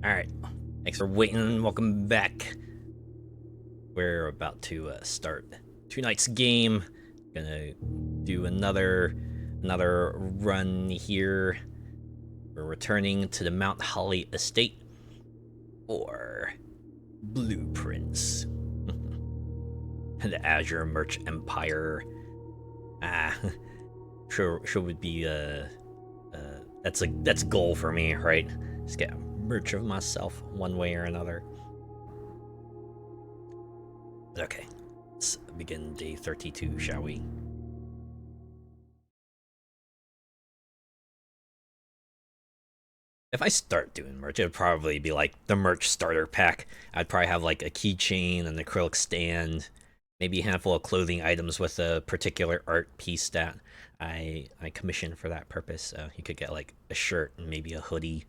Alright, thanks for waiting. Welcome back. We're about to start tonight's game. Gonna do another run here. We're returning to the Mount Holly estate for blueprints. The Azure Merch Empire. Sure would be that's a goal for me, right? Just get merch of myself one way or another. Okay, let's begin day 32, shall we? If I start doing merch, it would probably be like the merch starter pack. I'd probably have like a keychain, an acrylic stand, maybe a handful of clothing items with a particular art piece that I commissioned for that purpose. You could get like a shirt and maybe a hoodie.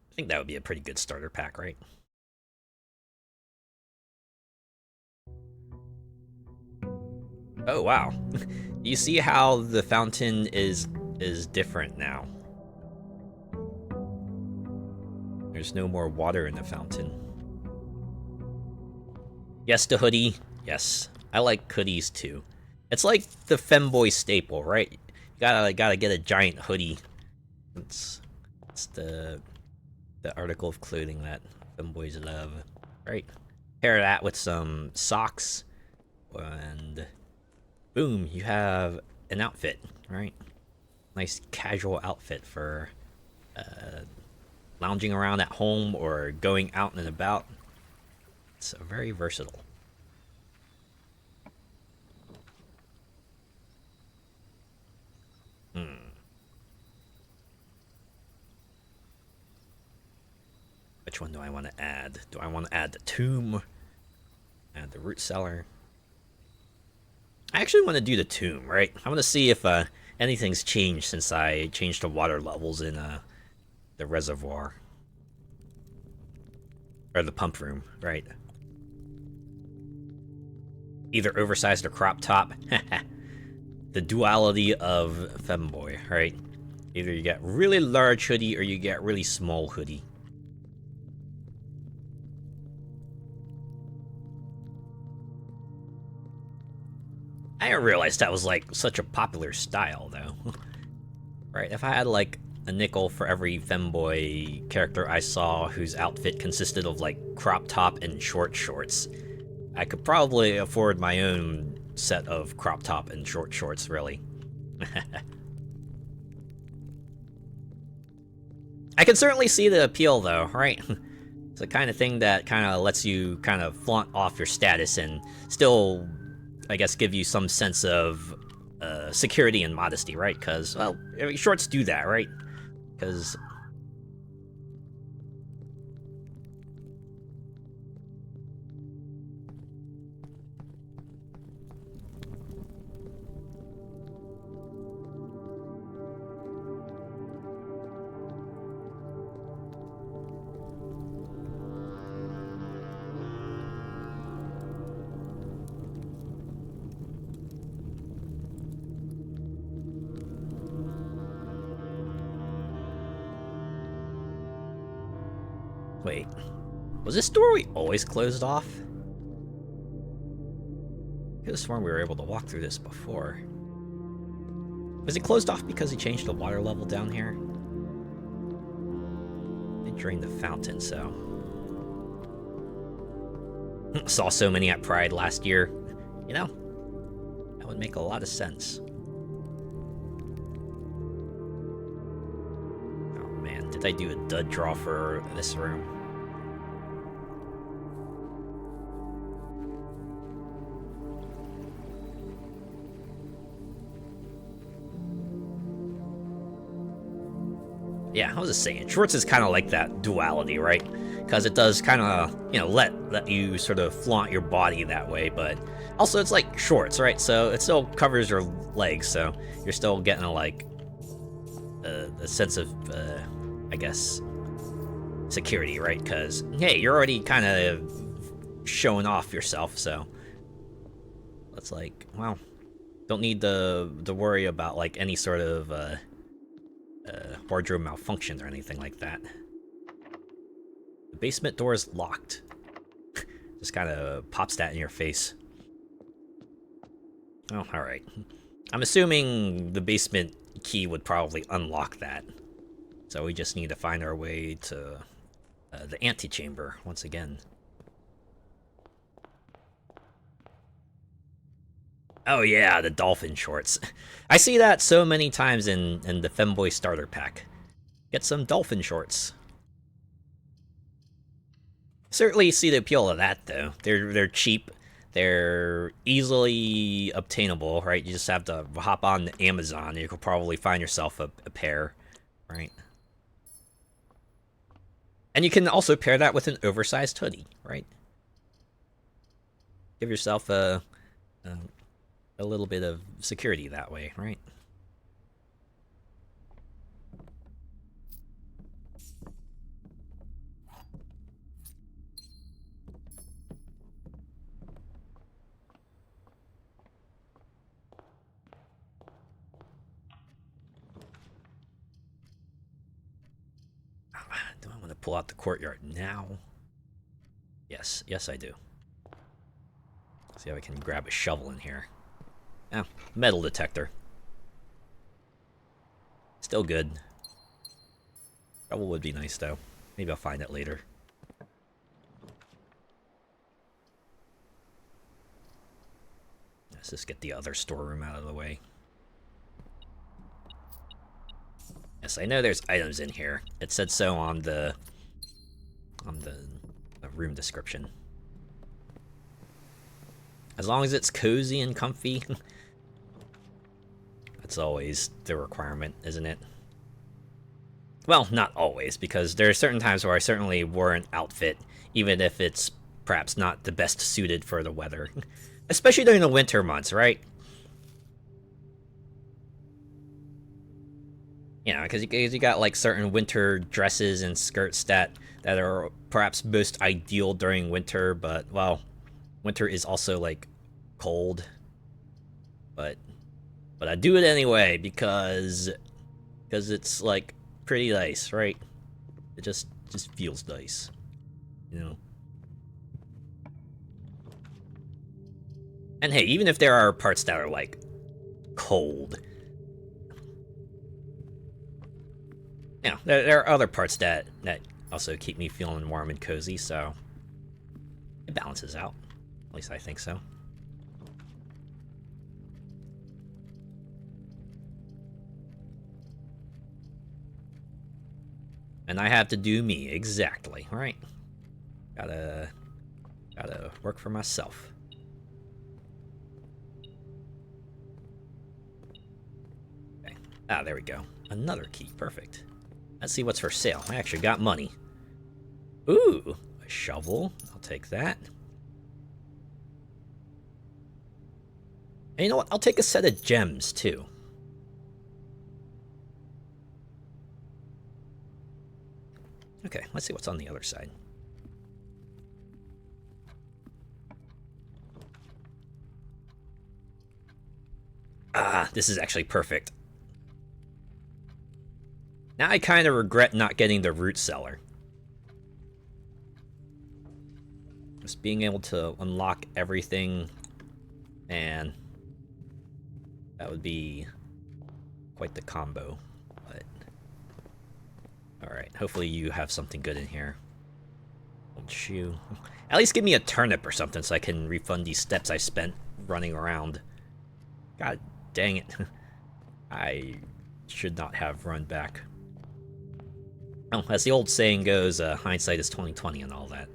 I think that would be a pretty good starter pack, right? Oh wow. You see how the fountain is different now. There's no more water in the fountain. Yes, the hoodie. Yes, I like hoodies too. It's like the femboy staple, right? You gotta get a giant hoodie. It's the article of clothing that femboys love, right? Pair that with some socks, and boom, you have an outfit, right? Nice casual outfit for lounging around at home or going out and about. It's very versatile. Which one do I want to add? Do I want to add the tomb? Add the root cellar? I actually want to do the tomb, right? I want to see if anything's changed since I changed the water levels in the reservoir. Or the pump room, right? Either oversized or crop top. The duality of femboy, right? Either you get really large hoodie or you get really small hoodie. I didn't realize that was like such a popular style though. Right, if I had like a nickel for every femboy character I saw whose outfit consisted of like crop top and short shorts, I could probably afford my own set of crop top and short shorts, really. I can certainly see the appeal though, right? It's the kind of thing that kind of lets you kind of flaunt off your status and still, I guess, give you some sense of security and modesty, right? Because, well, I mean, shorts do that, right? Because wait, was this doorway always closed off? I could have sworn we were able to walk through this before. Was it closed off because he changed the water level down here? They drained the fountain, so... Saw so many at Pride last year. You know, that would make a lot of sense. Oh man, did I do a dud draw for this room? Yeah, I was just saying, shorts is kind of like that duality, right? Because it does kind of, you know, let you sort of flaunt your body that way, but also it's like shorts, right? So it still covers your legs, so you're still getting a sense of, I guess, security, right? Because, hey, you're already kind of showing off yourself, so it's like, well, don't need to worry about like any sort of wardrobe malfunctioned or anything like that. The basement door is locked. Just kind of pops that in your face. Oh, alright. I'm assuming the basement key would probably unlock that. So we just need to find our way to the antechamber once again. Oh yeah, the dolphin shorts. I see that so many times in the Femboy starter pack. Get some dolphin shorts. Certainly see the appeal of that though. They're cheap. They're easily obtainable, right? You just have to hop on Amazon. You could probably find yourself a pair, right? And you can also pair that with an oversized hoodie, right? Give yourself a little bit of security that way, right? Do I want to pull out the courtyard now? Yes, yes I do. See how I can grab a shovel in here. Oh, metal detector. Still good. Shovel would be nice though. Maybe I'll find it later. Let's just get the other storeroom out of the way. Yes, I know there's items in here. It said so on the room description. As long as it's cozy and comfy, that's always the requirement, isn't it? Well, not always, because there are certain times where I certainly wore an outfit, even if it's perhaps not the best suited for the weather. Especially during the winter months, right? You know, because you got like certain winter dresses and skirts that are perhaps most ideal during winter, but well, winter is also like cold. But I do it anyway because it's like pretty nice, right? It just feels nice, you know. And hey, even if there are parts that are like cold, you know, there are other parts that also keep me feeling warm and cozy, so it balances out. At least I think so. And I have to do me, exactly, right? Gotta work for myself. Okay. Ah, there we go. Another key, perfect. Let's see what's for sale. I actually got money. Ooh, a shovel. I'll take that. And you know what? I'll take a set of gems, too. Okay, let's see what's on the other side. Ah, this is actually perfect. Now I kind of regret not getting the root cellar. Just being able to unlock everything, and that would be quite the combo. But alright, hopefully you have something good in here. Old shoe. At least give me a turnip or something so I can refund these steps I spent running around. God dang it. I should not have run back. Oh, as the old saying goes, hindsight is 20/20 and all that.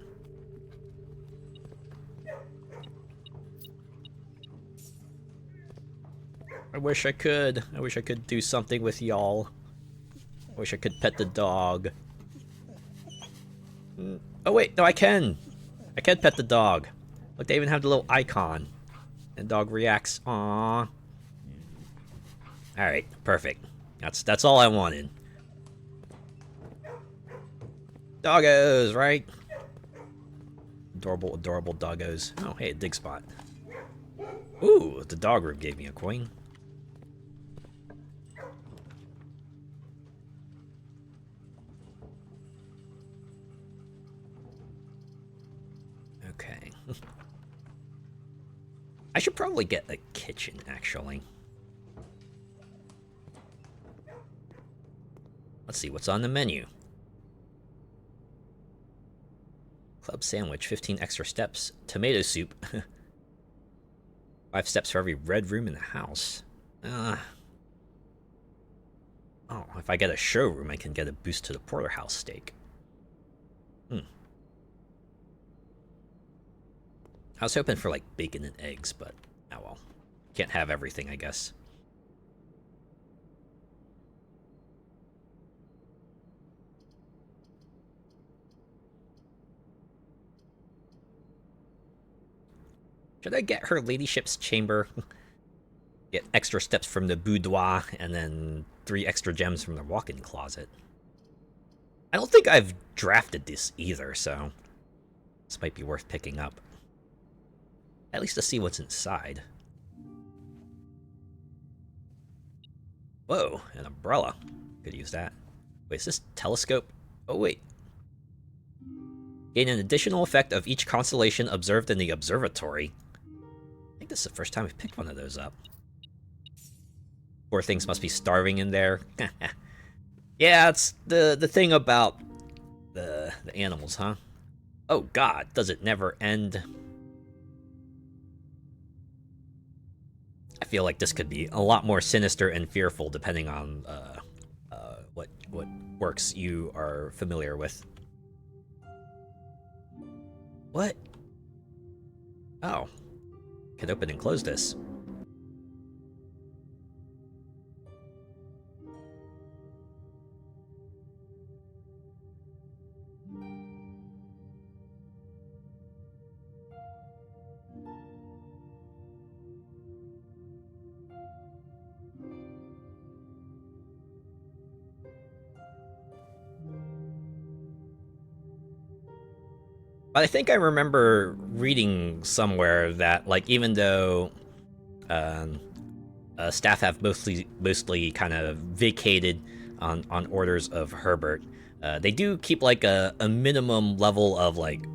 I wish I could. I wish I could do something with y'all. I wish I could pet the dog. Oh wait, no, I can. I can pet the dog. Look, they even have the little icon. And the dog reacts. Aww. Alright, perfect. That's all I wanted. Doggos, right? Adorable, adorable doggos. Oh, hey, a dig spot. Ooh, the dog room gave me a coin. Okay. I should probably get a kitchen, actually. Let's see what's on the menu. Club sandwich, 15 extra steps. Tomato soup. 5 steps for every red room in the house. Oh, if I get a showroom, I can get a boost to the porterhouse steak. I was hoping for, like, bacon and eggs, but, oh well. Can't have everything, I guess. Should I get her ladyship's chamber? Get extra steps from the boudoir, and then 3 extra gems from the walk-in closet. I don't think I've drafted this either, so this might be worth picking up. At least to see what's inside. Whoa, an umbrella. Could use that. Wait, is this telescope? Oh, wait. Gain an additional effect of each constellation observed in the observatory. I think this is the first time we've picked one of those up. Poor things must be starving in there. Yeah, it's the thing about the animals, huh? Oh god, does it never end? I feel like this could be a lot more sinister and fearful depending on what works you are familiar with. What? Oh. Can open and close this. But I think I remember reading somewhere that, like, even though staff have mostly kind of vacated on orders of Herbert, they do keep like a minimum level of like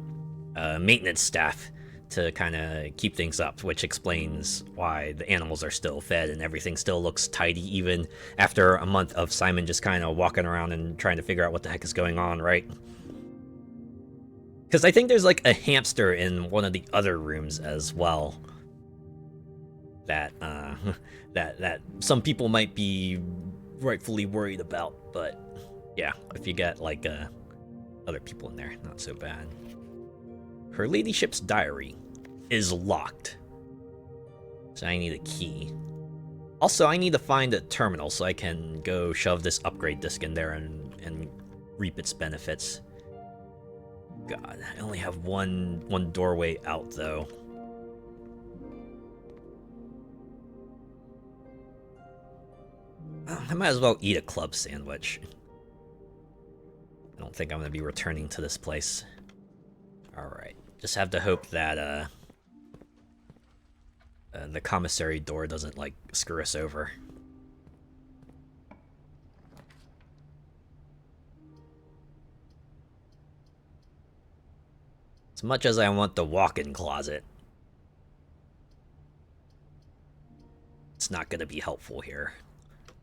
maintenance staff to kind of keep things up, which explains why the animals are still fed and everything still looks tidy even after a month of Simon just kind of walking around and trying to figure out what the heck is going on, right? Because I think there's like a hamster in one of the other rooms as well. That that some people might be rightfully worried about, but yeah, if you get like other people in there, not so bad. Her ladyship's diary is locked, so I need a key. Also, I need to find a terminal so I can go shove this upgrade disc in there and reap its benefits. God, I only have one doorway out though. I might as well eat a club sandwich. I don't think I'm gonna be returning to this place. Alright, just have to hope that the commissary door doesn't like screw us over. As much as I want the walk-in closet, it's not gonna be helpful here.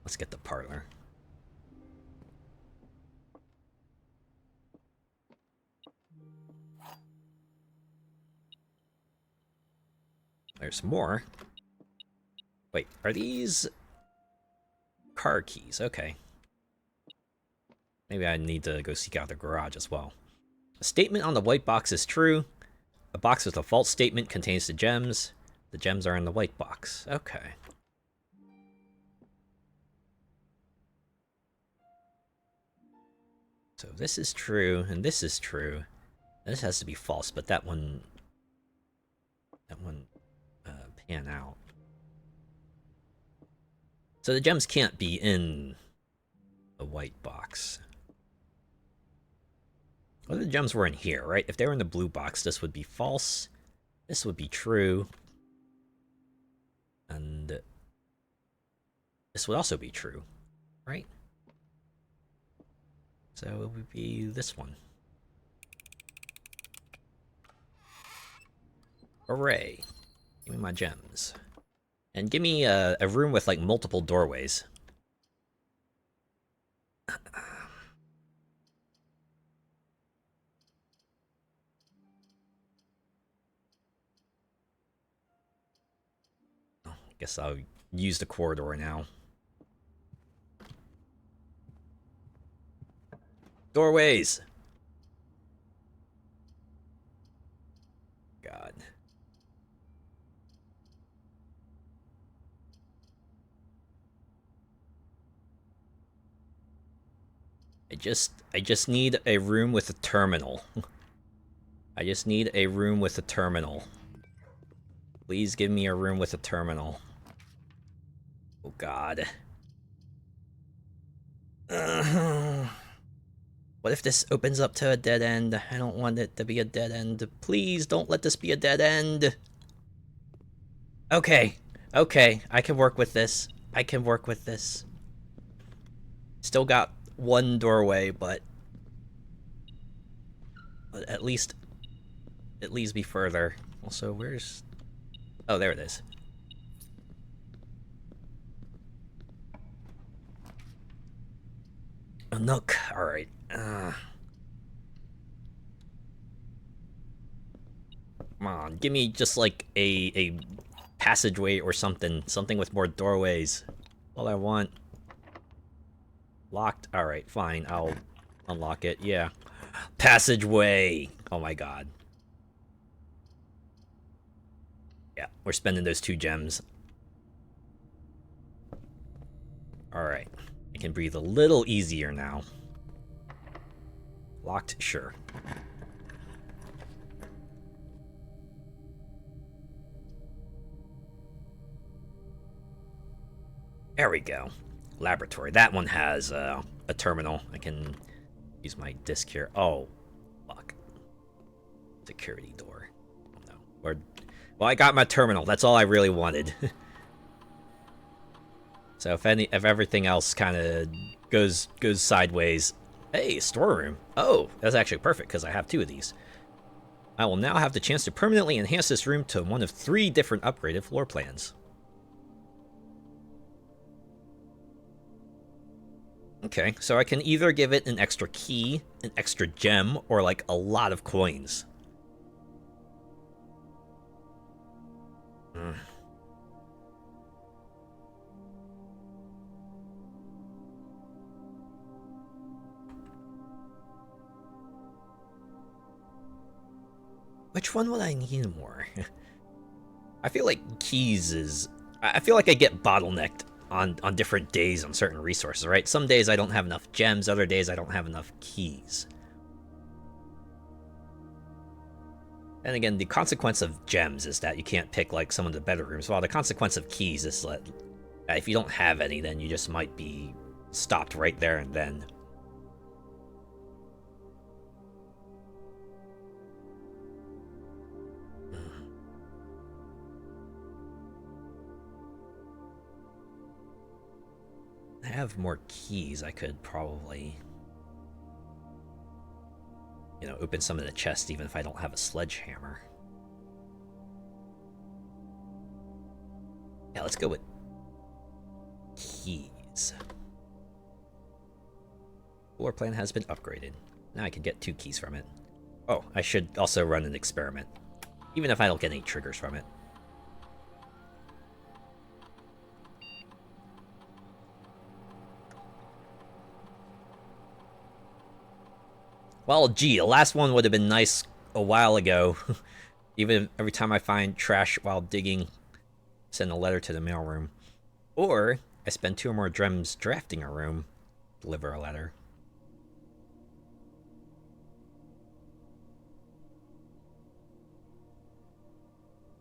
Let's get the parlor. There's more. Wait, are these car keys? Okay. Maybe I need to go seek out the garage as well. A statement on the white box is true. A box with a false statement contains the gems. The gems are in the white box. Okay. So this is true, and this is true. And this has to be false, but that one pan out. So the gems can't be in the white box. Well, the gems were in here, right? If they were in the blue box, this would be false. This would be true. And this would also be true, right? So it would be this one. Hooray. Give me my gems. And give me a room with, like, multiple doorways. Guess I'll use the corridor now. Doorways! God. I just need a room with a terminal. I just need a room with a terminal. Please give me a room with a terminal. Oh god. What if this opens up to a dead end? I don't want it to be a dead end. Please don't let this be a dead end. Okay. Okay, I can work with this. I can work with this. Still got one doorway, but at least it leads me further. Also, where's... Oh, there it is. A nook. Alright. Come on, give me just like a passageway or something. Something with more doorways. All I want. Locked? Alright, fine. I'll unlock it. Yeah. Passageway! Oh my god. Yeah, we're spending those 2 gems. Alright. I can breathe a little easier now. Locked? Sure. There we go. Laboratory. That one has a terminal. I can use my disc here. Oh, fuck. Security door. Oh no. Well, I got my terminal. That's all I really wanted. So if everything else kind of goes sideways, hey, storeroom. Oh, that's actually perfect because I have 2 of these. I will now have the chance to permanently enhance this room to one of 3 different upgraded floor plans. Okay, so I can either give it an extra key, an extra gem, or like a lot of coins. Which one would I need more? I feel like keys is... I feel like I get bottlenecked on different days on certain resources, right? Some days I don't have enough gems, other days I don't have enough keys. And again, the consequence of gems is that you can't pick like some of the better rooms, while the consequence of keys is that if you don't have any, then you just might be stopped right there and then. I have more keys. I could probably, you know, open some of the chests even if I don't have a sledgehammer. Yeah, let's go with keys. Floor plan has been upgraded. Now I can get 2 keys from it. Oh, I should also run an experiment, even if I don't get any triggers from it. Well, gee, the last one would have been nice a while ago. Even every time I find trash while digging, send a letter to the mailroom. Or, I spend 2 or more gems drafting a room, deliver a letter.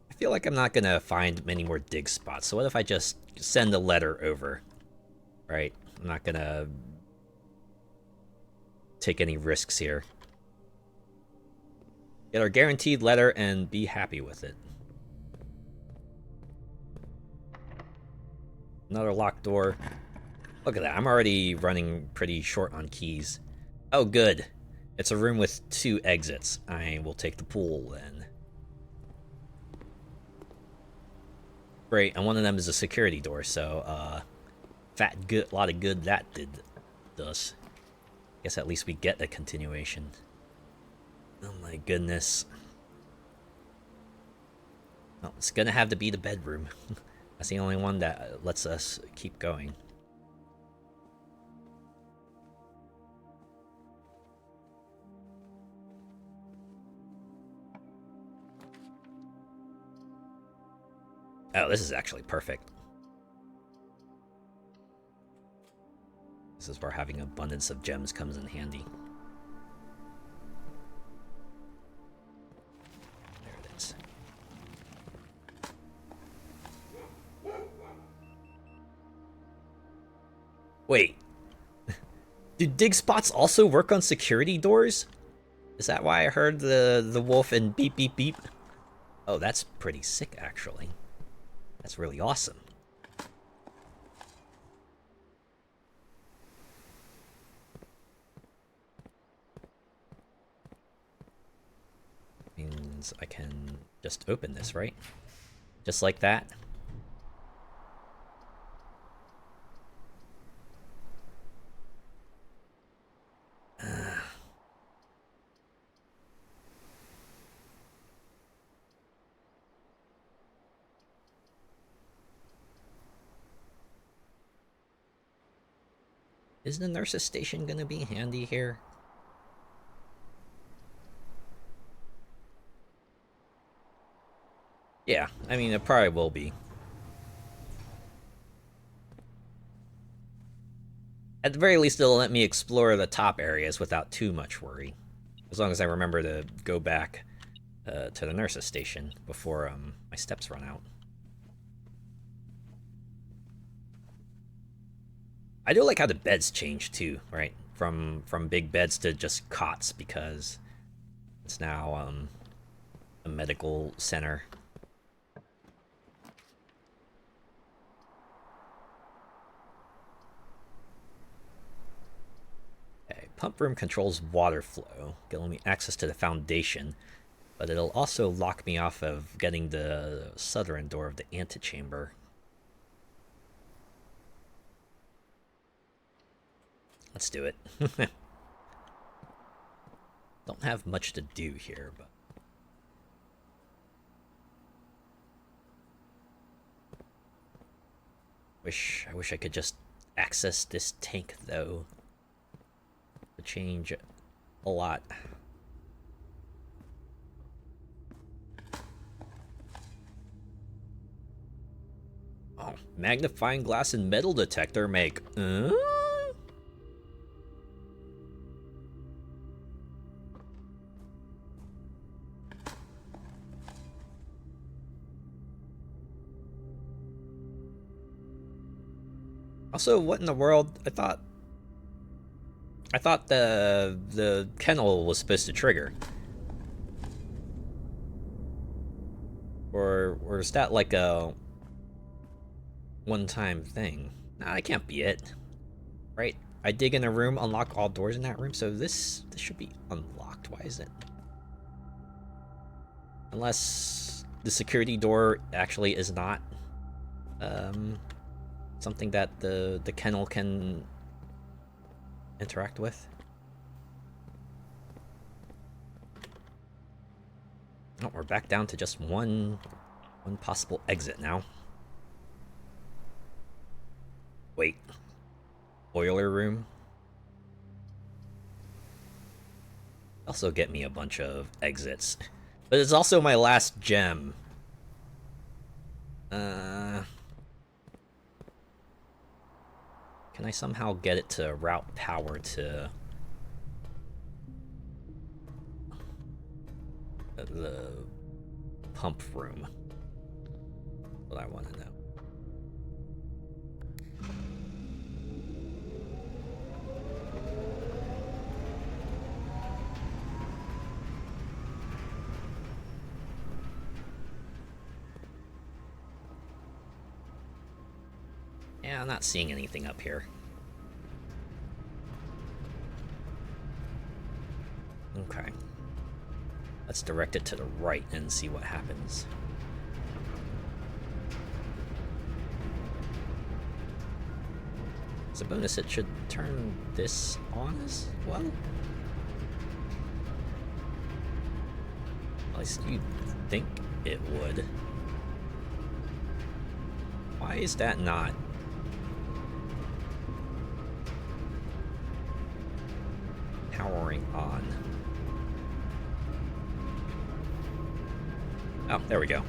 I feel like I'm not gonna find many more dig spots, so what if I just send a letter over? Right? I'm not gonna take any risks here. Get our guaranteed letter and be happy with it. Another locked door. Look at that, I'm already running pretty short on keys. Oh good, it's a room with 2 exits. I will take the pool then. Great, and one of them is a security door, so, lot of good that did us. Guess at least we get a continuation. Oh my goodness. Well, it's gonna have to be the bedroom. That's the only one that lets us keep going. Oh, this is actually perfect. This is where having abundance of gems comes in handy. There it is. Wait. Do dig spots also work on security doors? Is that why I heard the wolf and beep beep beep? Oh, that's pretty sick, actually. That's really awesome. Means I can just open this, right? Just like that. Is the nurse's station gonna be handy here? Yeah, I mean, it probably will be. At the very least, it'll let me explore the top areas without too much worry. As long as I remember to go back to the nurse's station before my steps run out. I do like how the beds change too, right? From big beds to just cots, because it's now a medical center. Okay, pump room controls water flow, giving me access to the foundation, but it'll also lock me off of getting the southern door of the antechamber. Let's do it. Don't have much to do here, but I wish I could just access this tank though. To change a lot. Oh, magnifying glass and metal detector make. Also, what in the world? I thought the kennel was supposed to trigger. Or is that like a one-time thing? Nah, that can't be it. Right? I dig in a room, unlock all doors in that room, so this should be unlocked. Why is it? Unless the security door actually is not something that the kennel can interact with. Oh, we're back down to just one possible exit now. Wait. Boiler room? Also get me a bunch of exits. But it's also my last gem. Can I somehow get it to route power to the pump room? That's what I want to know. Yeah, I'm not seeing anything up here. Okay. Let's direct it to the right and see what happens. As a bonus, it should turn this on as well. At least you'd think it would. Why is that not? Powering on. Oh, there we go.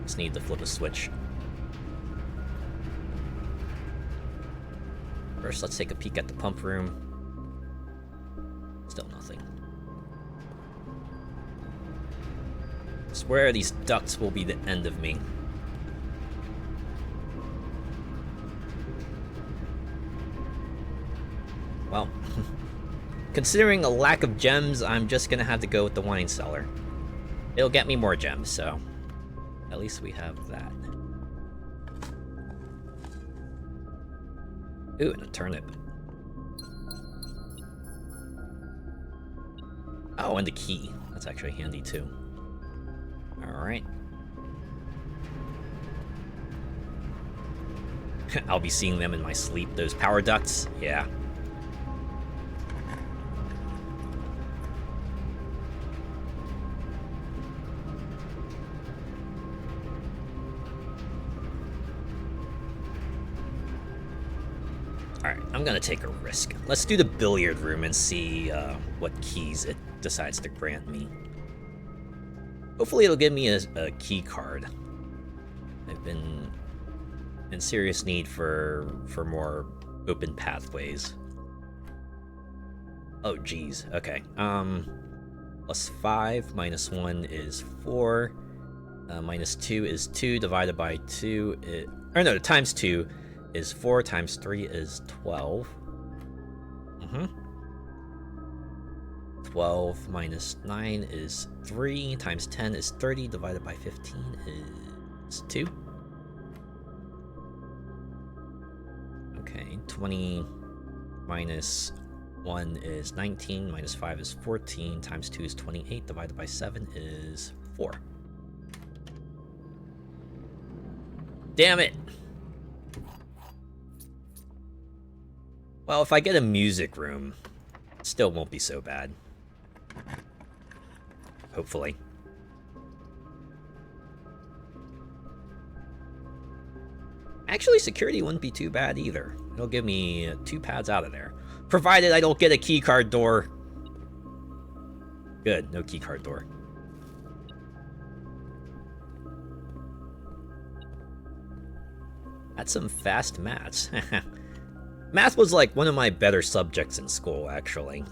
Just need to flip a switch. First, let's take a peek at the pump room. Still nothing. I swear these ducts will be the end of me. Well, considering a lack of gems, I'm just gonna have to go with the wine cellar. It'll get me more gems, so at least we have that. Ooh, and a turnip. Oh, and the key. That's actually handy too. Alright. I'll be seeing them in my sleep, those power ducts. Yeah. Alright, I'm gonna take a risk. Let's do the billiard room and see what keys it decides to grant me. Hopefully it'll give me a key card. I've been in serious need for more open pathways. Oh geez, okay. Plus 5 minus 1 is 4. Minus 2 is 2 divided by 2 or no, times 2 is 4 times 3 is 12. 12 minus 9 is 3 times 10 is 30 divided by 15 is 2. Okay, 20 minus 1 is 19 minus 5 is 14 times 2 is 28 divided by 7 is 4. Damn it! Well, if I get a music room, it still won't be so bad. Hopefully. Actually, security wouldn't be too bad either. It'll give me 2 pads out of there. Provided I don't get a keycard door. Good, no keycard door. That's some fast maths. Math was like one of my better subjects in school, actually.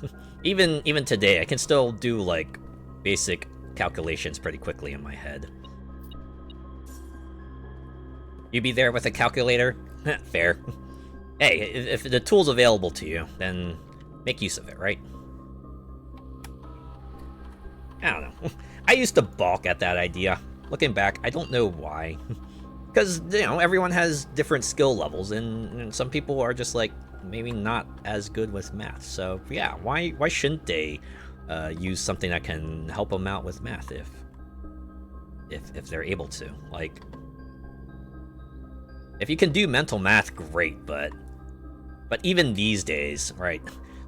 Even today, I can still do like basic calculations pretty quickly in my head. You be there with a calculator? Fair. Hey, if the tool's available to you, then make use of it, right? I don't know. I used to balk at that idea. Looking back, I don't know why. Because, you know, everyone has different skill levels, and some people are just, like, maybe not as good with math. So, yeah, why shouldn't they use something that can help them out with math if they're able to? Like, if you can do mental math, great, but even these days, right,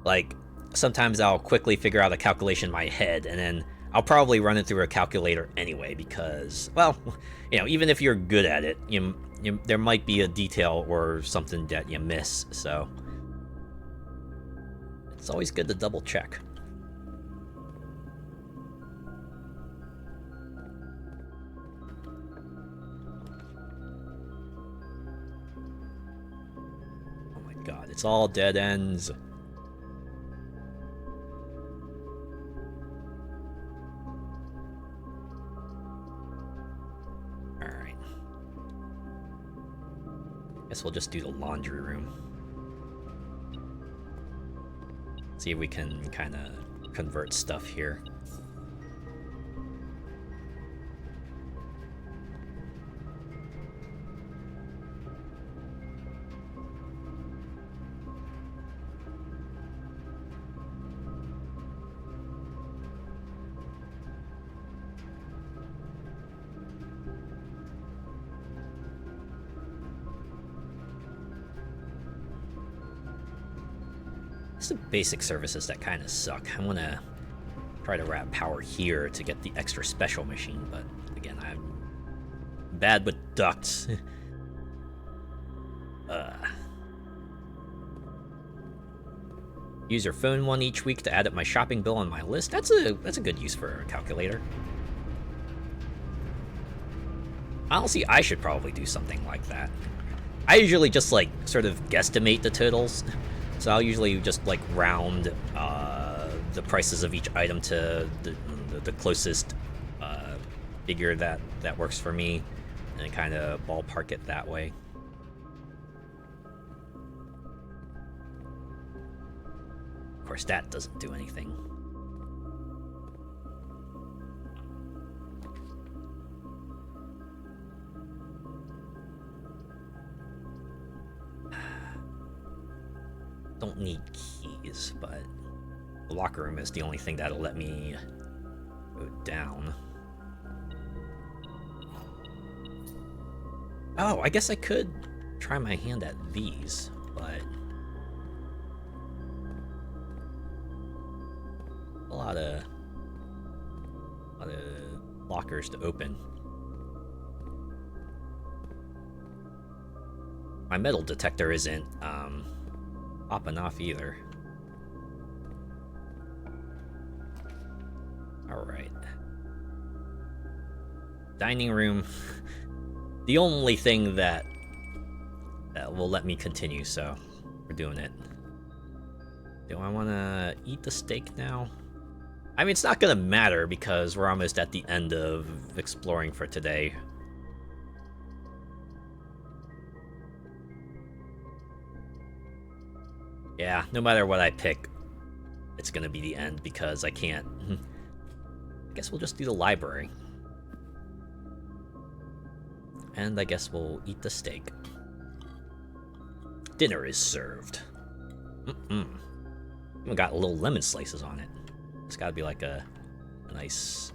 like, sometimes I'll quickly figure out a calculation in my head, and then I'll probably run it through a calculator anyway because, well, you know, even if you're good at it, there might be a detail or something that you miss, so it's always good to double check. Oh my god, it's all dead ends. Guess we'll just do the laundry room. See if we can kind of convert stuff here. It's the basic services that kind of suck. I want to try to wrap power here to get the extra special machine, but again, I'm bad with ducts. Use your phone one each week to add up my shopping bill on my list. That's a good use for a calculator. Honestly, I should probably do something like that. I usually just like sort of guesstimate the totals, so I'll usually just like round the prices of each item to the closest figure that works for me, and kind of ballpark it that way. Of course, that doesn't do anything. Don't need keys, but the locker room is the only thing that'll let me go down. Oh, I guess I could try my hand at these, but a lot of lockers to open. My metal detector isn't popping off either. Alright. Dining room. The only thing that will let me continue, so we're doing it. Do I want to eat the steak now? I mean, it's not going to matter because we're almost at the end of exploring for today. Yeah, no matter what I pick, it's gonna be the end because I can't. I guess we'll just do the library. And I guess we'll eat the steak. Dinner is served. Even got little lemon slices on it. It's gotta be like a nice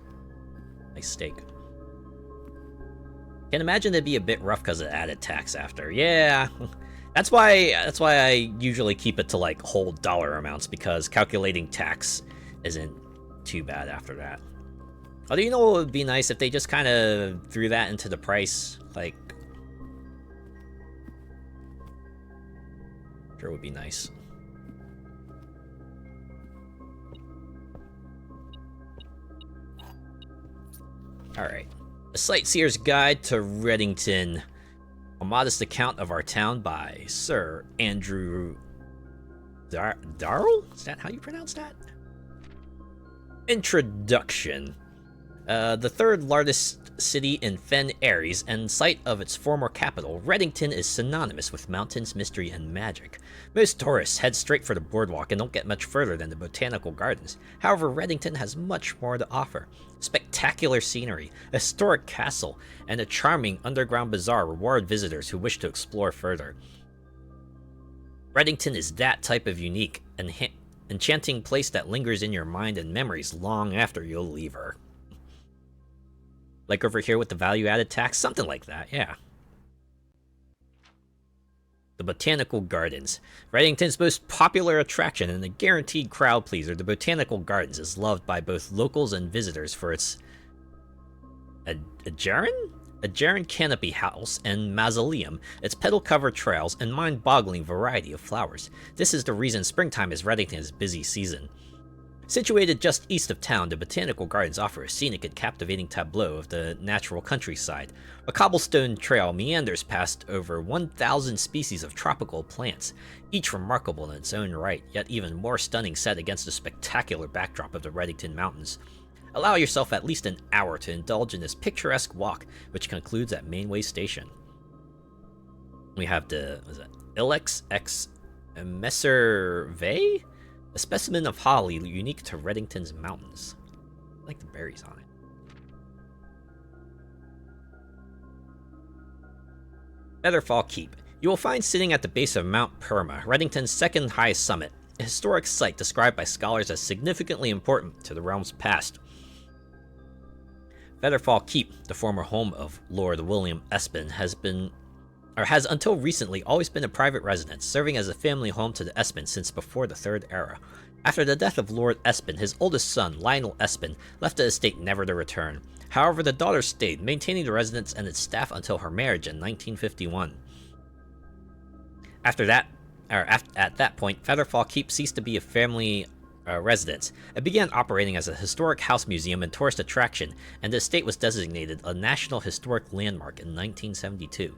steak. Can imagine it'd be a bit rough because of added tax after. Yeah. That's why I usually keep it to like whole dollar amounts, because calculating tax isn't too bad after that. Although, you know what would be nice if they just kind of threw that into the price, like, sure would be nice. All right, A Sightseer's Guide to Reddington. A modest account of our town by Sir Andrew Darrell? Is that how you pronounce that? Introduction. The third largest city in Fen Aries and site of its former capital, Reddington is synonymous with mountains, mystery, and magic. Most tourists head straight for the boardwalk and don't get much further than the botanical gardens. However, Reddington has much more to offer. Spectacular scenery, a historic castle, and a charming underground bazaar reward visitors who wish to explore further. Reddington is that type of unique and enchanting place that lingers in your mind and memories long after you'll leave her. Like over here with the value-added tax? Something like that, yeah. The Botanical Gardens. Reddington's most popular attraction and a guaranteed crowd pleaser, the Botanical Gardens is loved by both locals and visitors for its Ajaran canopy house and mausoleum, its petal-covered trails, and mind-boggling variety of flowers. This is the reason springtime is Reddington's busy season. Situated just east of town, the Botanical Gardens offer a scenic and captivating tableau of the natural countryside. A cobblestone trail meanders past over 1,000 species of tropical plants, each remarkable in its own right, yet even more stunning set against the spectacular backdrop of the Reddington Mountains. Allow yourself at least an hour to indulge in this picturesque walk, which concludes at Mainway Station. We have the, what is that, Ilex X Messervey? A specimen of holly unique to Reddington's mountains. I like the berries on it. Featherfall Keep. You will find sitting at the base of Mount Perma, Reddington's second highest summit, a historic site described by scholars as significantly important to the realm's past. Featherfall Keep, the former home of Lord William Espin, has been or has until recently always been a private residence, serving as a family home to the Espin since before the Third Era. After the death of Lord Espin, his oldest son, Lionel Espin, left the estate never to return. However, the daughter stayed, maintaining the residence and its staff until her marriage in 1951. At that point, Featherfall Keep ceased to be a family residence. It began operating as a historic house museum and tourist attraction, and the estate was designated a National Historic Landmark in 1972.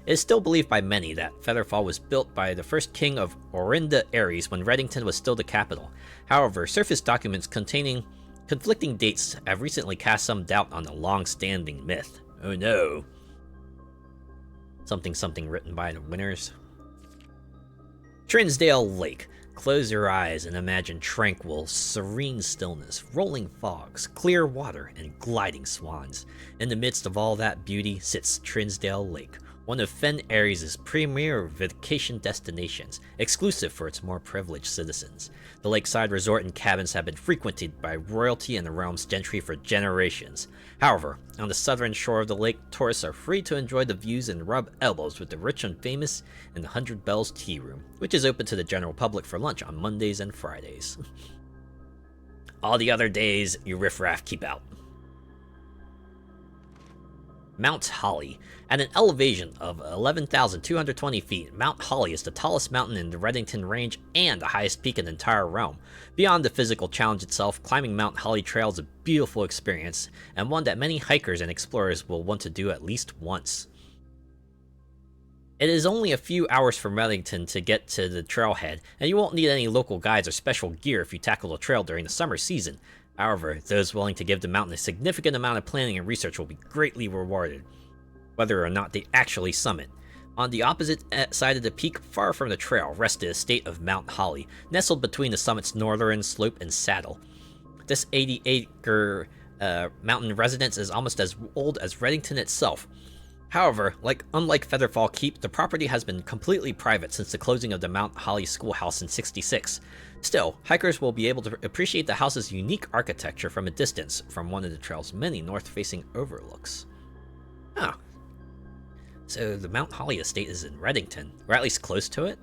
It is still believed by many that Featherfall was built by the first king of Orinda Ares when Reddington was still the capital. However, surface documents containing conflicting dates have recently cast some doubt on the long-standing myth. Oh no. Something written by the winners. Trinsdale Lake. Close your eyes and imagine tranquil, serene stillness, rolling fogs, clear water, and gliding swans. In the midst of all that beauty sits Trinsdale Lake, one of Fen Ares' premier vacation destinations, exclusive for its more privileged citizens. The lakeside resort and cabins have been frequented by royalty and the realm's gentry for generations. However, on the southern shore of the lake, tourists are free to enjoy the views and rub elbows with the rich and famous in the 100 Bells Tea Room, which is open to the general public for lunch on Mondays and Fridays. All the other days, you riffraff keep out. Mount Holly. At an elevation of 11,220 feet, Mount Holly is the tallest mountain in the Reddington Range and the highest peak in the entire realm. Beyond the physical challenge itself, climbing Mount Holly Trail is a beautiful experience, and one that many hikers and explorers will want to do at least once. It is only a few hours from Reddington to get to the trailhead, and you won't need any local guides or special gear if you tackle the trail during the summer season. However, those willing to give the mountain a significant amount of planning and research will be greatly rewarded, whether or not they actually summit. On the opposite side of the peak, far from the trail, rests the estate of Mount Holly, nestled between the summit's northern slope and saddle. This 80-acre mountain residence is almost as old as Reddington itself. However, unlike Featherfall Keep, the property has been completely private since the closing of the Mount Holly Schoolhouse in '66. Still, hikers will be able to appreciate the house's unique architecture from a distance from one of the trail's many north-facing overlooks. Huh. So the Mount Holly estate is in Reddington, or at least close to it?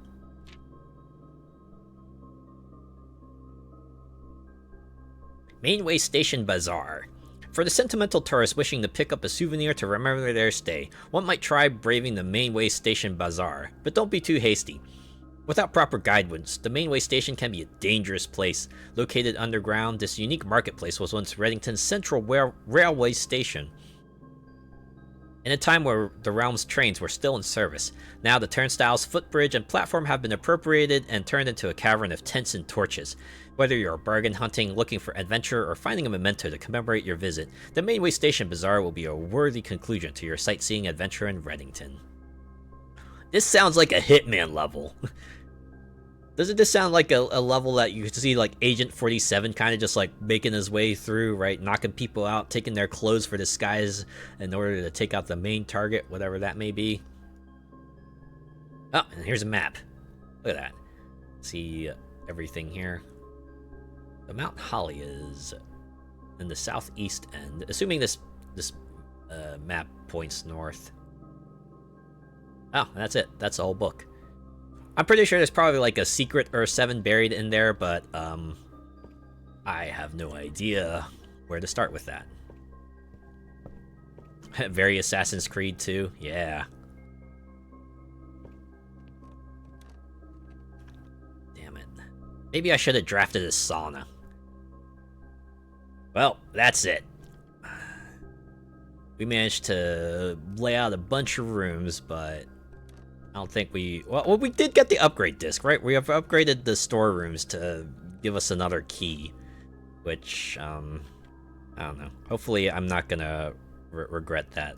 Mainway Station Bazaar. For the sentimental tourist wishing to pick up a souvenir to remember their stay, one might try braving the Mainway Station Bazaar, but don't be too hasty. Without proper guidance, the Mainway Station can be a dangerous place. Located underground, this unique marketplace was once Reddington's central railway station. In a time where the realm's trains were still in service, now the turnstiles, footbridge, and platform have been appropriated and turned into a cavern of tents and torches. Whether you're bargain hunting, looking for adventure, or finding a memento to commemorate your visit, the Mainway Station Bazaar will be a worthy conclusion to your sightseeing adventure in Reddington. This sounds like a Hitman level. Doesn't this sound like a level that you could see like Agent 47 kind of just like making his way through, right? Knocking people out, taking their clothes for disguise in order to take out the main target, whatever that may be. Oh, and here's a map. Look at that. See everything here. The Mount Holly is in the southeast end, assuming this map points north. Oh, that's it. That's the whole book. I'm pretty sure there's probably like a secret Earth 7 buried in there, but I have no idea where to start with that. Very Assassin's Creed 2, yeah. Damn it. Maybe I should have drafted a sauna. Well, that's it. We managed to lay out a bunch of rooms, but I don't think well, we did get the upgrade disc, right? We have upgraded the storerooms to give us another key, which, I don't know. Hopefully I'm not gonna regret that.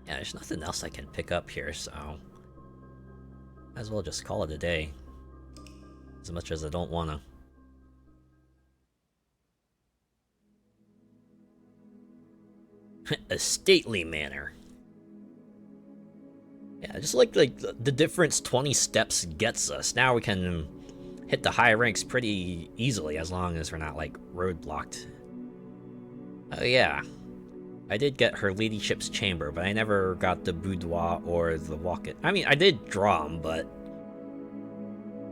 Yeah, there's nothing else I can pick up here, so might as well just call it a day. As much as I don't wanna. A stately manor. Yeah, just like the difference 20 steps gets us. Now we can hit the high ranks pretty easily as long as we're not like roadblocked. Oh yeah. I did get her ladyship's chamber, but I never got the boudoir or the walk-in. I mean, I did draw them, but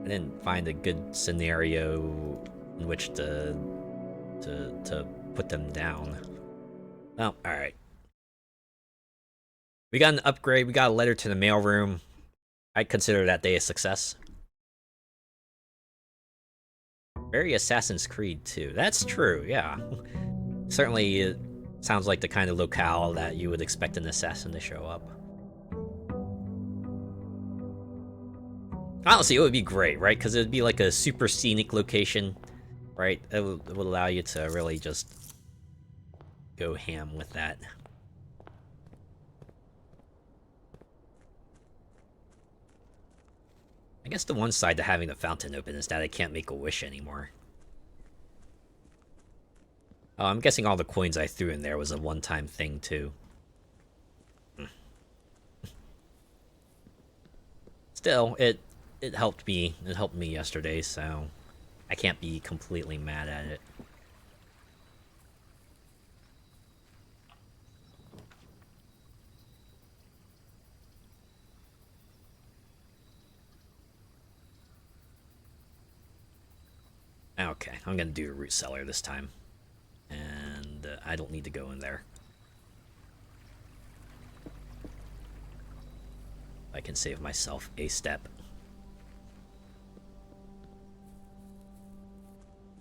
I didn't find a good scenario in which to put them down. Well, alright. We got an upgrade, we got a letter to the mailroom. I'd consider that day a success. Very Assassin's Creed 2. That's true, yeah. Certainly, it sounds like the kind of locale that you would expect an assassin to show up. Honestly, it would be great, right? Because it would be like a super scenic location, right? It would allow you to really just go ham with that. I guess the one side to having the fountain open is that I can't make a wish anymore. Oh, I'm guessing all the coins I threw in there was a one-time thing, too. Still, it helped me. It helped me yesterday, so I can't be completely mad at it. Okay, I'm gonna do a root cellar this time. And I don't need to go in there. I can save myself a step.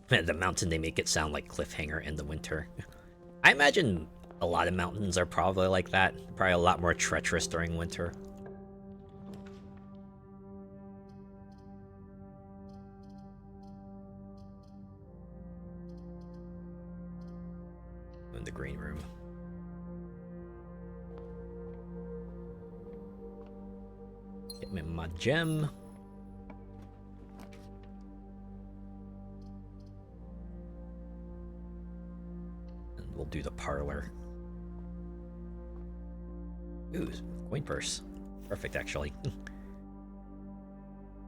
The mountain, they make it sound like Cliffhanger in the winter. I imagine a lot of mountains are probably like that. Probably a lot more treacherous during winter. In the green room. Get me my gem. And we'll do the parlor. Ooh, coin purse. Perfect, actually.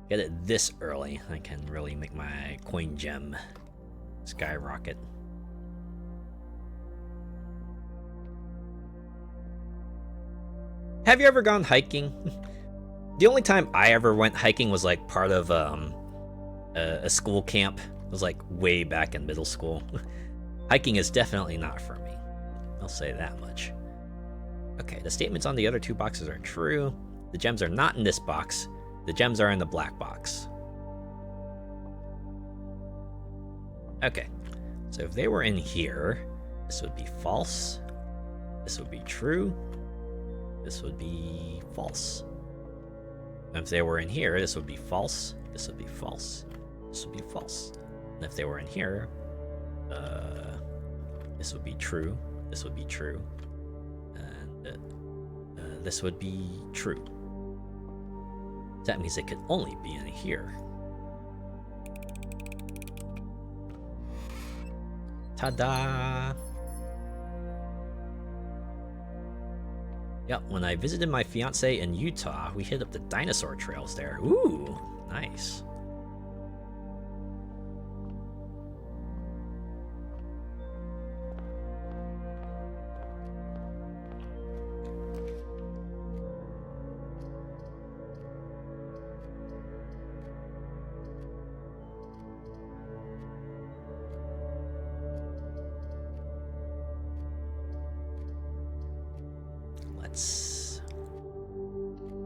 Get it this early. I can really make my coin gem skyrocket. Have you ever gone hiking? The only time I ever went hiking was like part of a school camp. It was like way back in middle school. Hiking is definitely not for me. I'll say that much. Okay, the statements on the other two boxes are true. The gems are not in this box. The gems are in the black box. Okay, so if they were in here, this would be false. This would be true. This would be false. And if they were in here, this would be false. This would be false. This would be false. And if they were in here, this would be true. This would be true. And this would be true. That means it could only be in here. Ta-da! Yep, when I visited my fiance in Utah, we hit up the dinosaur trails there. Ooh, nice.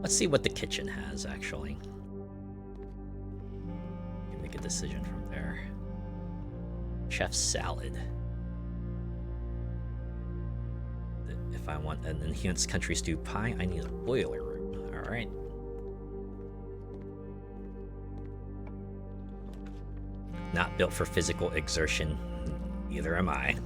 Let's see what the kitchen has, actually. You can make a decision from there. Chef's salad. If I want an enhanced country stew pie, I need a boiler room. Alright. Not built for physical exertion. Neither am I.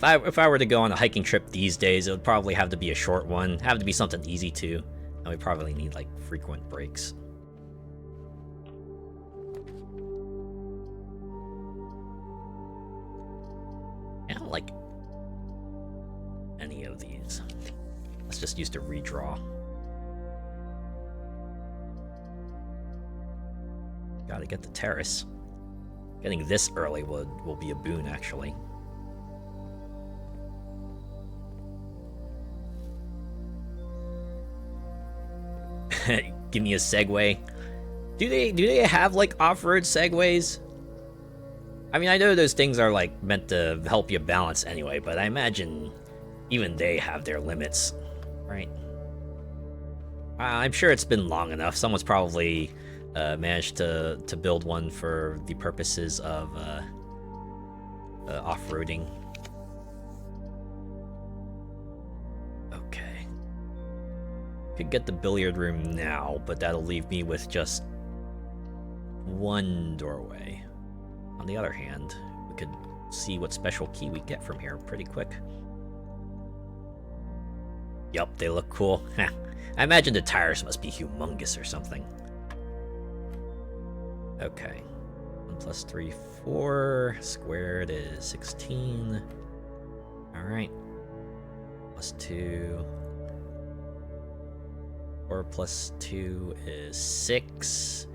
If I were to go on a hiking trip these days, it would probably have to be a short one, have to be something easy too, and we probably need like frequent breaks. I don't like any of these. Let's just use to redraw. Gotta get the terrace. Getting this early will be a boon, actually. Give me a Segway. Do they have like off-road Segways? I mean, I know those things are like meant to help you balance anyway, but I imagine even they have their limits, right? I'm sure it's been long enough. Someone's probably managed to build one for the purposes of off-roading. Okay. Could get the billiard room now, but that'll leave me with just one doorway. On the other hand, we could see what special key we get from here pretty quick. Yup, they look cool. I imagine the tires must be humongous or something. Okay. 1 plus 3, 4. Squared is 16. Alright. Plus 2. 4 plus 2 is 6.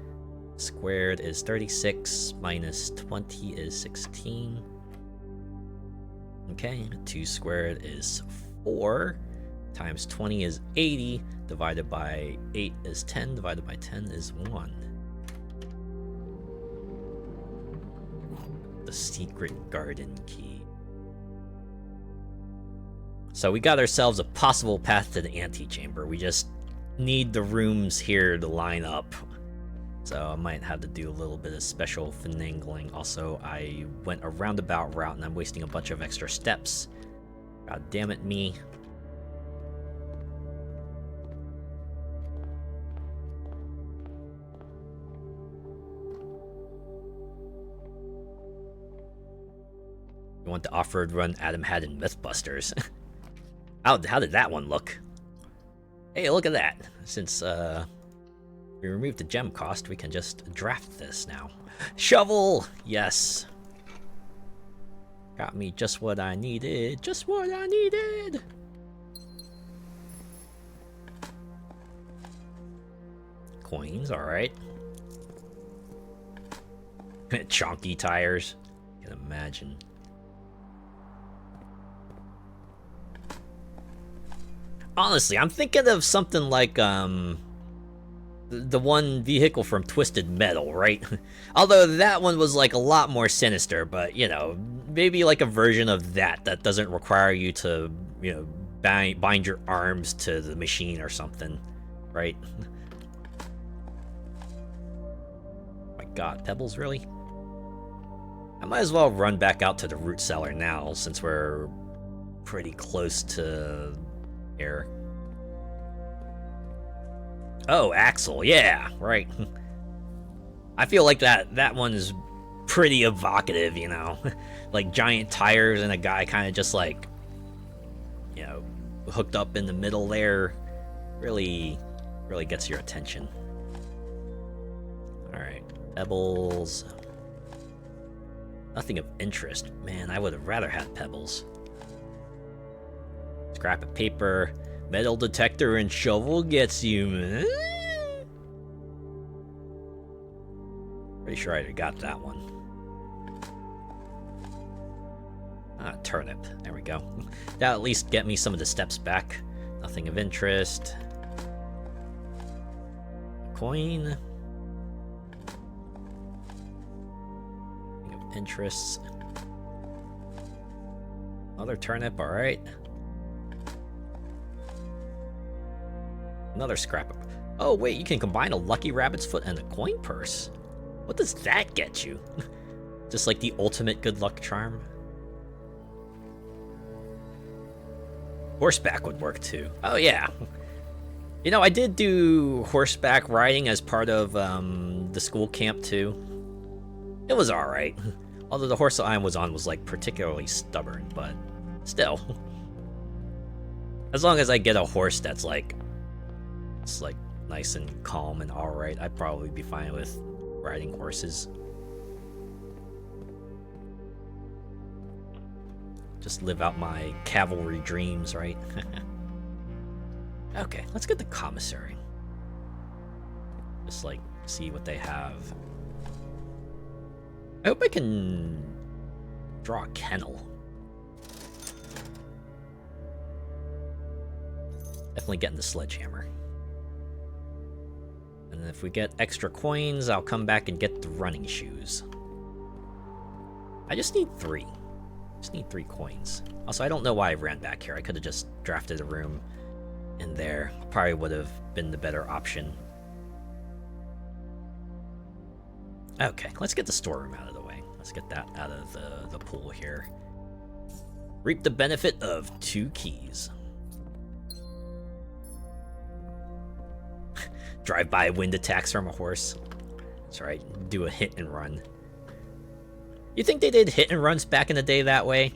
Squared is 36. Minus 20 is 16. Okay. 2 squared is 4. Times 20 is 80. Divided by 8 is 10. Divided by 10 is 1. The secret garden key. So we got ourselves a possible path to the antechamber. We just need the rooms here to line up. So I might have to do a little bit of special finagling. Also, I went a roundabout route and I'm wasting a bunch of extra steps. God damn it, me. You want the off-road run Adam had in Mythbusters. How did that one look? Hey, look at that. Since we removed the gem cost, we can just draft this now. Shovel! Yes. Got me just what I needed. Just what I needed! Coins, alright. Chonky tires. I can imagine. Honestly, I'm thinking of something like, the one vehicle from Twisted Metal, right? Although that one was, like, a lot more sinister, but, you know, maybe like a version of that doesn't require you to, you know, bind your arms to the machine or something, right? My god, pebbles, really? I might as well run back out to the root cellar now, since we're pretty close to here. Oh, Axel, yeah, right. I feel like that one is pretty evocative, you know? Like giant tires and a guy kind of just like, you know, hooked up in the middle there. Really gets your attention. Alright, pebbles. Nothing of interest. Man, I would have rather had pebbles. Scrap of paper, metal detector, and shovel gets you. Pretty sure I already got that one. Ah, turnip. There we go. That'll at least get me some of the steps back. Nothing of interest. Coin. Nothing of interest. Another turnip, alright. Another scrap. Oh, wait, you can combine a lucky rabbit's foot and a coin purse. What does that get you? Just like the ultimate good luck charm? Horseback would work too. Oh, yeah. You know, I did do horseback riding as part of the school camp too. It was alright. Although the horse I was on was like particularly stubborn, but still. As long as I get a horse that's like, it's like nice and calm and alright, I'd probably be fine with riding horses. Just live out my cavalry dreams, right? Okay, let's get the commissary. Just like see what they have. I hope I can draw a kennel. Definitely getting the sledgehammer. And if we get extra coins, I'll come back and get the running shoes. I just need 3. Just need 3 coins. Also, I don't know why I ran back here. I could have just drafted a room in there. Probably would have been the better option. Okay, let's get the storeroom out of the way. Let's get that out of the pool here. Reap the benefit of 2 keys. Drive-by wind attacks from a horse. That's right, do a hit and run. You think they did hit and runs back in the day that way?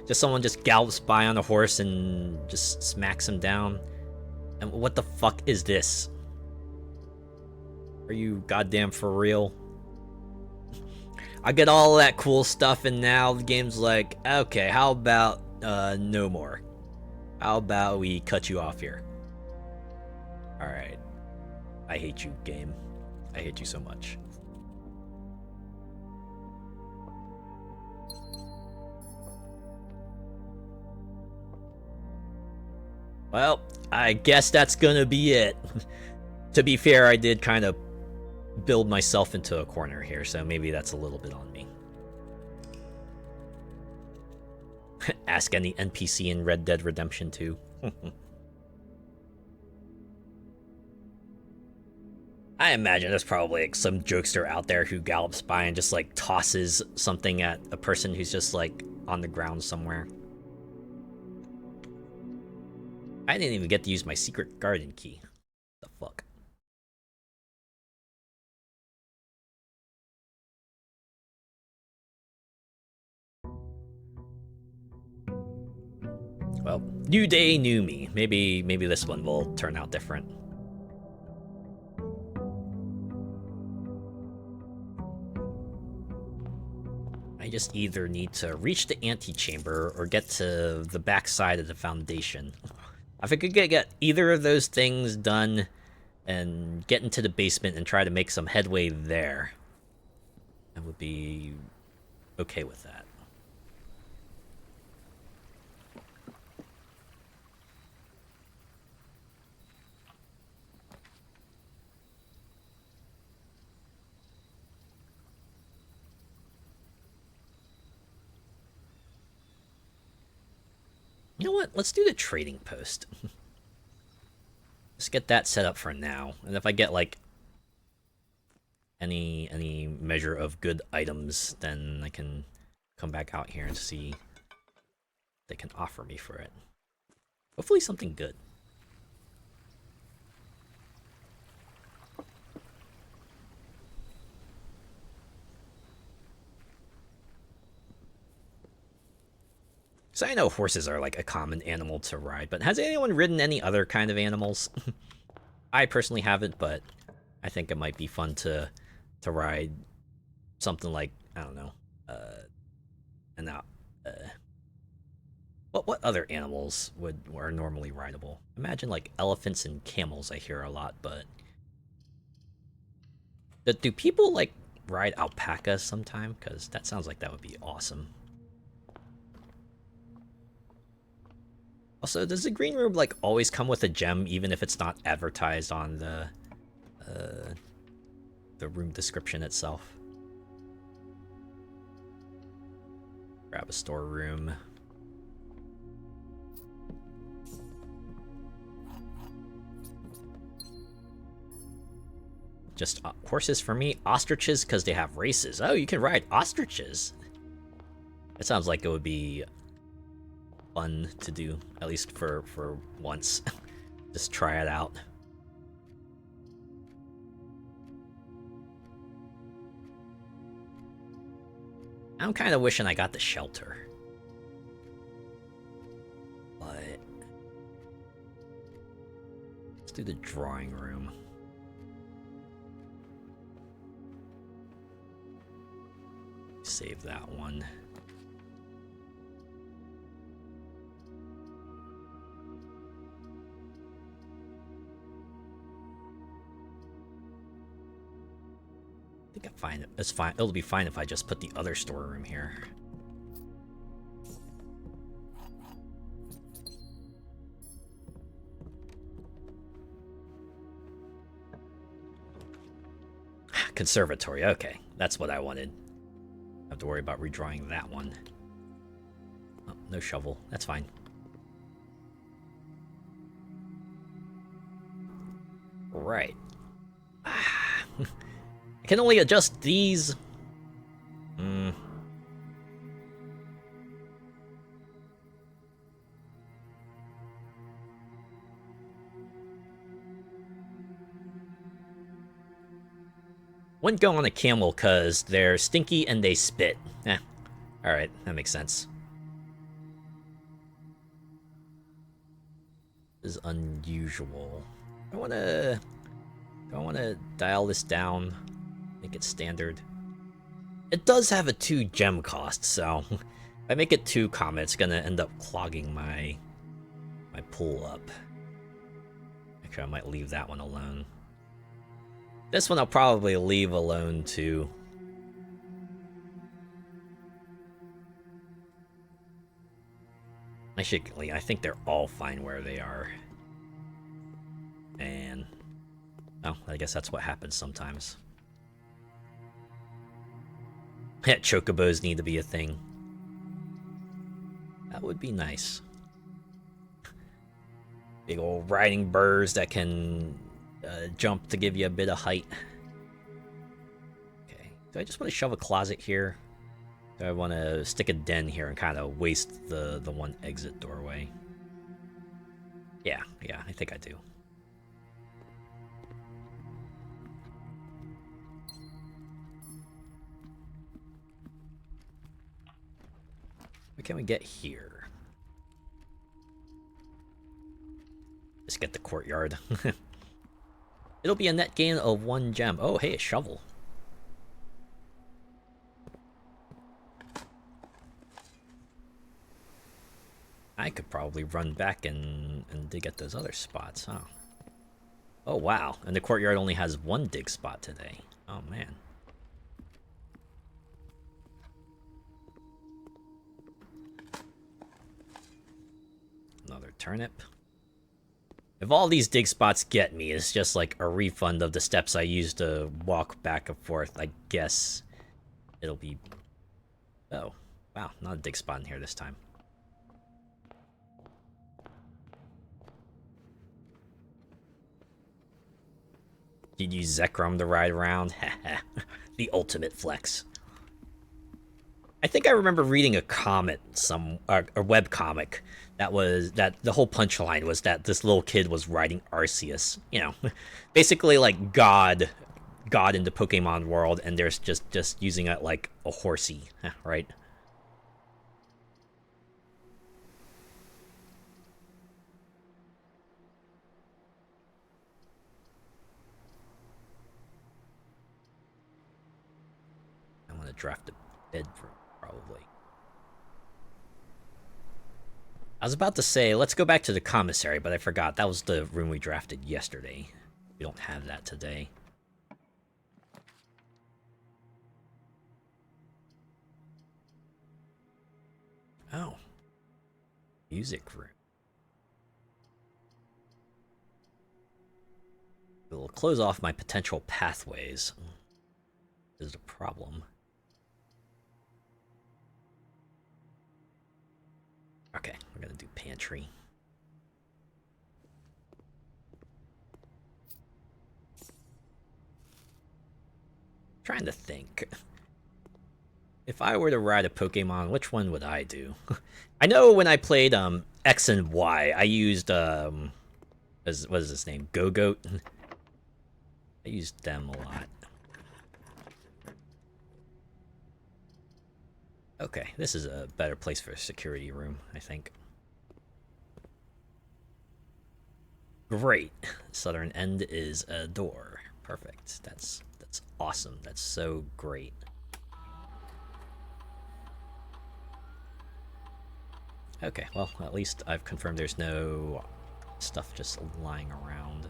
Just someone just gallops by on a horse and just smacks him down? And what the fuck is this? Are you goddamn for real? I get all that cool stuff and now the game's like, okay, how about no more? How about we cut you off here? Alright. I hate you, game. I hate you so much. Well, I guess that's gonna be it. To be fair, I did kind of build myself into a corner here, so maybe that's a little bit on me. Ask any NPC in Red Dead Redemption 2. I imagine there's probably like some jokester out there who gallops by and just like tosses something at a person who's just like on the ground somewhere. I didn't even get to use my secret garden key. The fuck? Well, new day, new me. Maybe this one will turn out different. I just either need to reach the antechamber or get to the back side of the foundation. If I could get either of those things done and get into the basement and try to make some headway there, I would be okay with that. You know what? Let's do the trading post. Let's get that set up for now. And if I get like any measure of good items, then I can come back out here and see what they can offer me for it. Hopefully something good. So I know horses are like a common animal to ride, but has anyone ridden any other kind of animals? I personally haven't, but I think it might be fun to ride something like, I don't know, what other animals are normally rideable? Imagine like elephants and camels I hear a lot, but do people like ride alpacas sometime? Because that sounds like that would be awesome. Also, does the green room like always come with a gem, even if it's not advertised on the room description itself? Grab a storeroom. Just horses for me. Ostriches because they have races. Oh, you can ride ostriches. It sounds like it would be fun to do, at least for once. Just try it out. I'm kind of wishing I got the shelter. But let's do the drawing room. Save that one. think I'm fine. It's fine. It'll be fine if I just put the other storeroom here. Conservatory. Okay, that's what I wanted. I have to worry about redrawing that one. Oh, no shovel. That's fine. Right. I can only adjust these. Wouldn't go on a camel because they're stinky and they spit. Alright, that makes sense. This is unusual. I wanna dial this down, make it standard. It does have a 2 gem cost, so if I make it 2 comma, it's gonna end up clogging my pull up. Actually, I might leave that one alone. This one I'll probably leave alone too. Actually, I think they're all fine where they are. And oh, I guess that's what happens sometimes. Yeah, chocobos need to be a thing. That would be nice. Big old riding burrs that can jump to give you a bit of height. Okay, do I just want to shove a closet here? Do I want to stick a den here and kind of waste the one exit doorway? Yeah, I think I do. What can we get here? Just get the courtyard. It'll be a net gain of 1 gem. Oh, hey, a shovel. I could probably run back and dig at those other spots, huh? Oh, wow. And the courtyard only has 1 dig spot today. Oh, man. Another turnip. If all these dig spots get me, it's just like a refund of the steps I used to walk back and forth. I guess it'll be... Oh, wow, not a dig spot in here this time. You'd use Zekrom to ride around? The ultimate flex. I think I remember reading a comment, a web comic, that the whole punchline was that this little kid was riding Arceus. You know, basically like God in the Pokemon world, and there's just using it like a horsey, right? I want to draft a bedroom, probably. I was about to say, let's go back to the commissary, but I forgot. That was the room we drafted yesterday. We don't have that today. Oh. Music room. It'll close off my potential pathways. This is a problem. Okay, we're gonna do pantry. Trying to think. If I were to ride a Pokemon, which one would I do? I know when I played X and Y, I used what is his name? Go-Goat. I used them a lot. Okay, this is a better place for a security room, I think. Great. Southern end is a door. Perfect. That's awesome. That's so great. Okay, well, at least I've confirmed there's no stuff just lying around.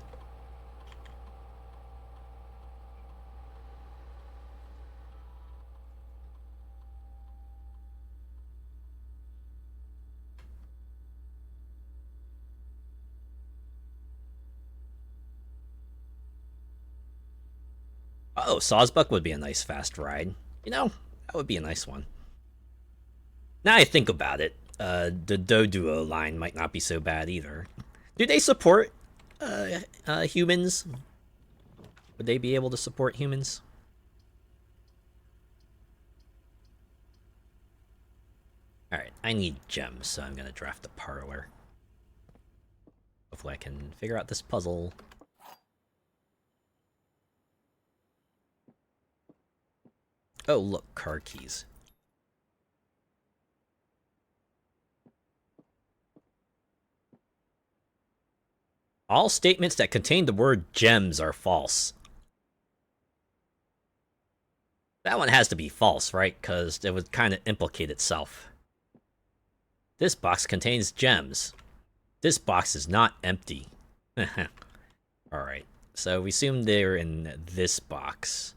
Oh, Sawsbuck would be a nice fast ride. You know, that would be a nice one. Now I think about it, the Doduo line might not be so bad either. Do they support humans? Would they be able to support humans? Alright, I need gems, so I'm gonna draft a parlor. Hopefully I can figure out this puzzle. Oh, look, car keys. All statements that contain the word gems are false. That one has to be false, right? Because it would kind of implicate itself. This box contains gems. This box is not empty. Alright, so we assume they're in this box.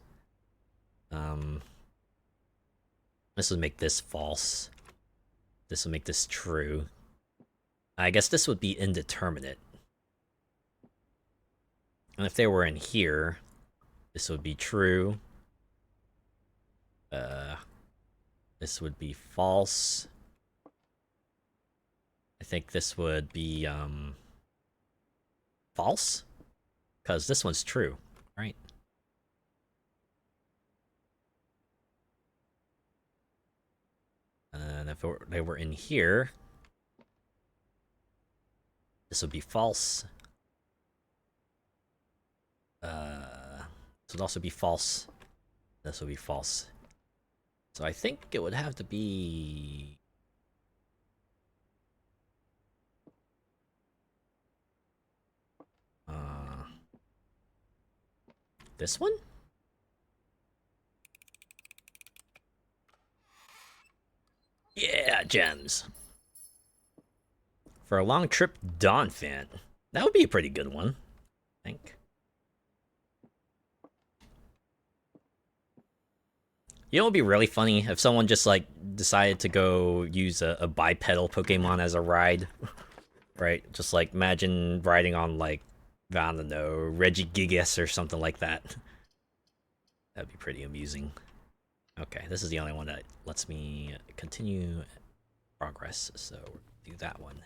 This would make this false. This would make this true. I guess this would be indeterminate. And if they were in here, this would be true. This would be false. I think this would be, false? Because this one's true, right? And if they were in here, this would be false. This would also be false. This would be false. So I think it would have to be... this one? Yeah, gems. For a long trip, Donphan. That would be a pretty good one, I think. You know what would be really funny? If someone just, like, decided to go use a bipedal Pokemon as a ride. Right? Just, like, imagine riding on, like, I don't know, Regigigas or something like that. That'd be pretty amusing. Okay, this is the only one that lets me continue progress, so do that one.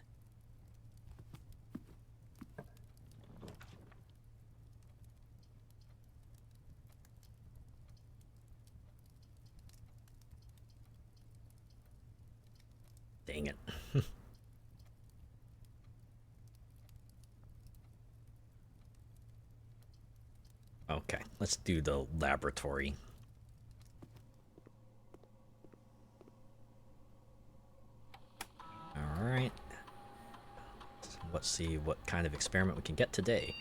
Dang it. Okay, let's do the laboratory. Alright. Let's see what kind of experiment we can get today.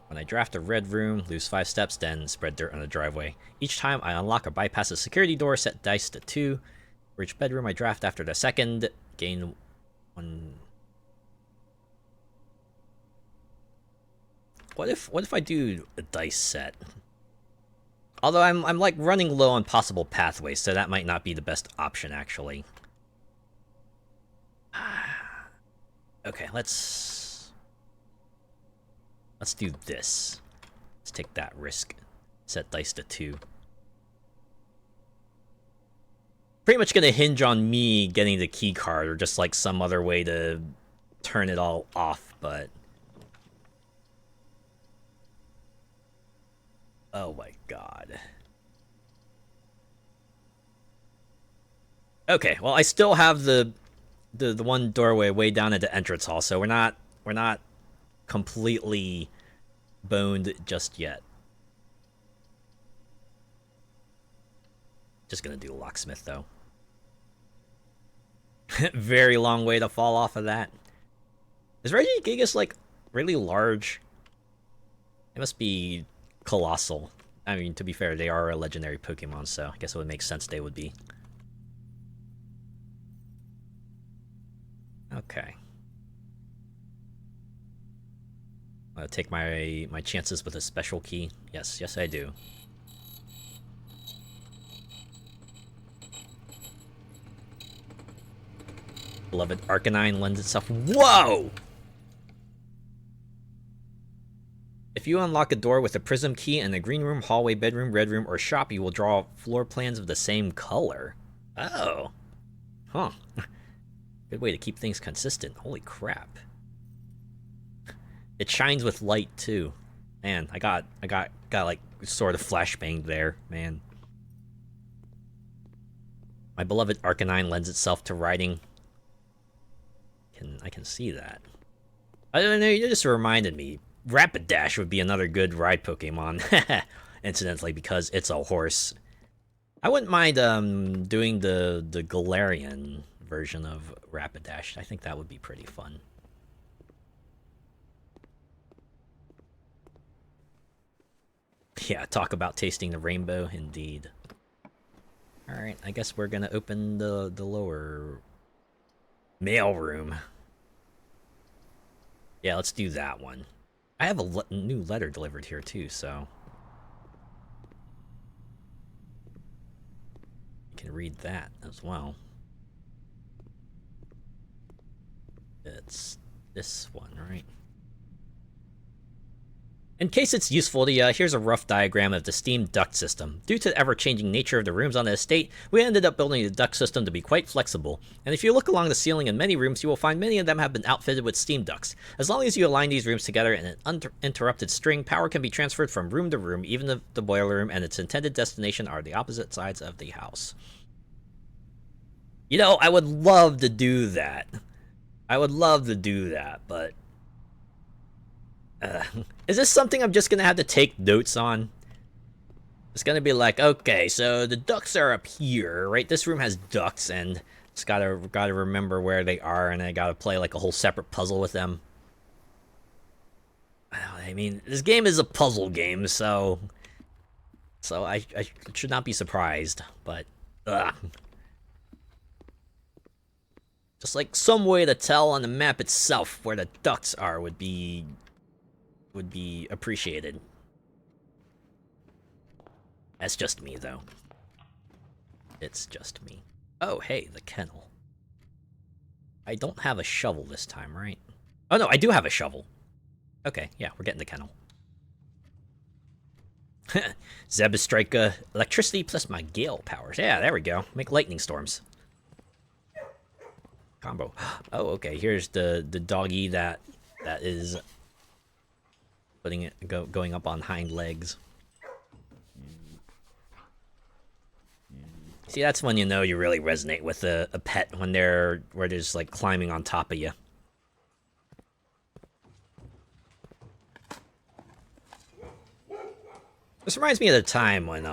When I draft a red room, lose 5 steps, then spread dirt on the driveway. Each time I unlock or bypass a security door, set dice to 2. For each bedroom I draft after the second, gain 1... What if I do a dice set? Although I'm like running low on possible pathways, so that might not be the best option actually. Okay, let's do this. Let's take that risk. Set dice to 2. Pretty much gonna hinge on me getting the key card or just like some other way to turn it all off, but oh my god. Okay, well I still have the one doorway way down at the entrance hall, so we're not completely boned just yet. Just gonna do locksmith though. Very long way to fall off of that. Is Regigigas like really large? It must be colossal. I mean, to be fair, they are a legendary Pokemon, so I guess it would make sense they would be. Okay. I'm gonna take my chances with a special key. Yes, I do. Beloved Arcanine lends itself. Whoa! If you unlock a door with a prism key in a green room, hallway, bedroom, red room, or shop, you will draw floor plans of the same color. Oh. Huh. Good way to keep things consistent. Holy crap. It shines with light too. Man, I got like sort of flashbanged there, man. My beloved Arcanine lends itself to riding. I can see that. I don't know, you just reminded me. Rapidash would be another good ride Pokemon. Incidentally, because it's a horse. I wouldn't mind doing the Galarian version of Rapidash. I think that would be pretty fun. Yeah, talk about tasting the rainbow, indeed. Alright, I guess we're gonna open the lower mail room. Yeah, let's do that one. I have a new letter delivered here too, so you can read that as well. It's this one, right? In case it's useful to you, here's a rough diagram of the steam duct system. Due to the ever-changing nature of the rooms on the estate, we ended up building the duct system to be quite flexible. And if you look along the ceiling in many rooms, you will find many of them have been outfitted with steam ducts. As long as you align these rooms together in an uninterrupted string, power can be transferred from room to room, even if the boiler room and its intended destination are the opposite sides of the house. You know, I would love to do that. I would love to do that, but... is this something I'm just gonna have to take notes on? It's gonna be like, okay, so the ducts are up here, right? This room has ducts, and just gotta remember where they are, and I gotta play like a whole separate puzzle with them. I mean, this game is a puzzle game, so I should not be surprised, but just like some way to tell on the map itself where the ducts are would be appreciated. That's just me, though. It's just me. Oh, hey, the kennel. I don't have a shovel this time, right? Oh, no, I do have a shovel. Okay, yeah, we're getting the kennel. Zebstrika, electricity plus my gale powers. Yeah, there we go. Make lightning storms. Combo. Oh, okay, here's the doggy that is... putting it going up on hind legs. See, that's when you know you really resonate with a pet, when they're just like climbing on top of you. This reminds me of the time when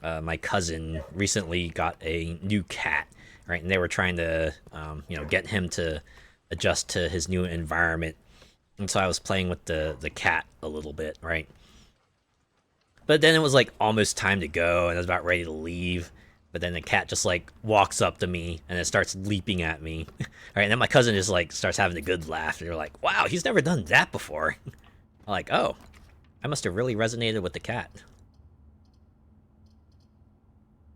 my cousin recently got a new cat, right? And they were trying to you know, get him to adjust to his new environment. And so I was playing with the cat a little bit, right? But then it was like almost time to go, and I was about ready to leave. But then the cat just like walks up to me and it starts leaping at me. All right, and then my cousin just like starts having a good laugh. And they're like, "Wow, he's never done that before." I'm like, "Oh, I must have really resonated with the cat."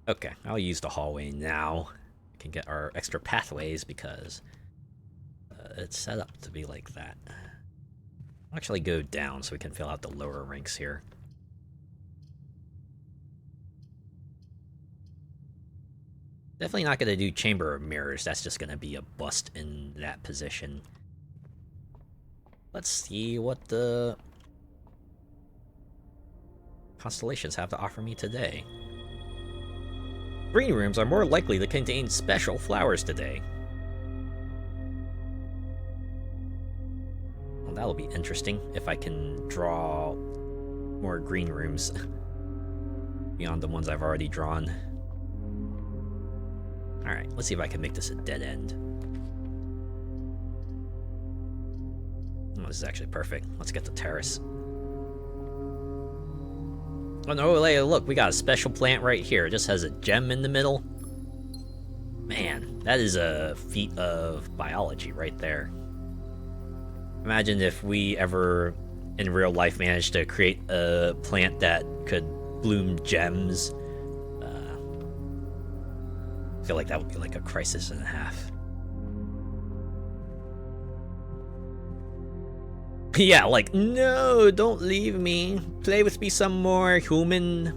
Okay, I'll use the hallway now. We can get our extra pathways because it's set up to be like that. I'll actually go down so we can fill out the lower ranks here. Definitely not going to do Chamber of Mirrors. That's just going to be a bust in that position. Let's see what the constellations have to offer me today. Green rooms are more likely to contain special flowers today. Well, that'll be interesting if I can draw more green rooms beyond the ones I've already drawn. Alright, let's see if I can make this a dead end. Oh, this is actually perfect. Let's get the terrace. Oh no, look, we got a special plant right here. It just has a gem in the middle. Man, that is a feat of biology right there. Imagine if we ever, in real life, managed to create a plant that could bloom gems. I feel like that would be like a crisis and a half. Yeah, like, no, don't leave me. Play with me some more, human.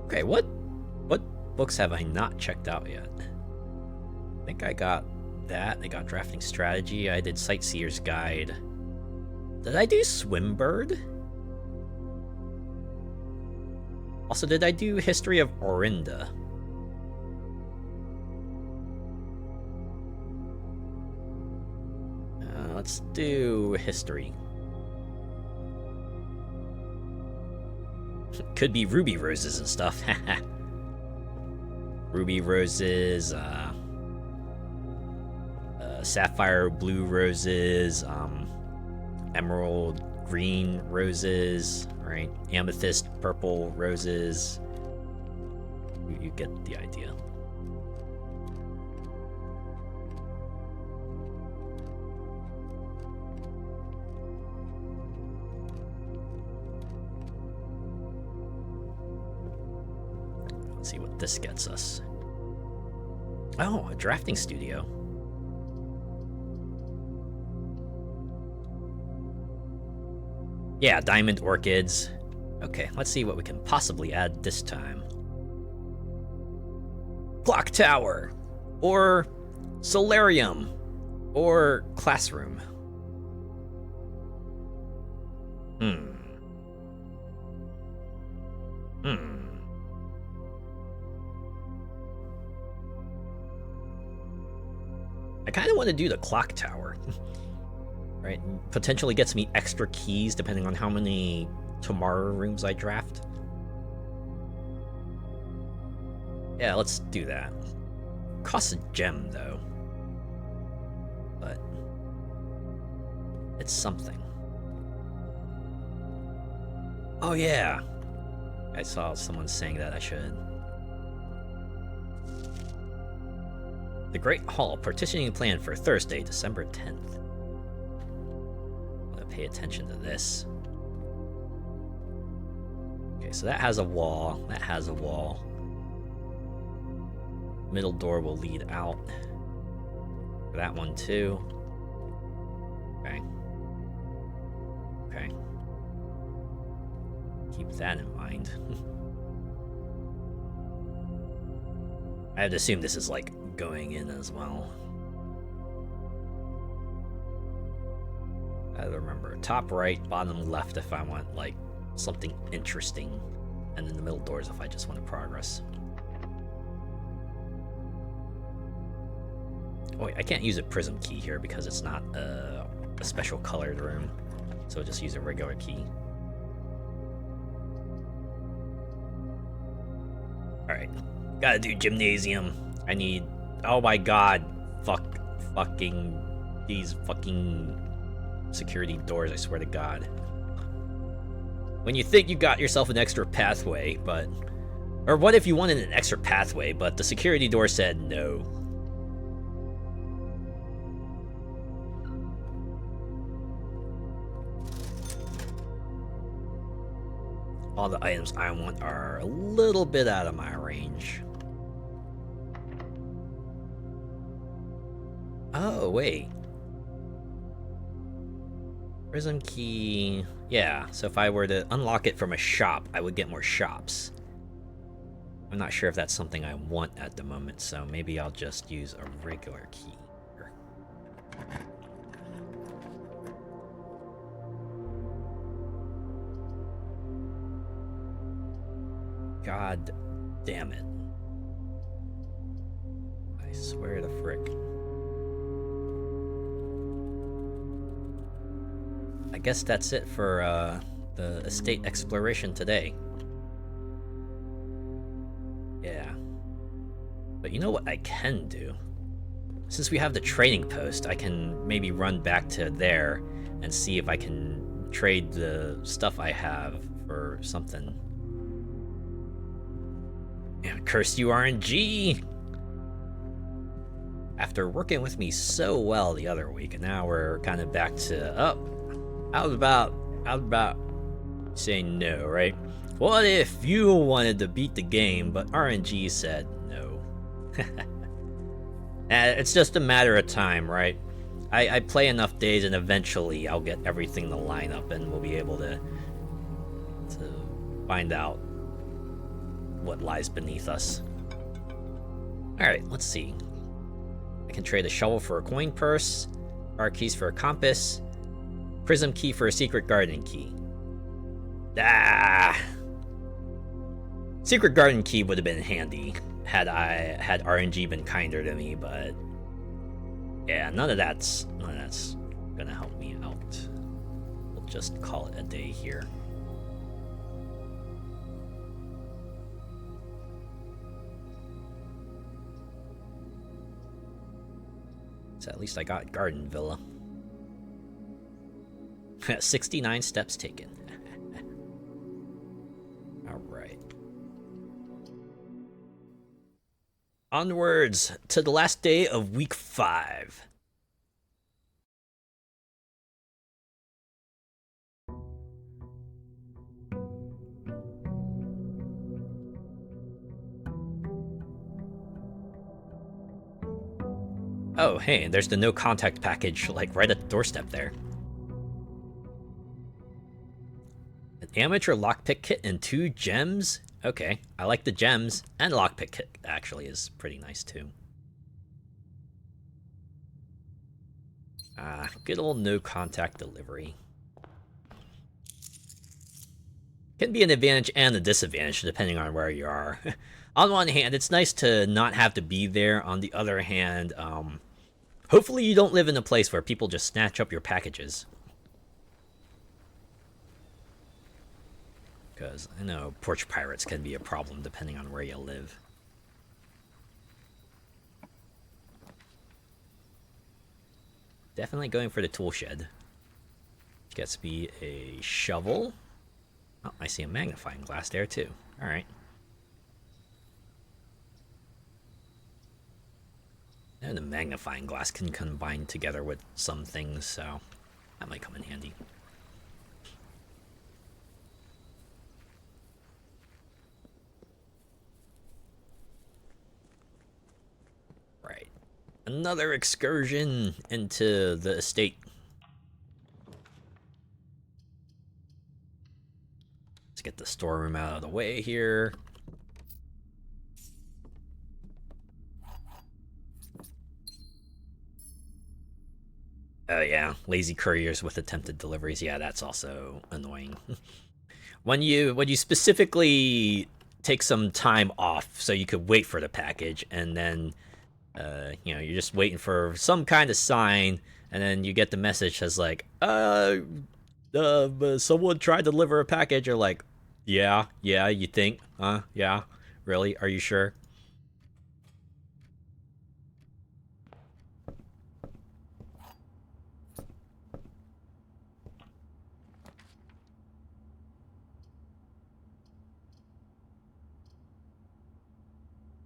Okay, what books have I not checked out yet? I think I got that. I got Drafting Strategy. I did Sightseer's Guide. Did I do Swimbird? Also, did I do History of Orinda? Let's do History. Could be Ruby Roses and stuff. Ruby Roses, Sapphire Blue Roses, Emerald Green Roses, right? Amethyst Purple Roses. You get the idea. Let's see what this gets us. Oh, a drafting studio. Yeah, diamond orchids. Okay, let's see what we can possibly add this time. Clock tower, or solarium, or classroom. I kind of want to do the clock tower. Right? Potentially gets me extra keys depending on how many tomorrow rooms I draft. Yeah, let's do that. Costs a gem, though. But it's something. Oh, yeah. I saw someone saying that I should. The Great Hall partitioning plan for Thursday, December 10th. I'm gonna pay attention to this. Okay, so that has a wall. That has a wall. Middle door will lead out. For that one too. Okay. Okay. Keep that in mind. I have to assume this is like going in as well. I have to remember top right, bottom left if I want like something interesting, and then the middle doors if I just want to progress. Oh wait, I can't use a prism key here because it's not a special colored room, so I'll just use a regular key. Alright, gotta do gymnasium. I need, oh my god, fucking, these fucking security doors, I swear to god. When you think you got yourself an extra pathway, but, or what if you wanted an extra pathway, but the security door said no? All the items I want are a little bit out of my range. Oh, wait. Prism key. Yeah, so if I were to unlock it from a shop, I would get more shops. I'm not sure if that's something I want at the moment, so maybe I'll just use a regular key. God damn it. I swear to frick. I guess that's it for the estate exploration today. Yeah. But you know what I can do? Since we have the trading post, I can maybe run back to there and see if I can trade the stuff I have for something. Yeah, curse you, RNG! After working with me so well the other week, and now we're kind of back to, oh, I was about saying no, right? What if you wanted to beat the game, but RNG said no? It's just a matter of time, right? I play enough days and eventually I'll get everything to line up and we'll be able to find out what lies beneath us. Alright, let's see. I can trade a shovel for a coin purse, bar keys for a compass, prism key for a secret garden key. Ah! Secret garden key would have been handy had RNG been kinder to me, but yeah, none of that's gonna help me out. We'll just call it a day here. So at least I got Garden Villa. 69 steps taken. Alright. Onwards to the last day of week 5. Oh, hey, there's the no contact package, like right at the doorstep there. An amateur lockpick kit and 2 gems? Okay, I like the gems, and lockpick kit actually is pretty nice too. Good old no contact delivery. Can be an advantage and a disadvantage depending on where you are. On one hand, it's nice to not have to be there. On the other hand, hopefully you don't live in a place where people just snatch up your packages. Because I know porch pirates can be a problem depending on where you live. Definitely going for the tool shed. Gets me a shovel. Oh, I see a magnifying glass there too. Alright. And the magnifying glass can combine together with some things, so that might come in handy. Right. Another excursion into the estate. Let's get the storeroom out of the way here. Oh yeah, lazy couriers with attempted deliveries. Yeah, that's also annoying. when you specifically take some time off so you could wait for the package, and then you know, you're just waiting for some kind of sign, and then you get the message that's like, someone tried to deliver a package. You're like, yeah, you think? Yeah, really? Are you sure?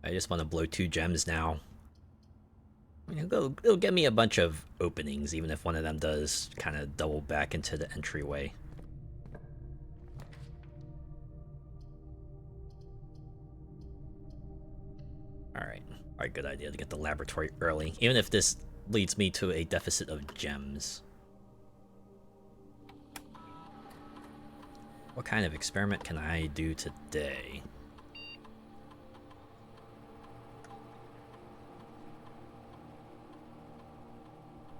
I just want to blow 2 gems now. I mean, it'll get me a bunch of openings, even if one of them does kind of double back into the entryway. Alright, good idea to get the laboratory early, even if this leads me to a deficit of gems. What kind of experiment can I do today?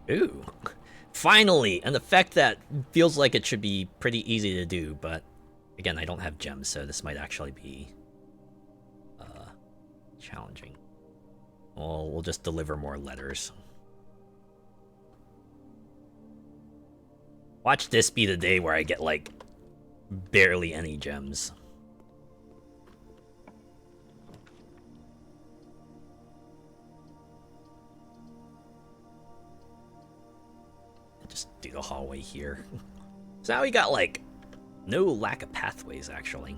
Ooh, finally, an effect that feels like it should be pretty easy to do, but again, I don't have gems, so this might actually be challenging. Well, we'll just deliver more letters. Watch this be the day where I get, like, barely any gems. Just do the hallway here. So now we got, like, no lack of pathways, actually.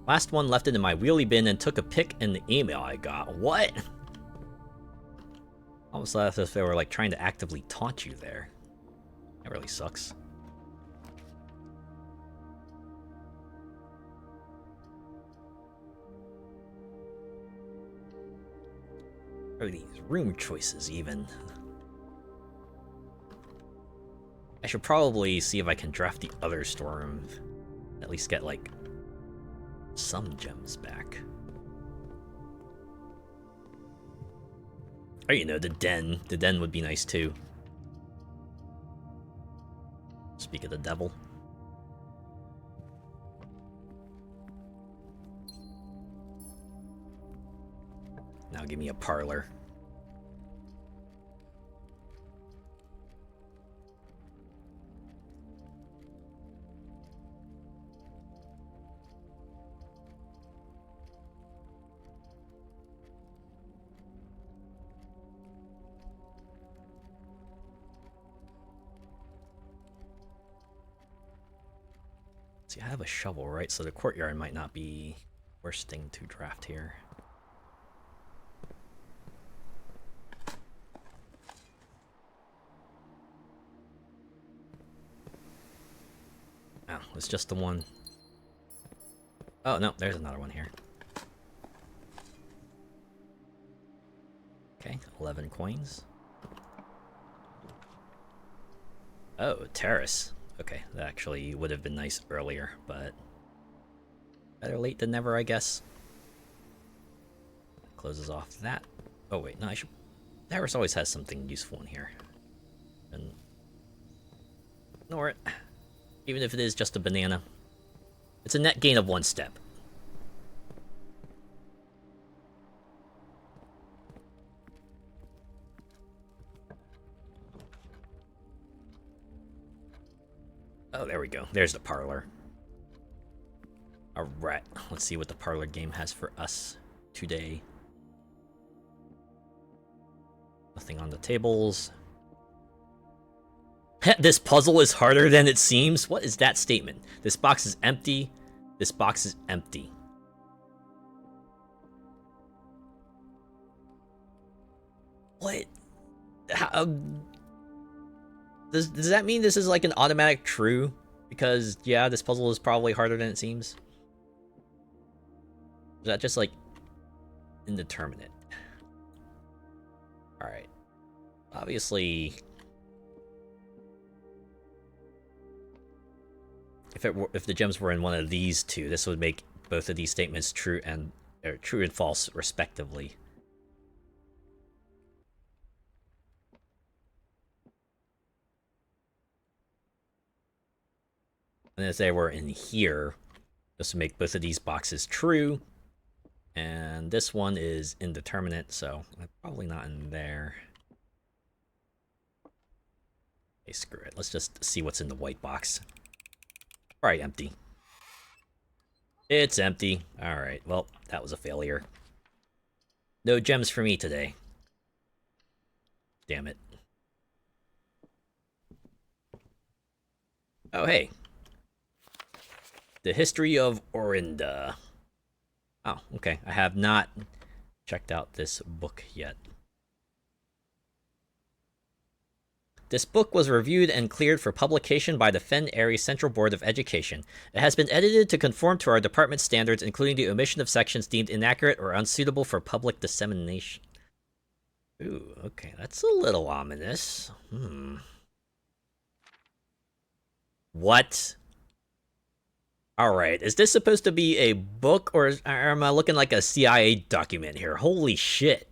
Last one left it in my wheelie bin and took a pic in the email I got. What? Almost as if they were, like, trying to actively taunt you there. That really sucks. Or these room choices, even. I should probably see if I can draft the other storeroom. At least get, like, some gems back. Or, you know, the den. The den would be nice, too. Speak of the devil. Now give me a parlor. See, I have a shovel, right? So the courtyard might not be the worst thing to draft here. Oh, it's just the one. Oh, no, there's another one here. Okay, 11 coins. Oh, terrace. Okay, that actually would have been nice earlier, but better late than never, I guess. Closes off that. Oh, wait, no, I should... Terrace always has something useful in here. And ignore it. Even if it is just a banana. It's a net gain of 1 step. Oh, there we go. There's the parlor. Alright, let's see what the parlor game has for us today. Nothing on the tables. This puzzle is harder than it seems? What is that statement? This box is empty. This box is empty. What? How, does that mean this is like an automatic true? Because, yeah, this puzzle is probably harder than it seems. Is that just like indeterminate? Alright. Obviously... If the gems were in one of these two, this would make both of these statements true and false, respectively. And if they were in here, this would make both of these boxes true. And this one is indeterminate, so probably not in there. Okay, screw it. Let's just see what's in the white box. Alright, empty. It's empty. Alright, well, that was a failure. No gems for me today. Damn it. Oh, hey. The History of Orinda. Oh, okay. I have not checked out this book yet. This book was reviewed and cleared for publication by the Fen Area Central Board of Education. It has been edited to conform to our department's standards, including the omission of sections deemed inaccurate or unsuitable for public dissemination. Ooh, okay, that's a little ominous. What? Alright, is this supposed to be a book, or am I looking like a CIA document here? Holy shit.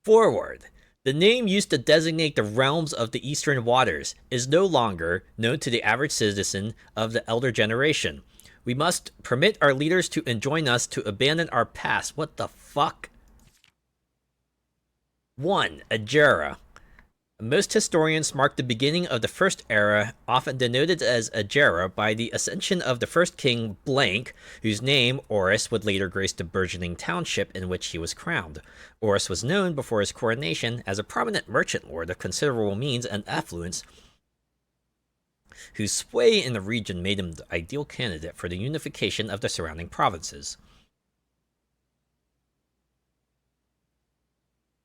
Forward. The name used to designate the realms of the Eastern Waters is no longer known to the average citizen of the elder generation. We must permit our leaders to enjoin us to abandon our past. What the fuck? 1. Ajera. Most historians mark the beginning of the first era, often denoted as Ajera, by the ascension of the first king Blank, whose name, Horus, would later grace the burgeoning township in which he was crowned. Horus was known before his coronation as a prominent merchant lord of considerable means and affluence, whose sway in the region made him the ideal candidate for the unification of the surrounding provinces.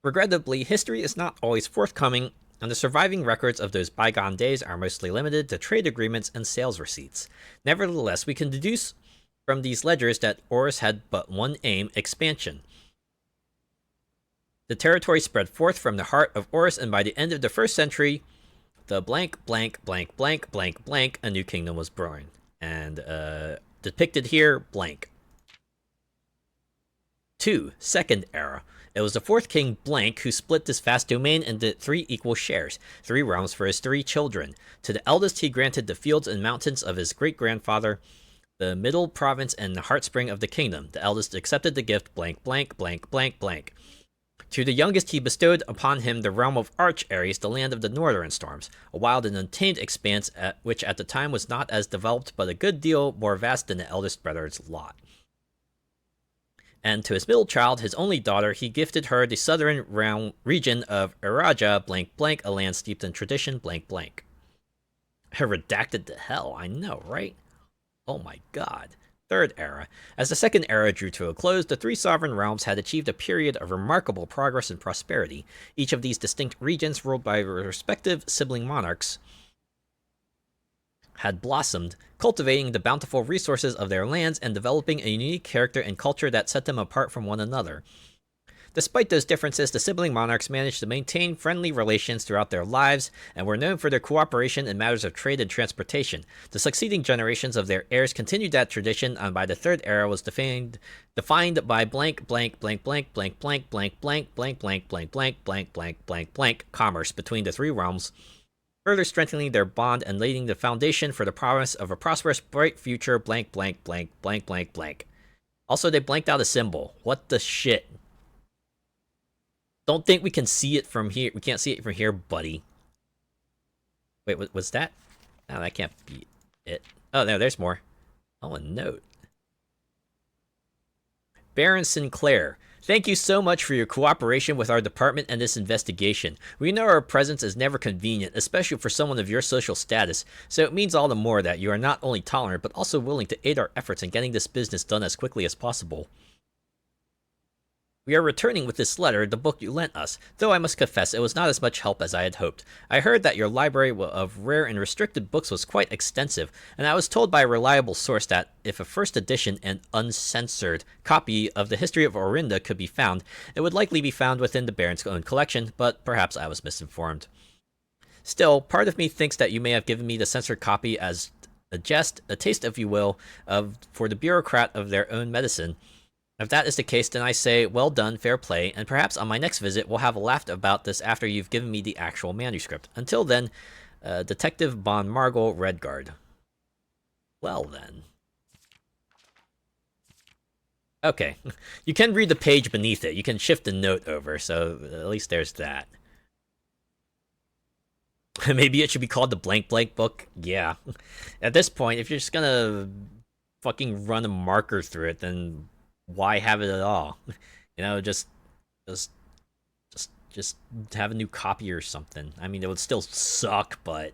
Regrettably, history is not always forthcoming, and the surviving records of those bygone days are mostly limited to trade agreements and sales receipts. Nevertheless, we can deduce from these ledgers that Horus had but one aim: expansion. The territory spread forth from the heart of Oris, and by the end of the 1st century, the blank, blank, blank, blank, blank, blank, a new kingdom was born. And depicted here, blank. 2. Second Era. It was the 4th king, Blank, who split this vast domain into 3 equal shares, 3 realms for his 3 children. To the eldest he granted the fields and mountains of his great-grandfather, the middle province and the heartspring of the kingdom. The eldest accepted the gift, blank, blank, blank, blank, blank. To the youngest he bestowed upon him the realm of Arch Ares, the land of the northern storms, a wild and untamed expanse which at the time was not as developed but a good deal more vast than the eldest brother's lot. And to his middle child, his only daughter, he gifted her the southern region of Iraja, blank blank, a land steeped in tradition, blank blank. Redacted to hell, I know, right? Oh my god. 3rd Era. As the 2nd Era drew to a close, the 3 sovereign realms had achieved a period of remarkable progress and prosperity. Each of these distinct regions, ruled by respective sibling monarchs, had blossomed, cultivating the bountiful resources of their lands and developing a unique character and culture that set them apart from one another. Despite those differences, the sibling monarchs managed to maintain friendly relations throughout their lives and were known for their cooperation in matters of trade and transportation. The succeeding generations of their heirs continued that tradition, and by the 3rd Era was defined by blank blank blank blank blank blank blank blank blank blank blank blank blank blank blank blank commerce between the 3 realms, further strengthening their bond and laying the foundation for the promise of a prosperous, bright future, blank blank blank blank blank blank. Also, they blanked out a symbol. What the shit? Don't think we can see it from here. We can't see it from here, buddy. Wait, what was that? No, that can't be it. Oh, no, there's more. Oh, a note. Baron Sinclair, thank you so much for your cooperation with our department and this investigation. We know our presence is never convenient, especially for someone of your social status, so it means all the more that you are not only tolerant, but also willing to aid our efforts in getting this business done as quickly as possible. We are returning with this letter, the book you lent us, though I must confess it was not as much help as I had hoped. I heard that your library of rare and restricted books was quite extensive, and I was told by a reliable source that if a first edition and uncensored copy of the history of Orinda could be found, it would likely be found within the Baron's own collection, but perhaps I was misinformed. Still, part of me thinks that you may have given me the censored copy as a jest, a taste, if you will, for the bureaucrat of their own medicine. If that is the case, then I say, well done, fair play, and perhaps on my next visit we'll have a laugh about this after you've given me the actual manuscript. Until then, Detective Bon Margol Redguard. Well then. Okay, you can read the page beneath it. You can shift the note over, so at least there's that. Maybe it should be called the blank blank book? Yeah. At this point, if you're just gonna fucking run a marker through it, then why have it at all? You know, just have a new copy or something. I mean, it would still suck, but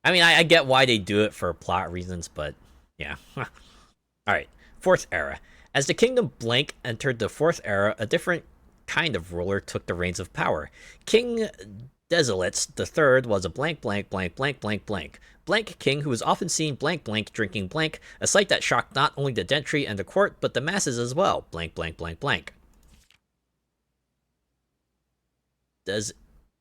I mean, I get why they do it for plot reasons, but yeah. All right, 4th Era. As the kingdom blank entered the 4th Era, a different kind of ruler took the reins of power. King Desolates III was a blank blank blank blank blank blank blank king who was often seen blank blank drinking blank, a sight that shocked not only the gentry and the court but the masses as well, blank blank blank blank.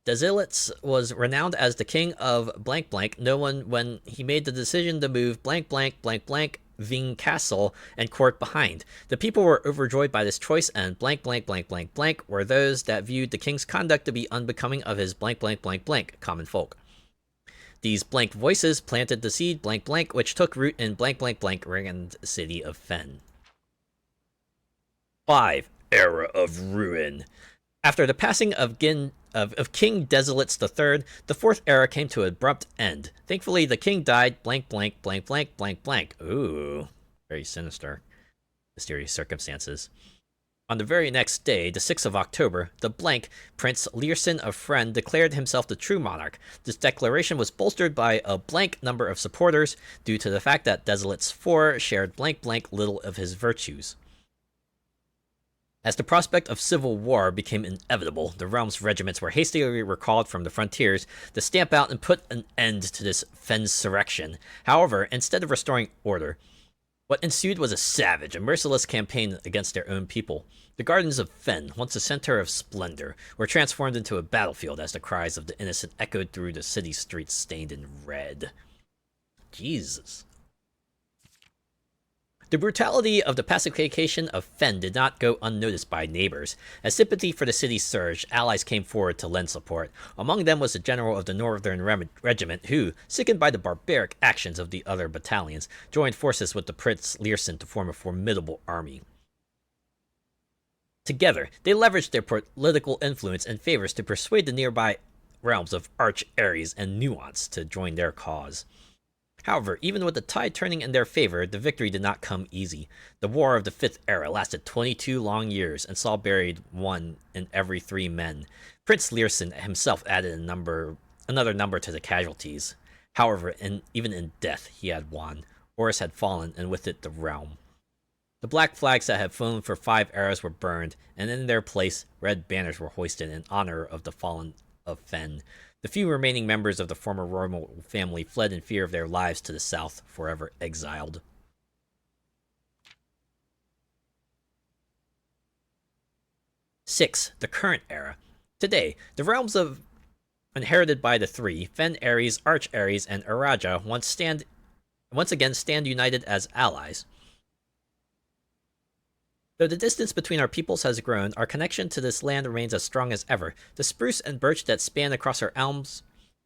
Desolates was renowned as the king of blank blank, known when he made the decision to move blank blank blank blank Ving Castle and court behind. The people were overjoyed by this choice, and blank blank blank blank blank were those that viewed the king's conduct to be unbecoming of his blank blank blank blank common folk. These blank voices planted the seed blank blank, which took root in blank blank blank ringed city of Fen. 5. Era of Ruin. After the passing of King Desolates III, the 4th Era came to an abrupt end. Thankfully, the king died blank blank blank blank blank blank. Ooh, very sinister. Mysterious circumstances. On the very next day, the 6th of October, the blank Prince Learson of Fren declared himself the true monarch. This declaration was bolstered by a blank number of supporters due to the fact that Desolates IV shared blank blank little of his virtues. As the prospect of civil war became inevitable, the realm's regiments were hastily recalled from the frontiers to stamp out and put an end to this fensurrection. However, instead of restoring order, What ensued was a savage and merciless campaign against their own people. The gardens of Fen, once a center of splendor, were transformed into a battlefield as the cries of the innocent echoed through the city streets stained in red. Jesus. The brutality of the pacification of Fen did not go unnoticed by neighbors. As sympathy for the city surged, allies came forward to lend support. Among them was the general of the Northern Regiment who, sickened by the barbaric actions of the other battalions, joined forces with the Prince Learson to form a formidable army. Together, they leveraged their political influence and favors to persuade the nearby realms of Arch, Ares, and Nuance to join their cause. However, even with the tide turning in their favor, the victory did not come easy. The War of the Fifth Era lasted 22 long years and saw buried 1 in every 3 men. Prince Learson himself added another number to the casualties. However, even in death, he had won. Horus had fallen, and with it the realm. The black flags that had flown for 5 eras were burned, and in their place, red banners were hoisted in honor of the fallen of Fen. The few remaining members of the former royal family fled in fear of their lives to the south, forever exiled. Six, the current era. Today, the realms of inherited by the three, Fen, Ares, Arch Ares, and Araja, once again stand united as allies. Though the distance between our peoples has grown, our connection to this land remains as strong as ever. The spruce and birch that span across our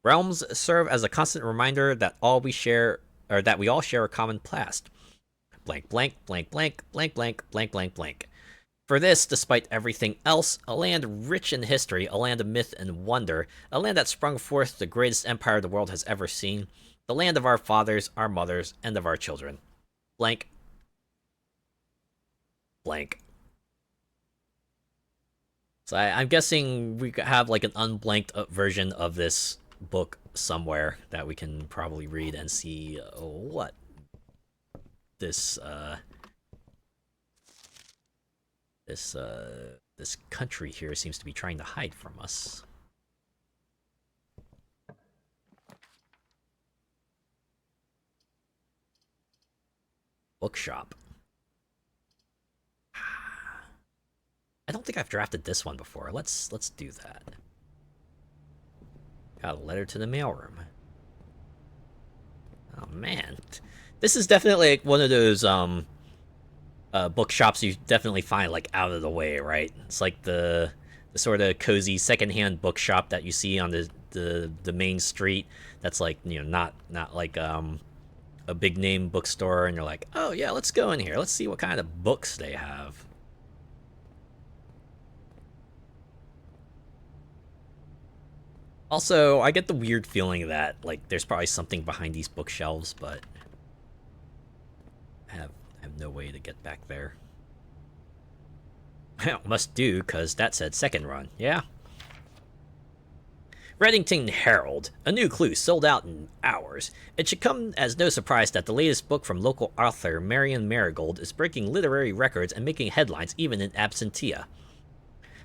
realms serve as a constant reminder that we all share a common past. Blank, blank, blank, blank, blank, blank, blank, blank, blank. For this, despite everything else, a land rich in history, a land of myth and wonder, a land that sprung forth the greatest empire the world has ever seen, the land of our fathers, our mothers, and of our children. Blank. Blank. So I'm guessing we have like an unblanked version of this book somewhere that we can probably read and see what this this country here seems to be trying to hide from us. Bookshop. I don't think I've drafted this one before. Let's do that. Got a letter to the mailroom. Oh man, this is definitely like one of those bookshops you definitely find like out of the way, right? It's like the sort of cozy secondhand bookshop that you see on the main street. That's like, you know, not like a big name bookstore, and you're like, oh yeah, let's go in here. Let's see what kind of books they have. Also, I get the weird feeling that, like, there's probably something behind these bookshelves, but I have no way to get back there. Must do, because that said second run, yeah? Reddington Herald, a new clue sold out in hours. It should come as no surprise that the latest book from local author Marion Marigold is breaking literary records and making headlines even in absentia.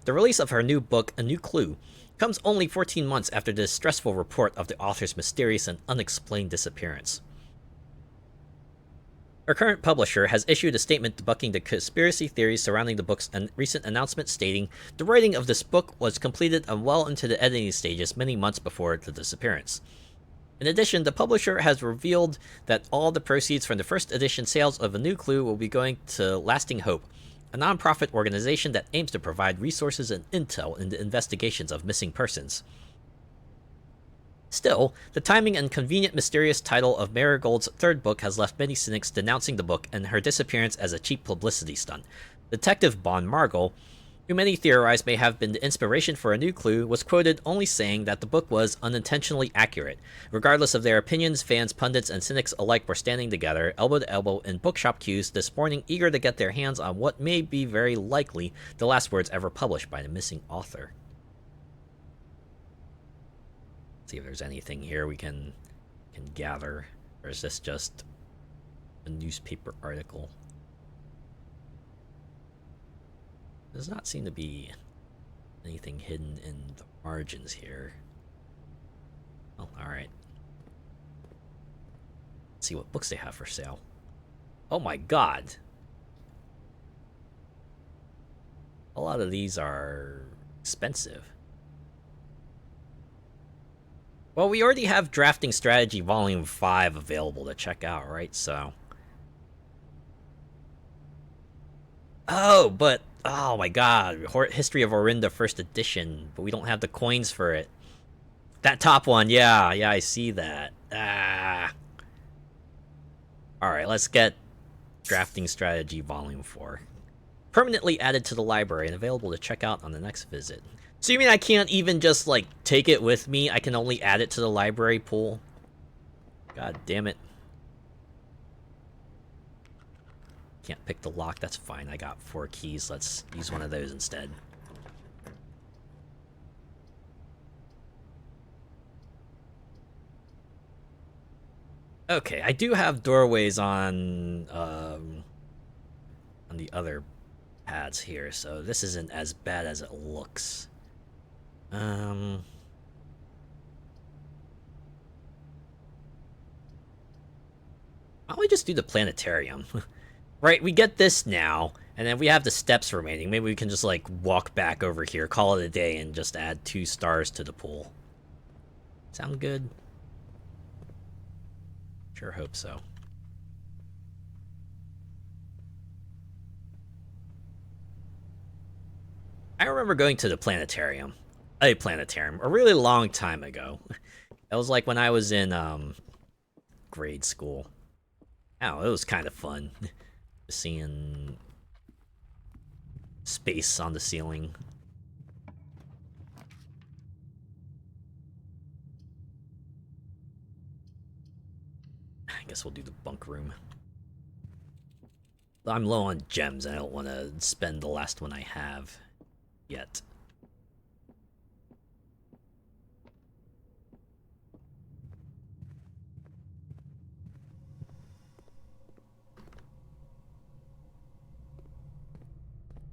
The release of her new book, A New Clue, comes only 14 months after the stressful report of the author's mysterious and unexplained disappearance. Her current publisher has issued a statement debunking the conspiracy theories surrounding the book's recent announcement, stating, "The writing of this book was completed and well into the editing stages many months before the disappearance." In addition, the publisher has revealed that all the proceeds from the first edition sales of A New Clue will be going to Lasting Hope, a non-profit organization that aims to provide resources and intel in the investigations of missing persons. Still, the timing and convenient mysterious title of Marigold's third book has left many cynics denouncing the book and her disappearance as a cheap publicity stunt. Detective Bon Margol, who many theorize may have been the inspiration for A New Clue, was quoted only saying that the book was unintentionally accurate. Regardless of their opinions, fans, pundits, and cynics alike were standing together, elbow to elbow, in bookshop queues this morning, eager to get their hands on what may be very likely the last words ever published by the missing author. Let's see if there's anything here we can gather, or is this just a newspaper article? Does not seem to be anything hidden in the margins here. Oh, alright. Let's see what books they have for sale. Oh my god. A lot of these are expensive. Well, we already have Drafting Strategy Volume 5 available to check out, right? So. Oh, but. Oh my god. History of Orinda First Edition, but we don't have the coins for it. That top one, yeah. Yeah, I see that. Ah. Alright, let's get Drafting Strategy Volume 4. Permanently added to the library and available to check out on the next visit. So you mean I can't even just, like, take it with me? I can only add it to the library pool? God damn it. Can't pick the lock, that's fine. I got 4 keys. Let's use one of those instead. Okay, I do have doorways on the other pads here, so this isn't as bad as it looks. Why don't we just do the planetarium? Right, we get this now, and then we have the steps remaining. Maybe we can just, like, walk back over here, call it a day, and just add 2 stars to the pool. Sound good? Sure hope so. I remember going to the planetarium. A really long time ago. It was like when I was in, grade school. Oh, it was kind of fun. Seeing space on the ceiling. I guess we'll do the bunk room. I'm low on gems, and I don't want to spend the last one I have yet.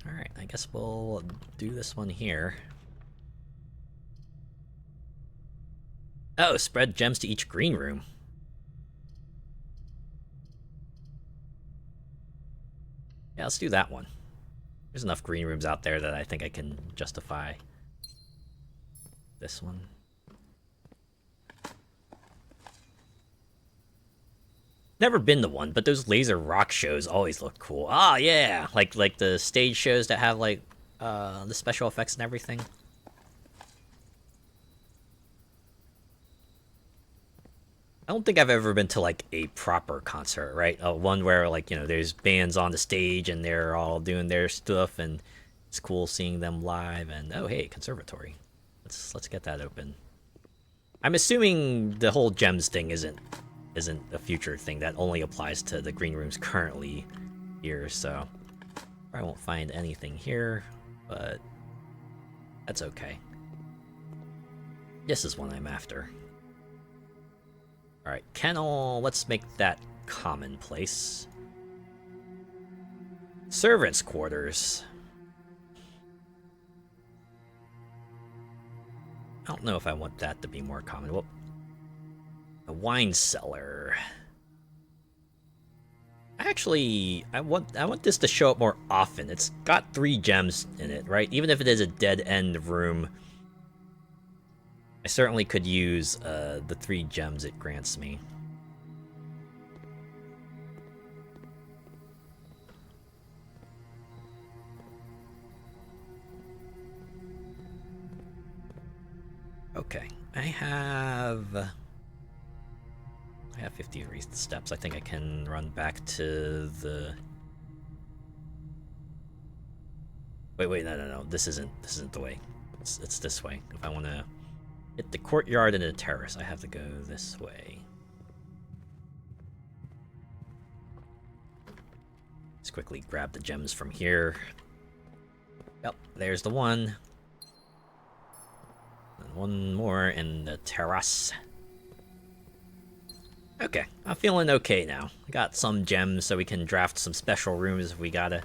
Alright, I guess we'll do this one here. Oh, spread gems to each green room. Yeah, let's do that one. There's enough green rooms out there that I think I can justify this one. Never been to one, but those laser rock shows always look cool. Ah, yeah, like the stage shows that have like the special effects and everything. I don't think I've ever been to like a proper concert, right? One where like, you know, there's bands on the stage and they're all doing their stuff, and it's cool seeing them live. And oh, hey, conservatory. Let's get that open. I'm assuming the whole gems thing isn't a future thing that only applies to the green rooms currently here, so I won't find anything here, but that's okay. This is one I'm after. Alright, kennel, let's make that commonplace. Servants' quarters. I don't know if I want that to be more common. Well, a wine cellar. Actually, I want this to show up more often. It's got 3 gems in it, right? Even if it is a dead-end room, I certainly could use the 3 gems it grants me. Okay, I have 50 steps. I think I can run back to the... Wait, no. This isn't the way. It's this way. If I want to hit the courtyard and the terrace, I have to go this way. Let's quickly grab the gems from here. Yep, there's the one. And one more in the terrace. Okay, I'm feeling okay now. I got some gems so we can draft some special rooms if we gotta.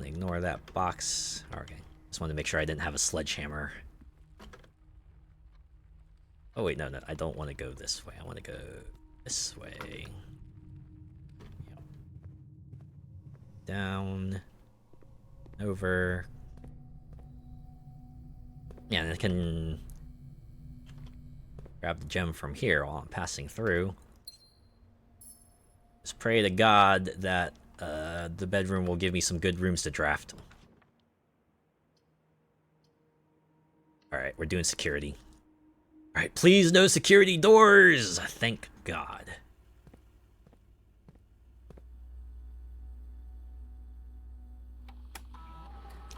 Ignore that box. Okay, just wanted to make sure I didn't have a sledgehammer. Oh wait, no, I don't want to go this way. I want to go this way. down, over. Yeah, and I can grab the gem from here while I'm passing through. Just pray to God that the bedroom will give me some good rooms to draft. Alright, we're doing security. Alright, please no security doors! Thank God.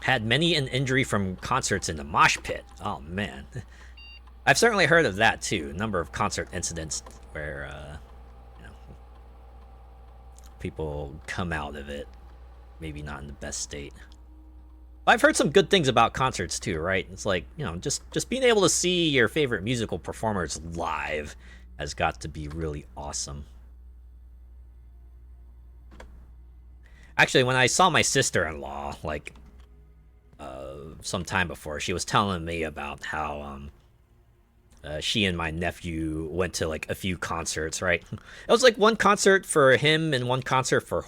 Had many an injury from concerts in the mosh pit. Oh, man. I've certainly heard of that, too. A number of concert incidents where, you know, people come out of it maybe not in the best state. I've heard some good things about concerts, too, right? It's like, you know, just being able to see your favorite musical performers live has got to be really awesome. Actually, when I saw my sister-in-law, like, some time before, she was telling me about how she and my nephew went to like a few concerts, right? It was like one concert for him and one concert for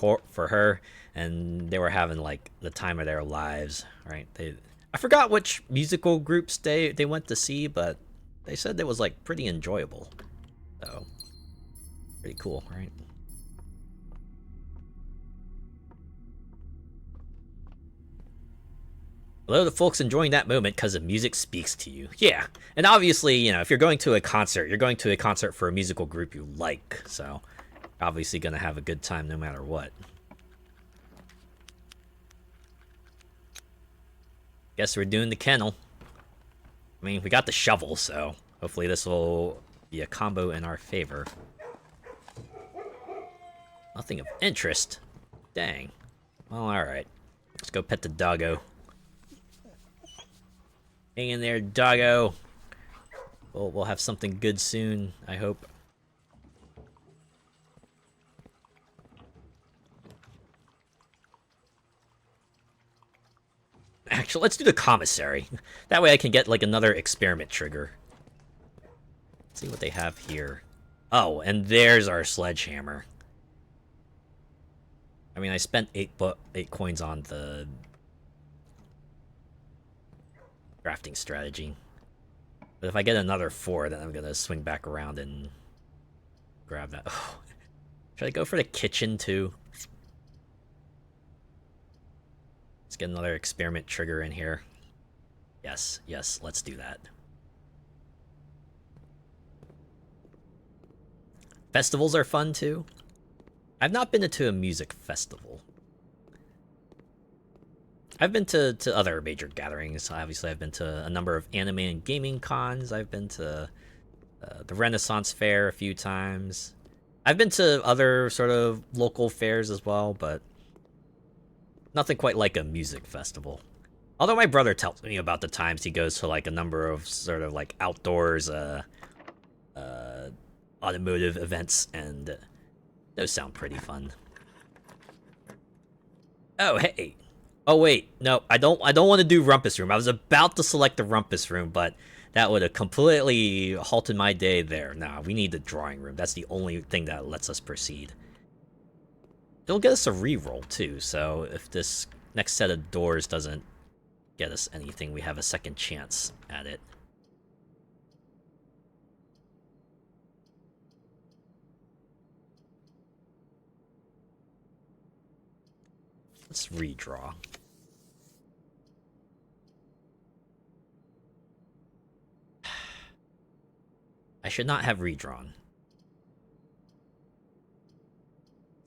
her, and they were having like the time of their lives, right? I forgot which musical groups they went to see, but they said it was like pretty enjoyable. So pretty cool, right? Hello to folks enjoying that moment because the music speaks to you. Yeah, and obviously, you know, if you're going to a concert, you're going to a concert for a musical group you like, so obviously gonna have a good time no matter what. Guess we're doing the kennel. I mean, we got the shovel, so hopefully this will be a combo in our favor. Nothing of interest. Dang. Well, alright. Let's go pet the doggo. Hang in there, doggo. We'll have something good soon, I hope. Actually, let's do the commissary. That way I can get, like, another experiment trigger. Let's see what they have here. Oh, and there's our sledgehammer. I mean, I spent 8 coins on the crafting strategy. But if I get another 4, then I'm gonna swing back around and grab that. Oh. Should I go for the kitchen, too? Let's get another experiment trigger in here. Yes, let's do that. Festivals are fun, too. I've not been to a music festival. I've been to other major gatherings. Obviously, I've been to a number of anime and gaming cons. I've been to the Renaissance Fair a few times. I've been to other sort of local fairs as well, but nothing quite like a music festival. Although my brother tells me about the times he goes to like a number of sort of like outdoors automotive events, and those sound pretty fun. Oh, hey. Oh wait, no, I don't want to do Rumpus Room. I was about to select the Rumpus Room, but that would have completely halted my day there. Nah, we need the drawing room. That's the only thing that lets us proceed. It'll get us a reroll too, so if this next set of doors doesn't get us anything, we have a second chance at it. Let's redraw. I should not have redrawn.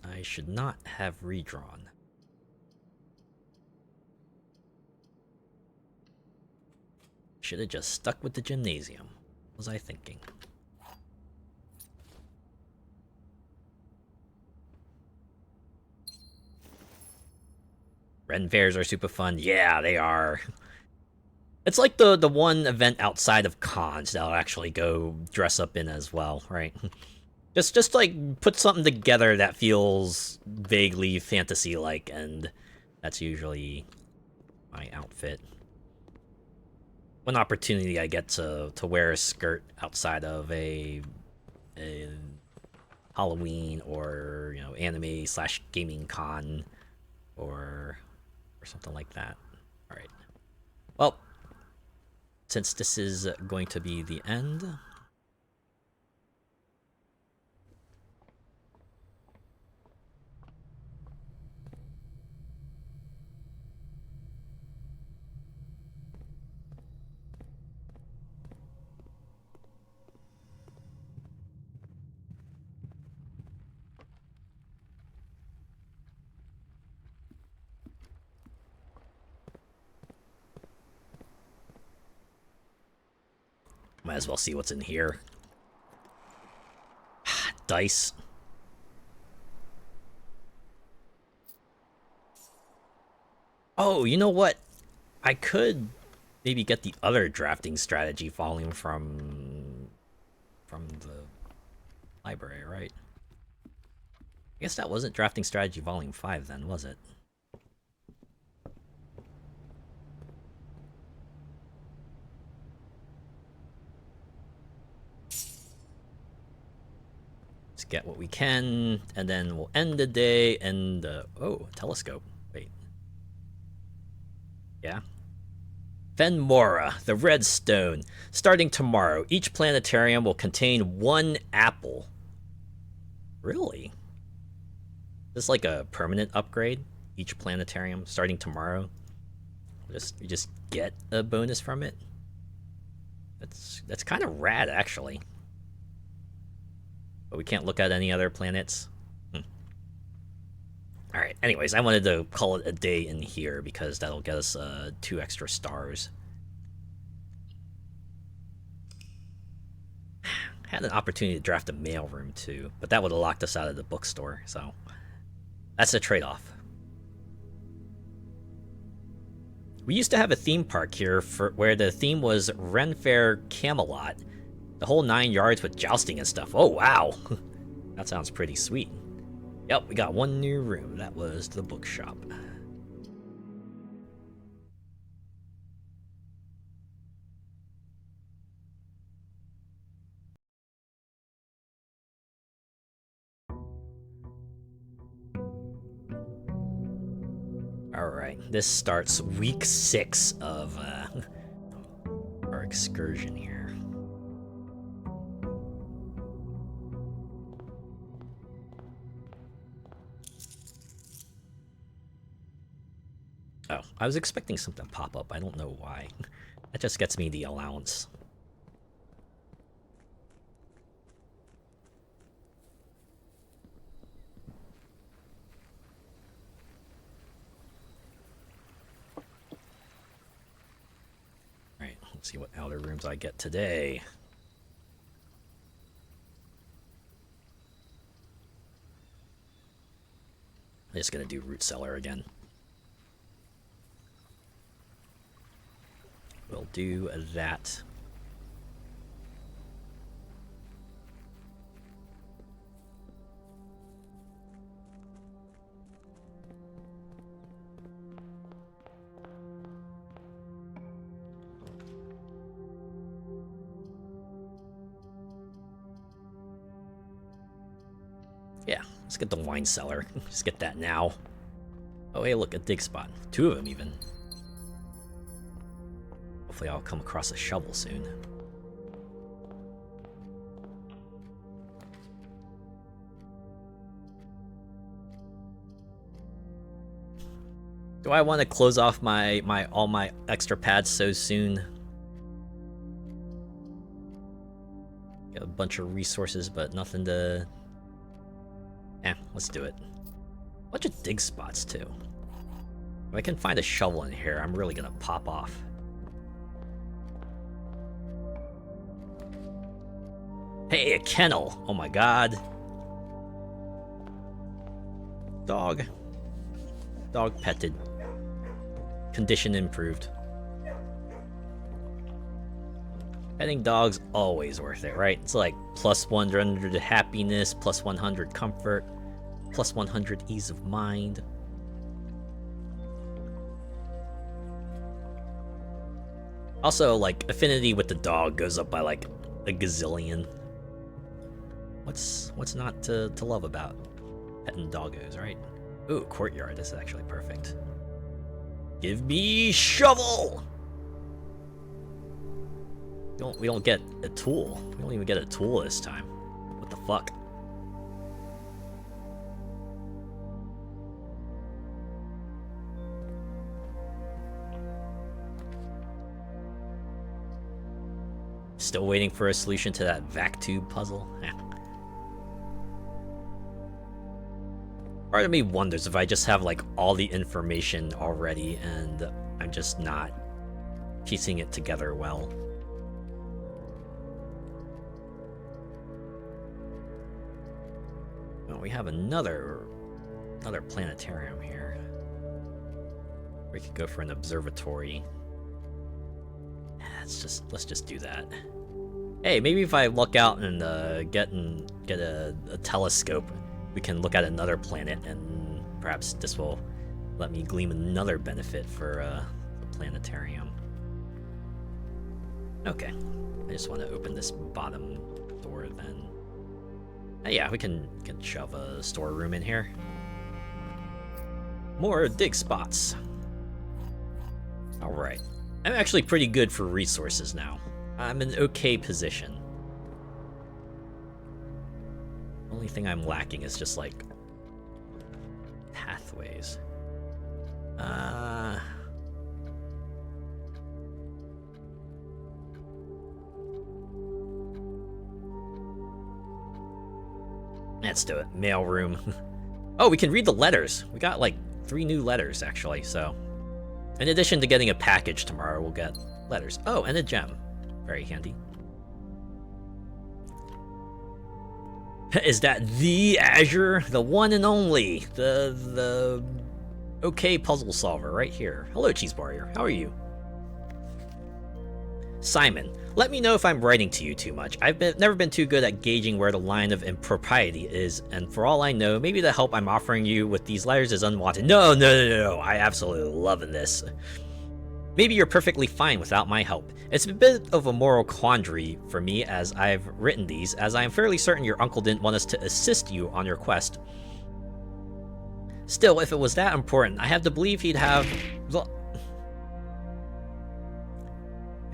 I should not have redrawn. Should have just stuck with the gymnasium. What was I thinking? Ren fairs are super fun. Yeah, they are. It's like the one event outside of cons that I'll actually go dress up in as well, right? Just like put something together that feels vaguely fantasy-like, and that's usually my outfit. One opportunity I get to wear a skirt outside of a Halloween or, you know, anime/gaming con or something like that. All right. Well, since this is going to be the end, might as well see what's in here. Dice. Oh, you know what? I could maybe get the other drafting strategy volume from the library, right? I guess that wasn't drafting strategy volume 5 then, was it? Let's get what we can, and then we'll end the day and oh, telescope. Wait. Yeah. Fenmora, the Red Stone. Starting tomorrow, each planetarium will contain 1 apple. Really? Is this like a permanent upgrade? Each planetarium starting tomorrow? You just get a bonus from it? That's kind of rad, actually. But we can't look at any other planets. Alright, anyways, I wanted to call it a day in here because that'll get us 2 extra stars. Had an opportunity to draft a mailroom too, but that would have locked us out of the bookstore, so that's a trade-off. We used to have a theme park here where the theme was Ren Fair Camelot. The whole 9 yards with jousting and stuff. Oh, wow. That sounds pretty sweet. Yep, we got 1 new room. That was the bookshop. Alright, this starts week 6 of our excursion here. Oh, I was expecting something to pop up. I don't know why. That just gets me the allowance. Alright, let's see what outer rooms I get today. I'm just gonna do root cellar again. We'll do that. Yeah, let's get the wine cellar. Just get that now. Oh, hey, look, a dig spot. 2 of them, even. Hopefully I'll come across a shovel soon. Do I want to close off all my extra pads so soon? Got a bunch of resources, but nothing to... let's do it. Bunch of dig spots, too. If I can find a shovel in here, I'm really gonna pop off. Hey, a kennel! Oh my god. Dog. Dog petted. Condition improved. Petting dogs always worth it, right? It's like plus 100 happiness, plus 100 comfort, plus 100 ease of mind. Also, like, affinity with the dog goes up by like a gazillion. What's not to love about petting doggos, right? Ooh, courtyard. This is actually perfect. Give me shovel! We don't get a tool. We don't even get a tool this time. What the fuck? Still waiting for a solution to that vtube puzzle. Part of me wonders if I just have like all the information already and I'm just not piecing it together well. Well, we have another planetarium here. We could go for an observatory. Let's just do that. Hey, maybe if I luck out and get a telescope, we can look at another planet, and perhaps this will let me glean another benefit for the planetarium. Okay, I just want to open this bottom door then. Yeah, we can shove a storeroom in here. More dig spots. All right. I'm actually pretty good for resources now. I'm in an okay position. Only thing I'm lacking is just like pathways. Let's do it. Mailroom. Oh, we can read the letters. We got like 3 new letters actually, so. In addition to getting a package tomorrow, we'll get letters. Oh, and a gem. Very handy. Is that the Azure? The one and only. The okay puzzle solver right here. Hello, Cheese Warrior. How are you? Simon, let me know if I'm writing to you too much. I've never been too good at gauging where the line of impropriety is, and for all I know, maybe the help I'm offering you with these letters is unwanted. No, I absolutely love this. Maybe you're perfectly fine without my help. It's a bit of a moral quandary for me as I've written these, as I am fairly certain your uncle didn't want us to assist you on your quest. Still, if it was that important, I have to believe he'd have...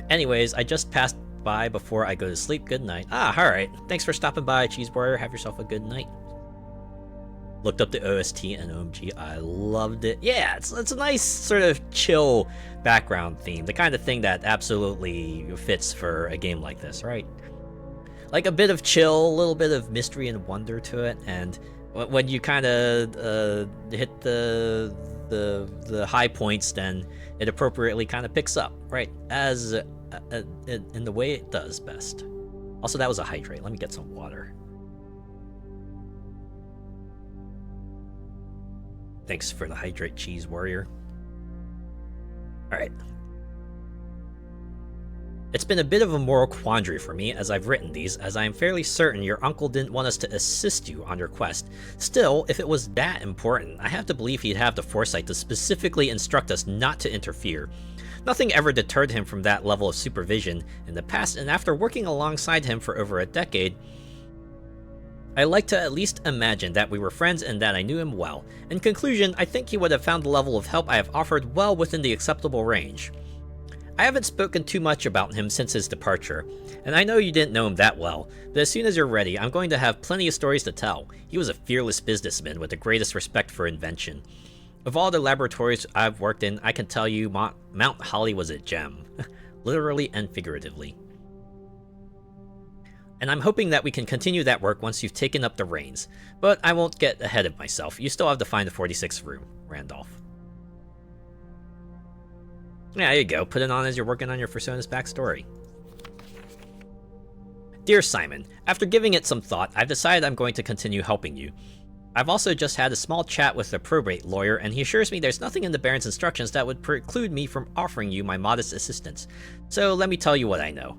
Anyways, I just passed by before I go to sleep. Good night. Ah, alright. Thanks for stopping by, Cheese Warrior. Have yourself a good night. Looked up the OST and OMG. I loved it. Yeah, it's a nice sort of chill background theme. The kind of thing that absolutely fits for a game like this, right? Like a bit of chill, a little bit of mystery and wonder to it, and when you kind of hit the high points, then it appropriately kind of picks up, right? As in the way it does best. Also, that was a hydrate. Let me get some water. Thanks for the hydrate, Cheese Warrior. Alright. It's been a bit of a moral quandary for me as I've written these, as I am fairly certain your uncle didn't want us to assist you on your quest. Still, if it was that important, I have to believe he'd have the foresight to specifically instruct us not to interfere. Nothing ever deterred him from that level of supervision in the past, and after working alongside him for over a decade, I like to at least imagine that we were friends and that I knew him well. In conclusion, I think he would have found the level of help I have offered well within the acceptable range. I haven't spoken too much about him since his departure, and I know you didn't know him that well, but as soon as you're ready, I'm going to have plenty of stories to tell. He was a fearless businessman with the greatest respect for invention. Of all the laboratories I've worked in, I can tell you Mount Holly was a gem, literally and figuratively. And I'm hoping that we can continue that work once you've taken up the reins. But I won't get ahead of myself. You still have to find the 46th room, Randolph. Yeah, there you go. Put it on as you're working on your Persona's backstory. Dear Simon, after giving it some thought, I've decided I'm going to continue helping you. I've also just had a small chat with the probate lawyer, and he assures me there's nothing in the Baron's instructions that would preclude me from offering you my modest assistance. So let me tell you what I know.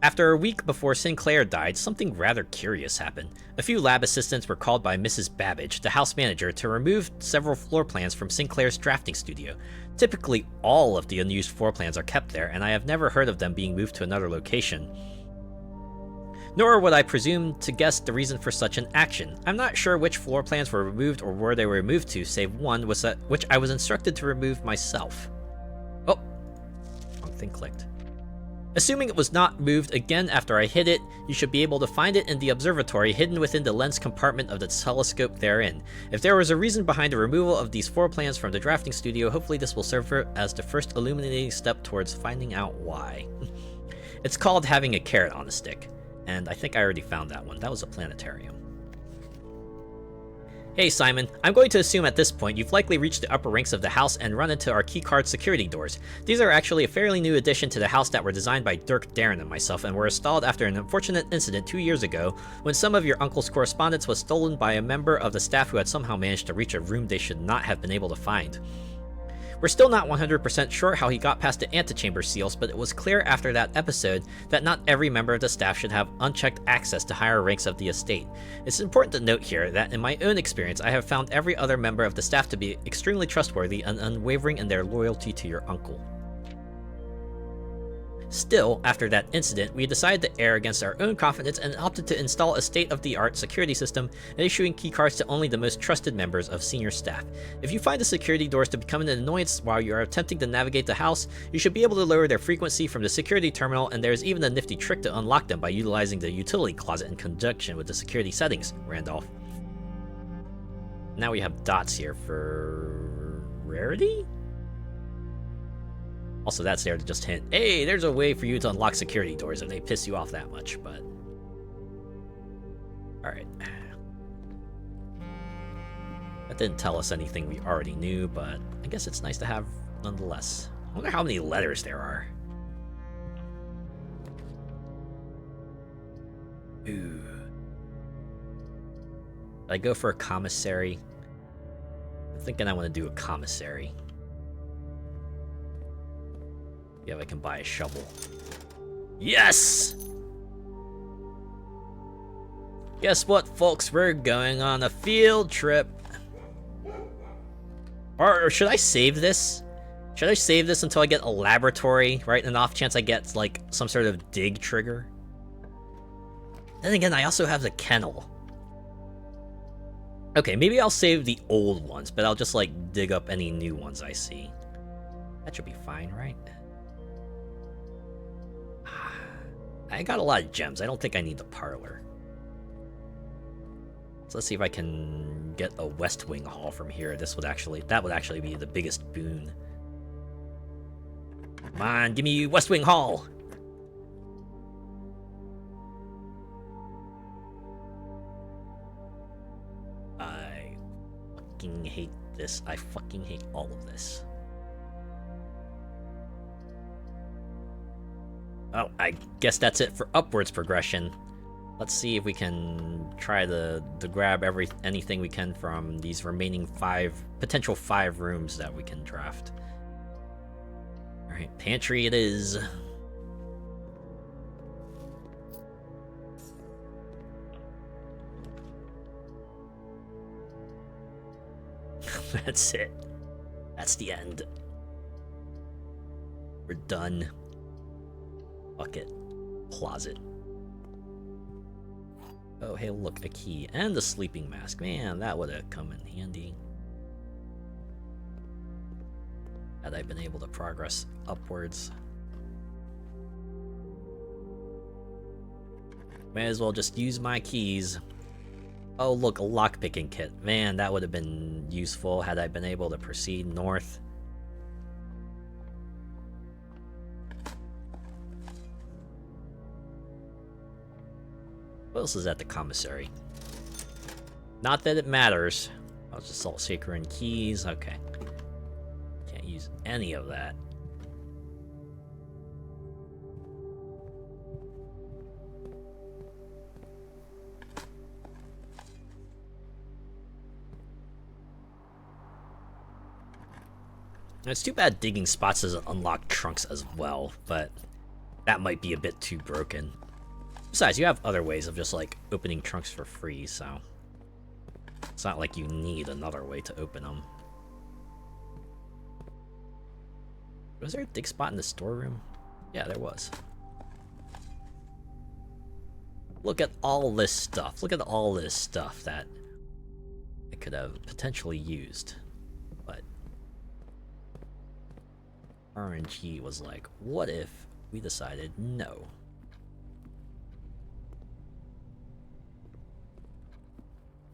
After a week before Sinclair died, something rather curious happened. A few lab assistants were called by Mrs. Babbage, the house manager, to remove several floor plans from Sinclair's drafting studio. Typically, all of the unused floor plans are kept there, and I have never heard of them being moved to another location. Nor would I presume to guess the reason for such an action. I'm not sure which floor plans were removed or where they were removed to, save one which I was instructed to remove myself. Oh, wrong thing clicked. Assuming it was not moved again after I hit it, you should be able to find it in the observatory hidden within the lens compartment of the telescope therein. If there was a reason behind the removal of these floor plans from the drafting studio, hopefully this will serve as the first illuminating step towards finding out why. It's called having a carrot on a stick, and I think I already found that one. That was a planetarium. Hey Simon, I'm going to assume at this point you've likely reached the upper ranks of the house and run into our keycard security doors. These are actually a fairly new addition to the house that were designed by Dirk, Darren, and myself and were installed after an unfortunate incident 2 years ago when some of your uncle's correspondence was stolen by a member of the staff who had somehow managed to reach a room they should not have been able to find. We're still not 100% sure how he got past the antechamber seals, but it was clear after that episode that not every member of the staff should have unchecked access to higher ranks of the estate. It's important to note here that in my own experience, I have found every other member of the staff to be extremely trustworthy and unwavering in their loyalty to your uncle. Still, after that incident, we decided to err against our own confidence and opted to install a state-of-the-art security system and issuing keycards to only the most trusted members of senior staff. If you find the security doors to become an annoyance while you are attempting to navigate the house, you should be able to lower their frequency from the security terminal, and there is even a nifty trick to unlock them by utilizing the utility closet in conjunction with the security settings, Randolph. Now we have dots here for rarity? Also, that's there to just hint, hey, there's a way for you to unlock security doors if they piss you off that much, but... Alright. That didn't tell us anything we already knew, but I guess it's nice to have nonetheless. I wonder how many letters there are. Ooh. Did I go for a commissary? I'm thinking I want to do a commissary. Yeah, I can buy a shovel. Yes! Guess what, folks? We're going on a field trip. Or should I save this? Should I save this until I get a laboratory, right? An off chance I get, like, some sort of dig trigger? Then again, I also have the kennel. Okay, maybe I'll save the old ones, but I'll just, like, dig up any new ones I see. That should be fine, right? I got a lot of gems. I don't think I need the parlor. So let's see if I can get a West Wing Hall from here. That would actually be the biggest boon. Come on, give me West Wing Hall. I fucking hate this. I fucking hate all of this. Oh, I guess that's it for upwards progression. Let's see if we can try to grab anything we can from these remaining potential five rooms that we can draft. Alright, pantry it is. That's it. That's the end. We're done. Bucket. Closet. Oh, hey, look, a key. And a sleeping mask. Man, that would have come in handy. Had I been able to progress upwards. May as well just use my keys. Oh, look, a lockpicking kit. Man, that would have been useful had I been able to proceed north. What else is at the commissary? Not that it matters. I'll just salt shaker and keys. Okay. Can't use any of that. It's too bad digging spots doesn't unlock trunks as well, but that might be a bit too broken. Besides, you have other ways of just, like, opening trunks for free, so... It's not like you need another way to open them. Was there a dig spot in the storeroom? Yeah, there was. Look at all this stuff. Look at all this stuff that I could have potentially used. But RNG was like, what if we decided no?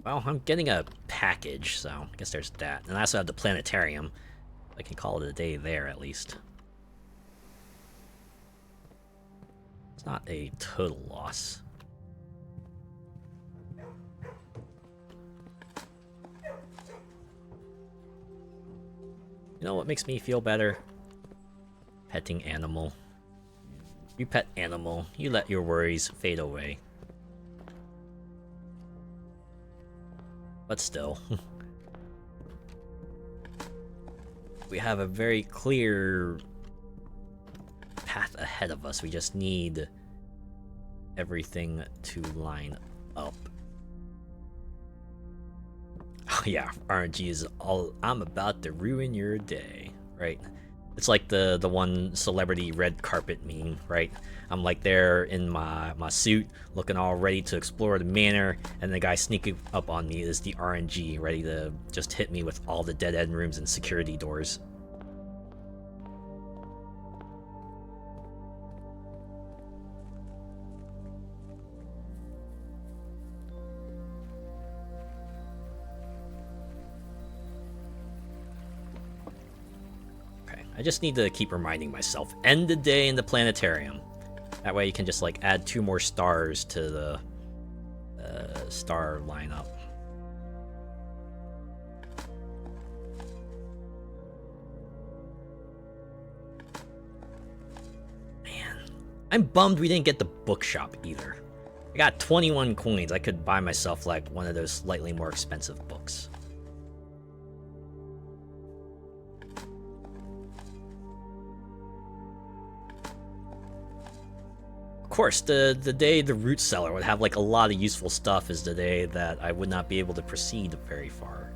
Well, I'm getting a package, so I guess there's that. And I also have the planetarium. I can call it a day there, at least. It's not a total loss. You know what makes me feel better? Petting animal. You pet animal, you let your worries fade away. But still. We have a very clear path ahead of us. We just need everything to line up. Oh yeah, RNG is all I'm about to ruin your day, right? It's like the one celebrity red carpet meme, right? I'm like there in my suit, looking all ready to explore the manor, and the guy sneaking up on me is the RNG, ready to just hit me with all the dead end rooms and security doors. I just need to keep reminding myself, end the day in the planetarium. That way you can just like add 2 more stars to the star lineup. Man, I'm bummed we didn't get the bookshop either. I got 21 coins. I could buy myself like one of those slightly more expensive books. Of course, the day the root cellar would have like a lot of useful stuff is the day that I would not be able to proceed very far.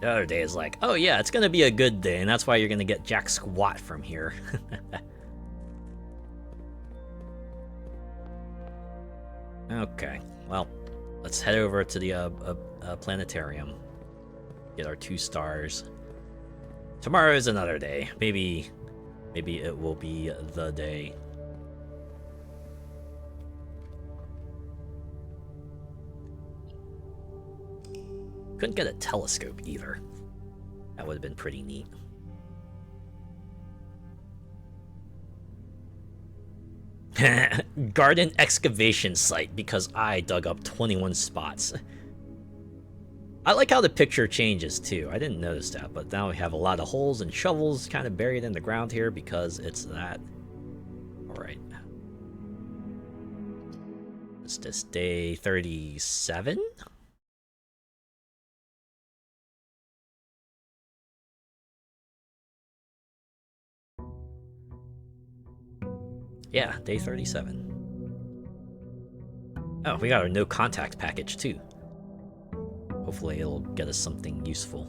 The other day is like, oh yeah, it's gonna be a good day, and that's why you're gonna get jack squat from here. Okay, well, let's head over to the planetarium. Get our 2 stars. Tomorrow is another day. Maybe it will be the day. Couldn't get a telescope either. That would have been pretty neat. Garden excavation site because I dug up 21 spots. I like how the picture changes too. I didn't notice that, but now we have a lot of holes and shovels kind of buried in the ground here because it's that. Alright. Is this day 37? Yeah, day 37. Oh, we got our no contact package too. Hopefully it'll get us something useful.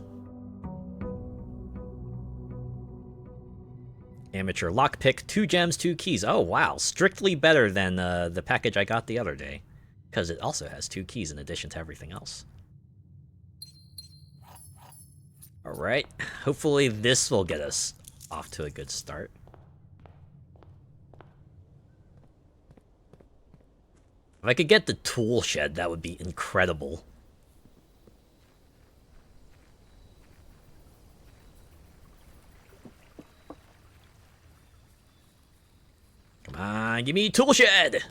Amateur lockpick, 2 gems, 2 keys. Oh wow, strictly better than the package I got the other day. Because it also has 2 keys in addition to everything else. Alright, hopefully this will get us off to a good start. If I could get the tool shed, that would be incredible. Come on, give me tool shed!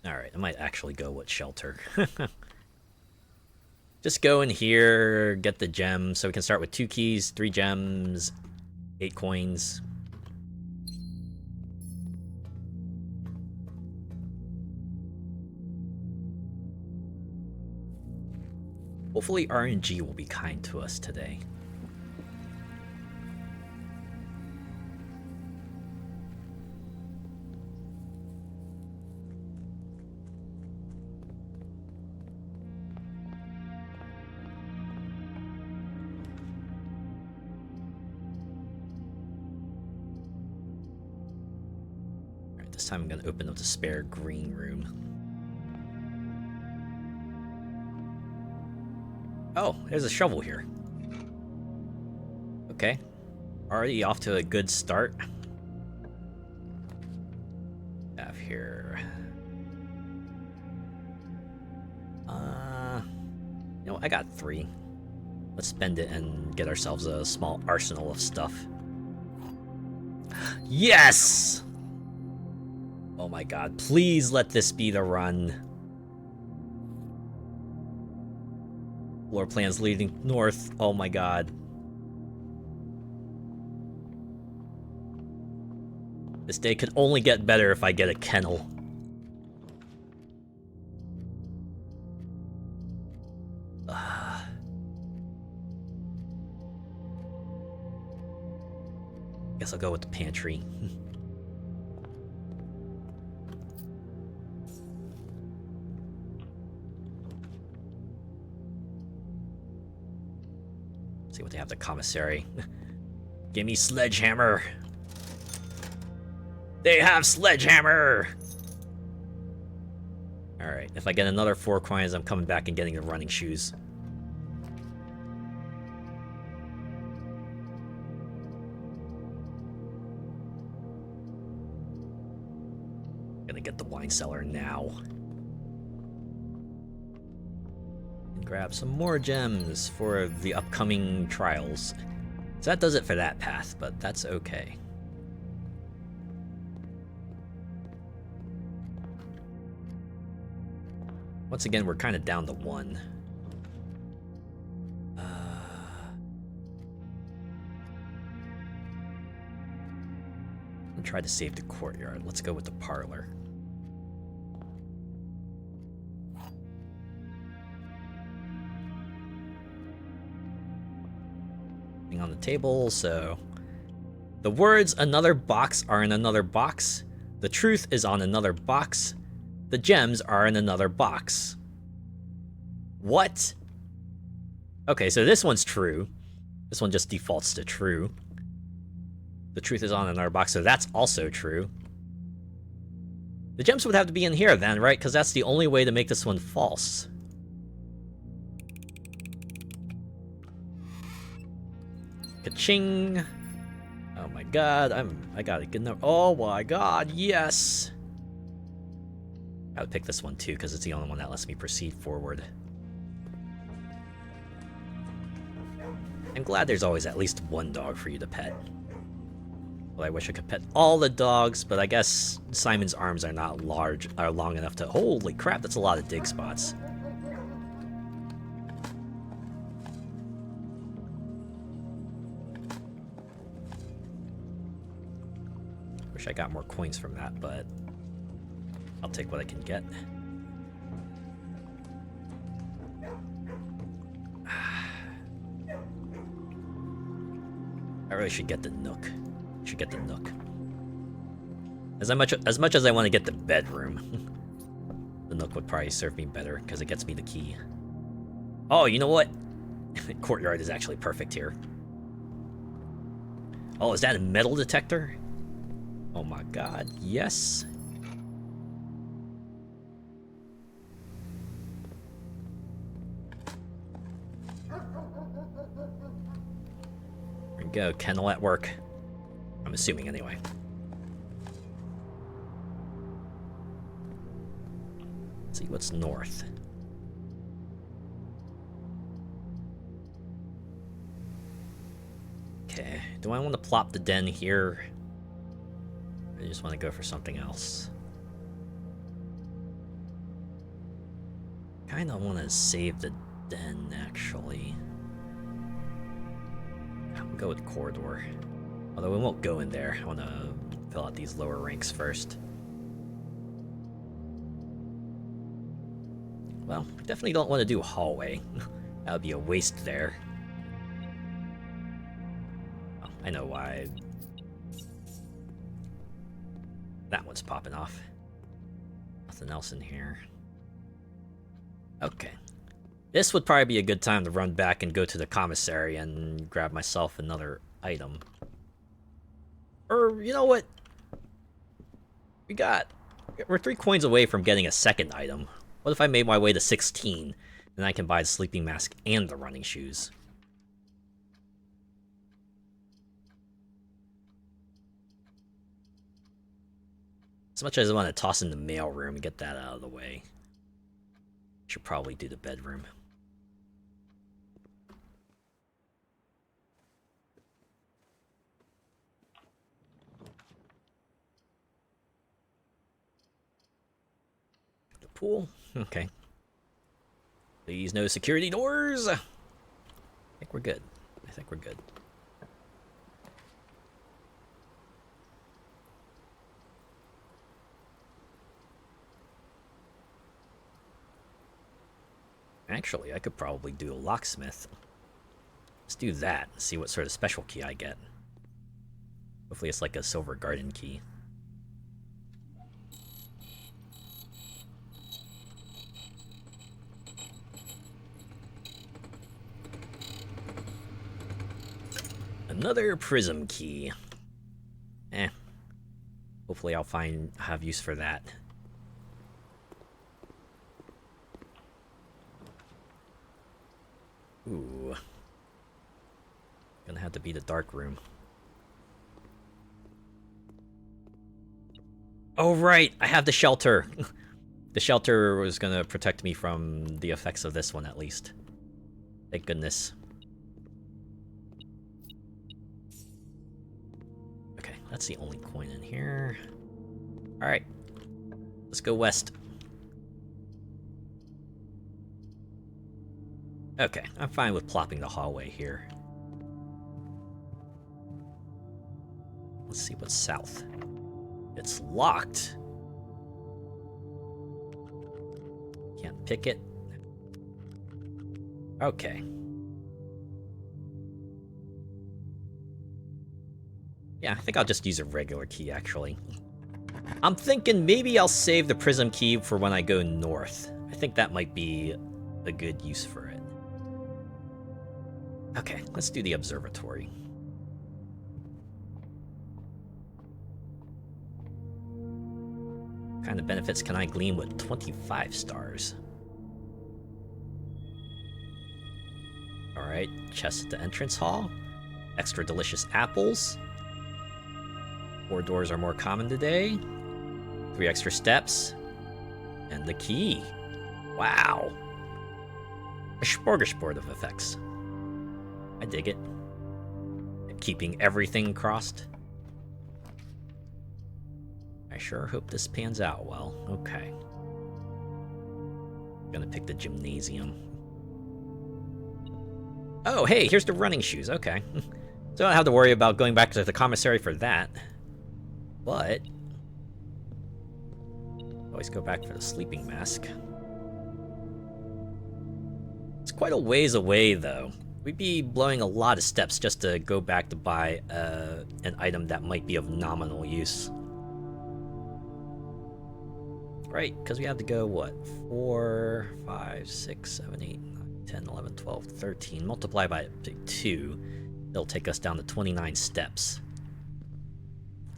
Alright, I might actually go with shelter. Just go in here, get the gem, so we can start with 2 keys, 3 gems, 8 coins. Hopefully RNG will be kind to us today. This time I'm gonna open up the spare green room. Oh, there's a shovel here. Okay. Already off to a good start. Have here. You know, I got 3. Let's spend it and get ourselves a small arsenal of stuff. Yes! Oh my god, please let this be the run. Floor plans leading north. Oh my god. This day could only get better if I get a kennel. Guess I'll go with the pantry. See what they have at the commissary. Give me sledgehammer. They have sledgehammer. All right, if I get another 4 coins, I'm coming back and getting the running shoes. Gonna get the wine cellar now. And grab some more gems for the upcoming trials. So that does it for that path, but that's okay. Once again, we're kind of down to 1. I'll try to save the courtyard. Let's go with the parlor. Thing on the table, so... The words "another box" are in another box. The truth is on another box. The gems are in another box. What? Okay, so this one's true. This one just defaults to true. The truth is on another box, so that's also true. The gems would have to be in here then, right? Because that's the only way to make this one false. Ka-ching! Oh my god, I gotta get no. Oh my god, yes! Gotta pick this one too, because it's the only one that lets me proceed forward. I'm glad there's always at least one dog for you to pet. Well, I wish I could pet all the dogs, but I guess Simon's arms are not long enough to... Holy crap, that's a lot of dig spots. Wish I got more coins from that, but I'll take what I can get. I really should get the nook. Should get the nook. As much as I want to get the bedroom, the nook would probably serve me better because it gets me the key. Oh, you know what? Courtyard is actually perfect here. Oh, is that a metal detector? Oh my god, yes. There we go, kennel at work. I'm assuming anyway. Let's see what's north. Okay, do I want to plop the den here? I just want to go for something else. Kinda want to save the den, actually. I'll go with corridor. Although we won't go in there. I want to fill out these lower ranks first. Well, definitely don't want to do hallway. That would be a waste there. Oh, I know why. That one's popping off. Nothing else in here. Okay. This would probably be a good time to run back and go to the commissary and grab myself another item. Or, you know what? We're 3 coins away from getting a second item. What if I made my way to 16? Then I can buy the sleeping mask and the running shoes. As much as I want to toss in the mail room and get that out of the way, should probably do the bedroom. The pool? Okay. Please, no security doors! I think we're good. I think we're good. Actually, I could probably do a locksmith. Let's do that and see what sort of special key I get. Hopefully it's like a silver garden key. Another prism key. Hopefully I'll have use for that. Ooh. Gonna have to be the dark room. Oh right, I have the shelter. The shelter was gonna protect me from the effects of this one at least. Thank goodness. Okay, that's the only coin in here. Alright. Let's go west. Okay, I'm fine with plopping the hallway here. Let's see what's south. It's locked. Can't pick it. Okay. Yeah, I think I'll just use a regular key, actually. I'm thinking maybe I'll save the prism key for when I go north. I think that might be a good use for it. Okay, let's do the observatory. What kind of benefits can I glean with 25 stars? Alright, chest at the entrance hall. Extra delicious apples. 4 doors are more common today. 3 extra steps. And the key. Wow. A smorgasbord of effects. I dig it. Keeping everything crossed. I sure hope this pans out well. Okay. Gonna pick the gymnasium. Oh, hey, here's the running shoes. Okay. So I don't have to worry about going back to the commissary for that. But always go back for the sleeping mask. It's quite a ways away, though. We'd be blowing a lot of steps just to go back to buy an item that might be of nominal use. Right, because we have to go, what, 4, 5, 6, 7, 8, 9, 10, 11, 12, 13. Multiply by 2. It'll take us down to 29 steps.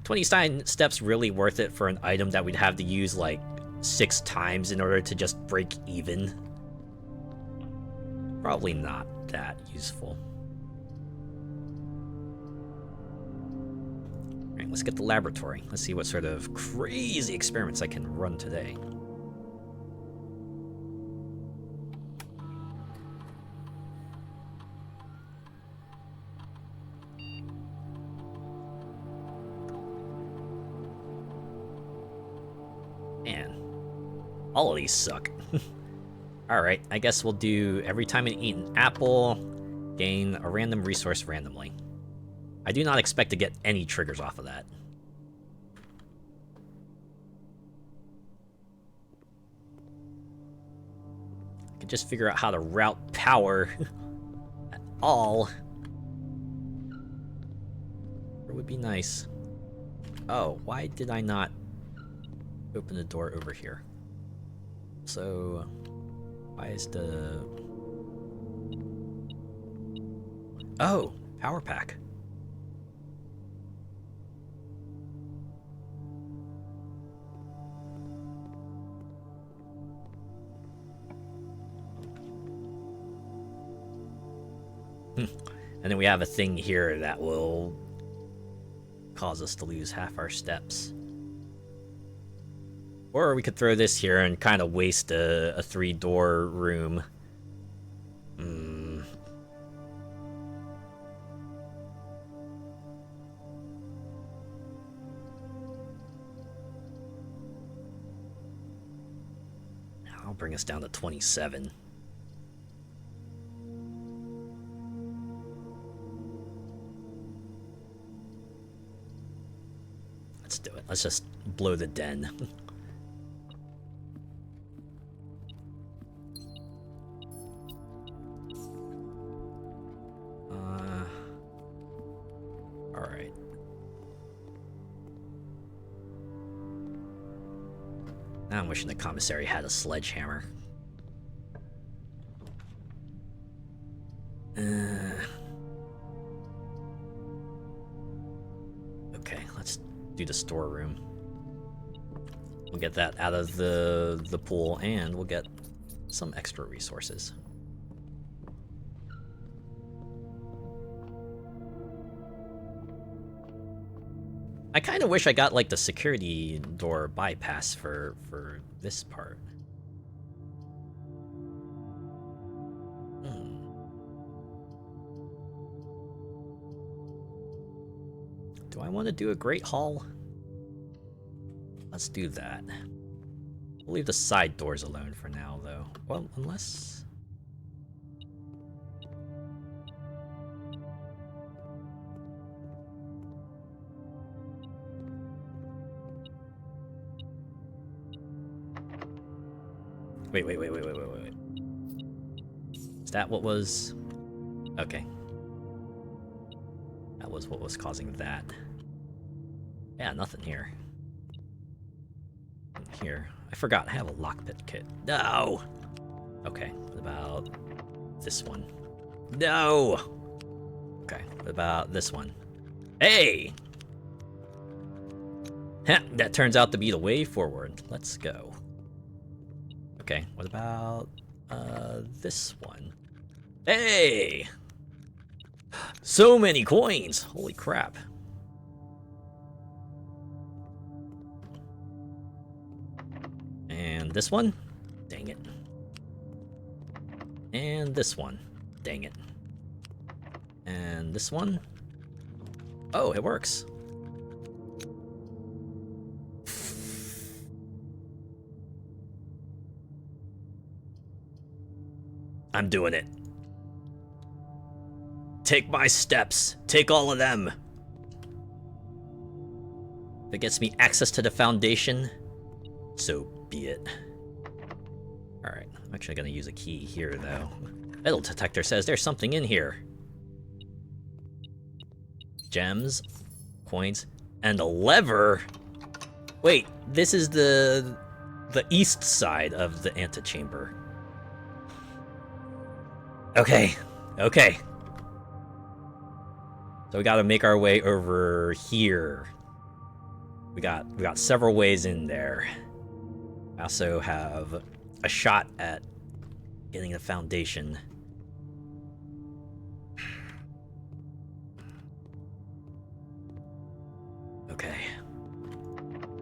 29 steps really worth it for an item that we'd have to use like 6 times in order to just break even? Probably not that useful. Alright, let's get the laboratory. Let's see what sort of crazy experiments I can run today. Man, all of these suck. Alright, I guess we'll do every time you eat an apple, gain a random resource randomly. I do not expect to get any triggers off of that. I can just figure out how to route power at all. It would be nice. Oh, why did I not open the door over here? So, why is the... Oh, power pack. And then we have a thing here that will cause us to lose half our steps. Or we could throw this here and kind of waste a 3-door room. I'll bring us down to 27. Let's do it. Let's just blow the den. Alright. Now I'm wishing the commissary had a sledgehammer. Okay, let's do the storeroom. We'll get that out of the pool, and we'll get some extra resources. I kind of wish I got like the security door bypass for this part. Do I want to do a Great Hall? Let's do that. We'll leave the side doors alone for now, though. Well, unless... Wait. Is that what was... Okay. That was what was causing that. Yeah, nothing here. Here. I forgot I have a lockpick kit. No! Okay, what about this one? No! Okay, what about this one? Hey! Heh, that turns out to be the way forward. Let's go. Okay, what about this one? Hey! So many coins! Holy crap. And this one? Dang it. And this one? Dang it. And this one? Oh, it works. I'm doing it. Take my steps. Take all of them. If it gets me access to the foundation, so be it. Alright, I'm actually gonna use a key here, though. Metal detector says there's something in here. Gems, coins, and a lever? Wait, this is the east side of the antechamber. Okay. So we gotta make our way over here. We got several ways in there. I also have a shot at getting the foundation.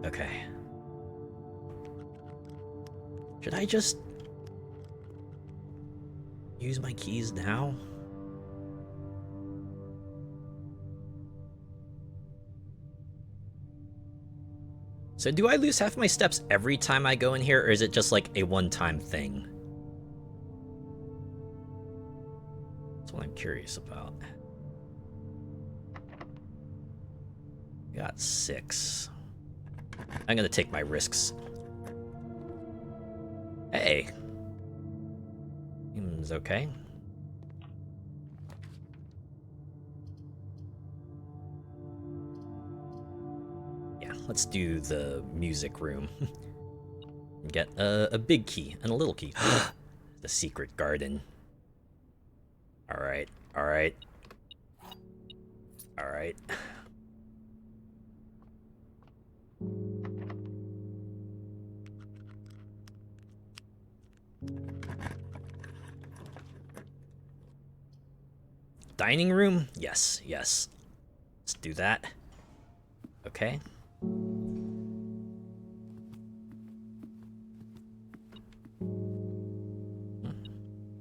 Okay. Should I just use my keys now? So do I lose half my steps every time I go in here, or is it just like a one-time thing? That's what I'm curious about. Got 6. I'm gonna take my risks. Hey. Seems okay. Yeah, let's do the music room. Get a big key and a little key. The secret garden. Alright. dining room? Yes, yes. Let's do that. Okay.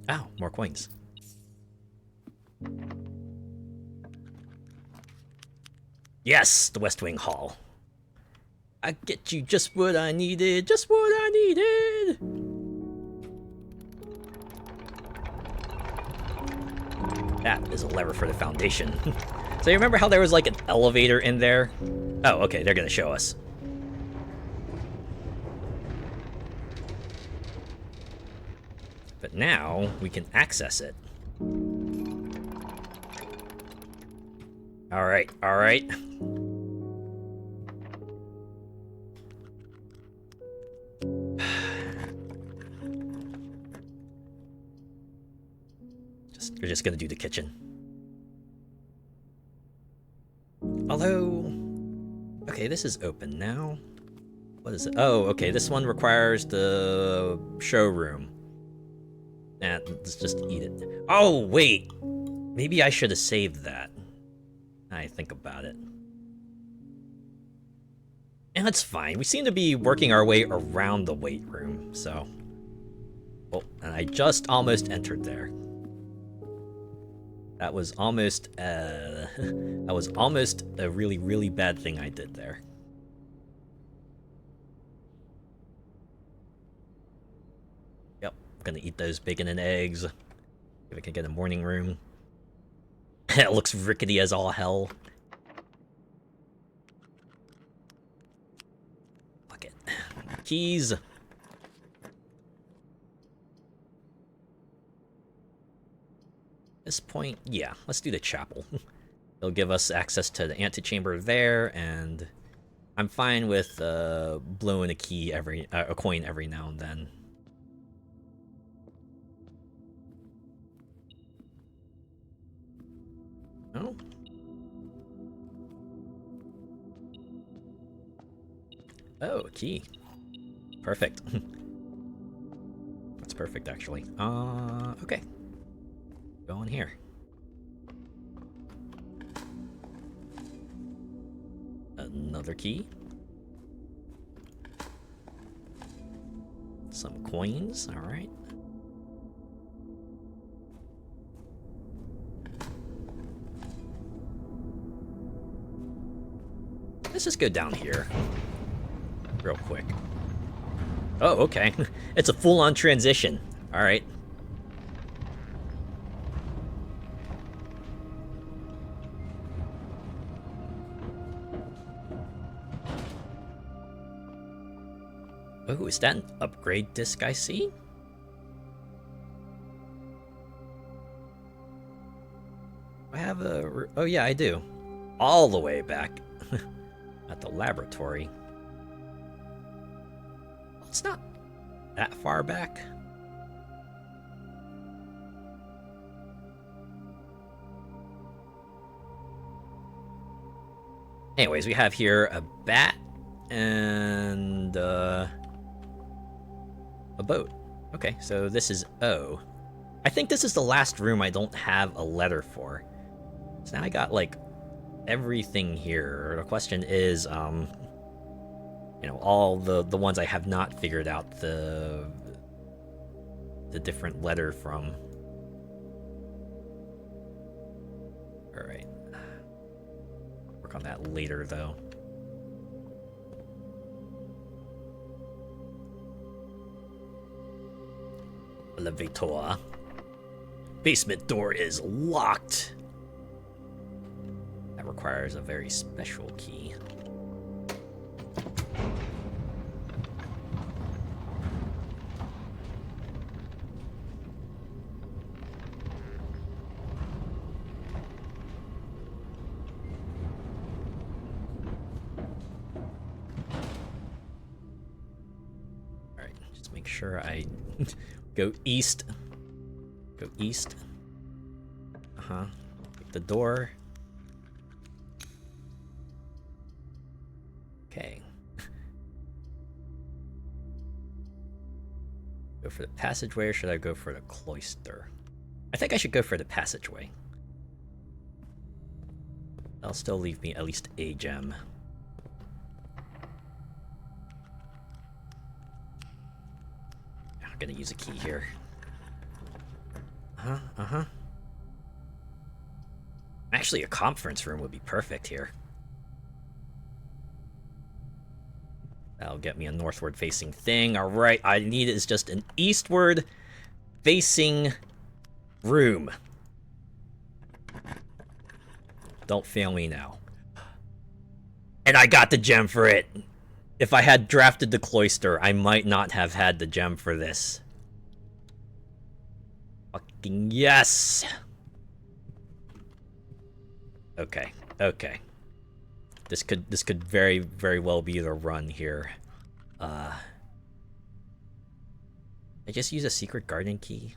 Oh, more coins. Yes, the West Wing Hall. I get you just what I needed, just what I needed. That is a lever for the foundation. So you remember how there was like an elevator in there? Oh, okay, they're gonna show us. But now we can access it. All right, all right. We're just gonna do the kitchen. Although, okay, this is open now. What is it? Oh, okay, this one requires the showroom. Let's just eat it. Oh, wait. Maybe I should have saved that. I think about it. And that's fine. We seem to be working our way around the weight room, so. Oh, and I just almost entered there. That was almost a really, really bad thing I did there. Yep, I'm gonna eat those bacon and eggs. If I can get a morning room. It looks rickety as all hell. Fuck it. Keys. At this point, yeah, let's do the chapel. It'll give us access to the antechamber there, and I'm fine with blowing a coin every now and then. Oh. Oh, a key. Perfect. That's perfect, actually. Okay. Go in here. Another key. Some coins, alright. Let's just go down here. Real quick. Oh, okay. It's a full-on transition. Alright. Oh, is that an upgrade disc I see? I have a... Oh yeah, I do. All the way back. At the laboratory. It's not that far back. Anyways, we have here a bat and a boat. Okay, so this is O. I think this is the last room I don't have a letter for. So now I got like everything here. The question is, you know, all the ones I have not figured out the different letter from. All right. Work on that later, though. Elevator. Basement door is locked. That requires a very special key. Alright, just make sure I go east. Go east. Uh-huh. Pick the door. Okay. Go for the passageway, or should I go for the cloister? I think I should go for the passageway. That'll still leave me at least a gem. I'm gonna use a key here. Actually, a conference room would be perfect here. That'll get me a northward facing thing. Alright, I need is just an eastward facing room. Don't fail me now. And I got the gem for it. If I had drafted the cloister, I might not have had the gem for this. Fucking yes! Okay, okay. This could very, very well be the run here. I just use a secret garden key.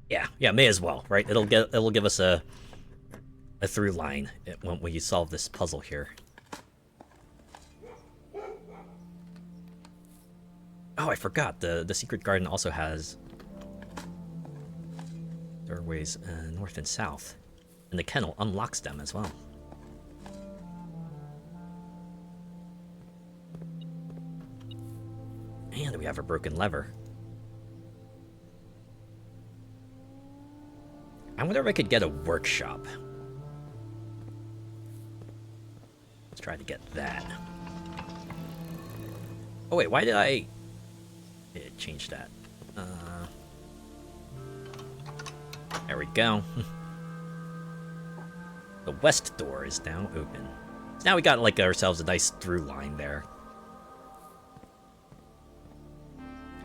Yeah, may as well, right? It'll give us a through line when we solve this puzzle here. Oh, I forgot the secret garden also has doorways north and south, and the kennel unlocks them as well. And we have a broken lever. I wonder if I could get a workshop. Let's try to get that. Oh wait, why did I... It changed that. There we go. The west door is now open. So now we got like ourselves a nice through line there.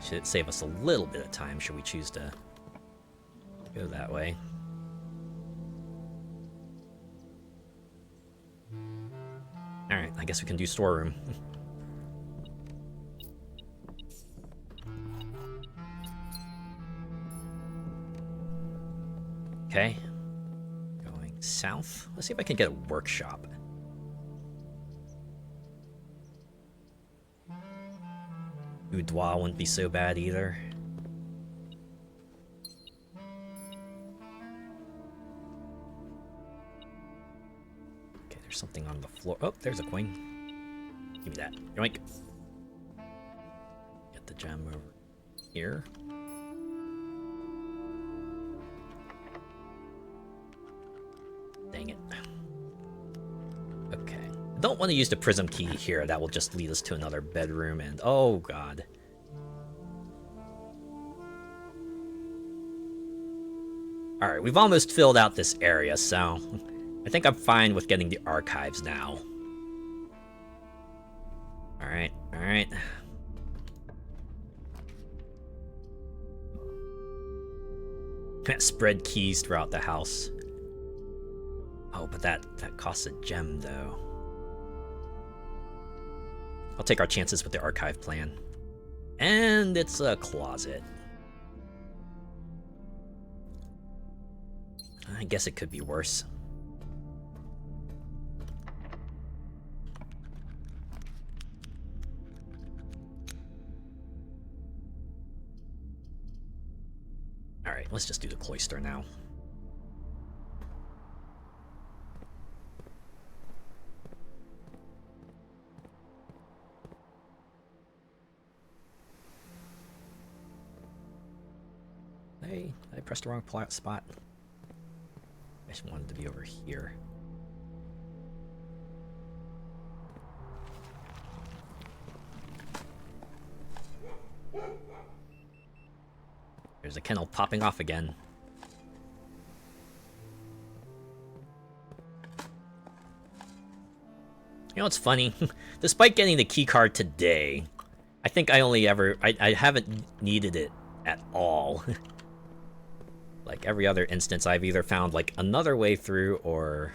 Should save us a little bit of time should we choose to go that way. Alright, I guess we can do storeroom. Okay. Going south. Let's see if I can get a workshop. Boudoir wouldn't be so bad either. Okay, there's something on the floor. Oh, there's a coin. Give me that. Yoink. Get the gem over here. Dang it. Okay. I don't want to use the prism key here. That will just lead us to another bedroom and... Oh, God. Alright, we've almost filled out this area, so... I think I'm fine with getting the archives now. Alright, alright. Can't spread keys throughout the house. Oh, but that costs a gem, though. I'll take our chances with the archive plan. And it's a closet. I guess it could be worse. Alright, let's just do the cloister now. Hey, I pressed the wrong spot. I just wanted to be over here. There's a kennel popping off again. You know what's funny? Despite getting the key card today, I think I only ever... I haven't needed it at all. Like every other instance, I've either found like another way through or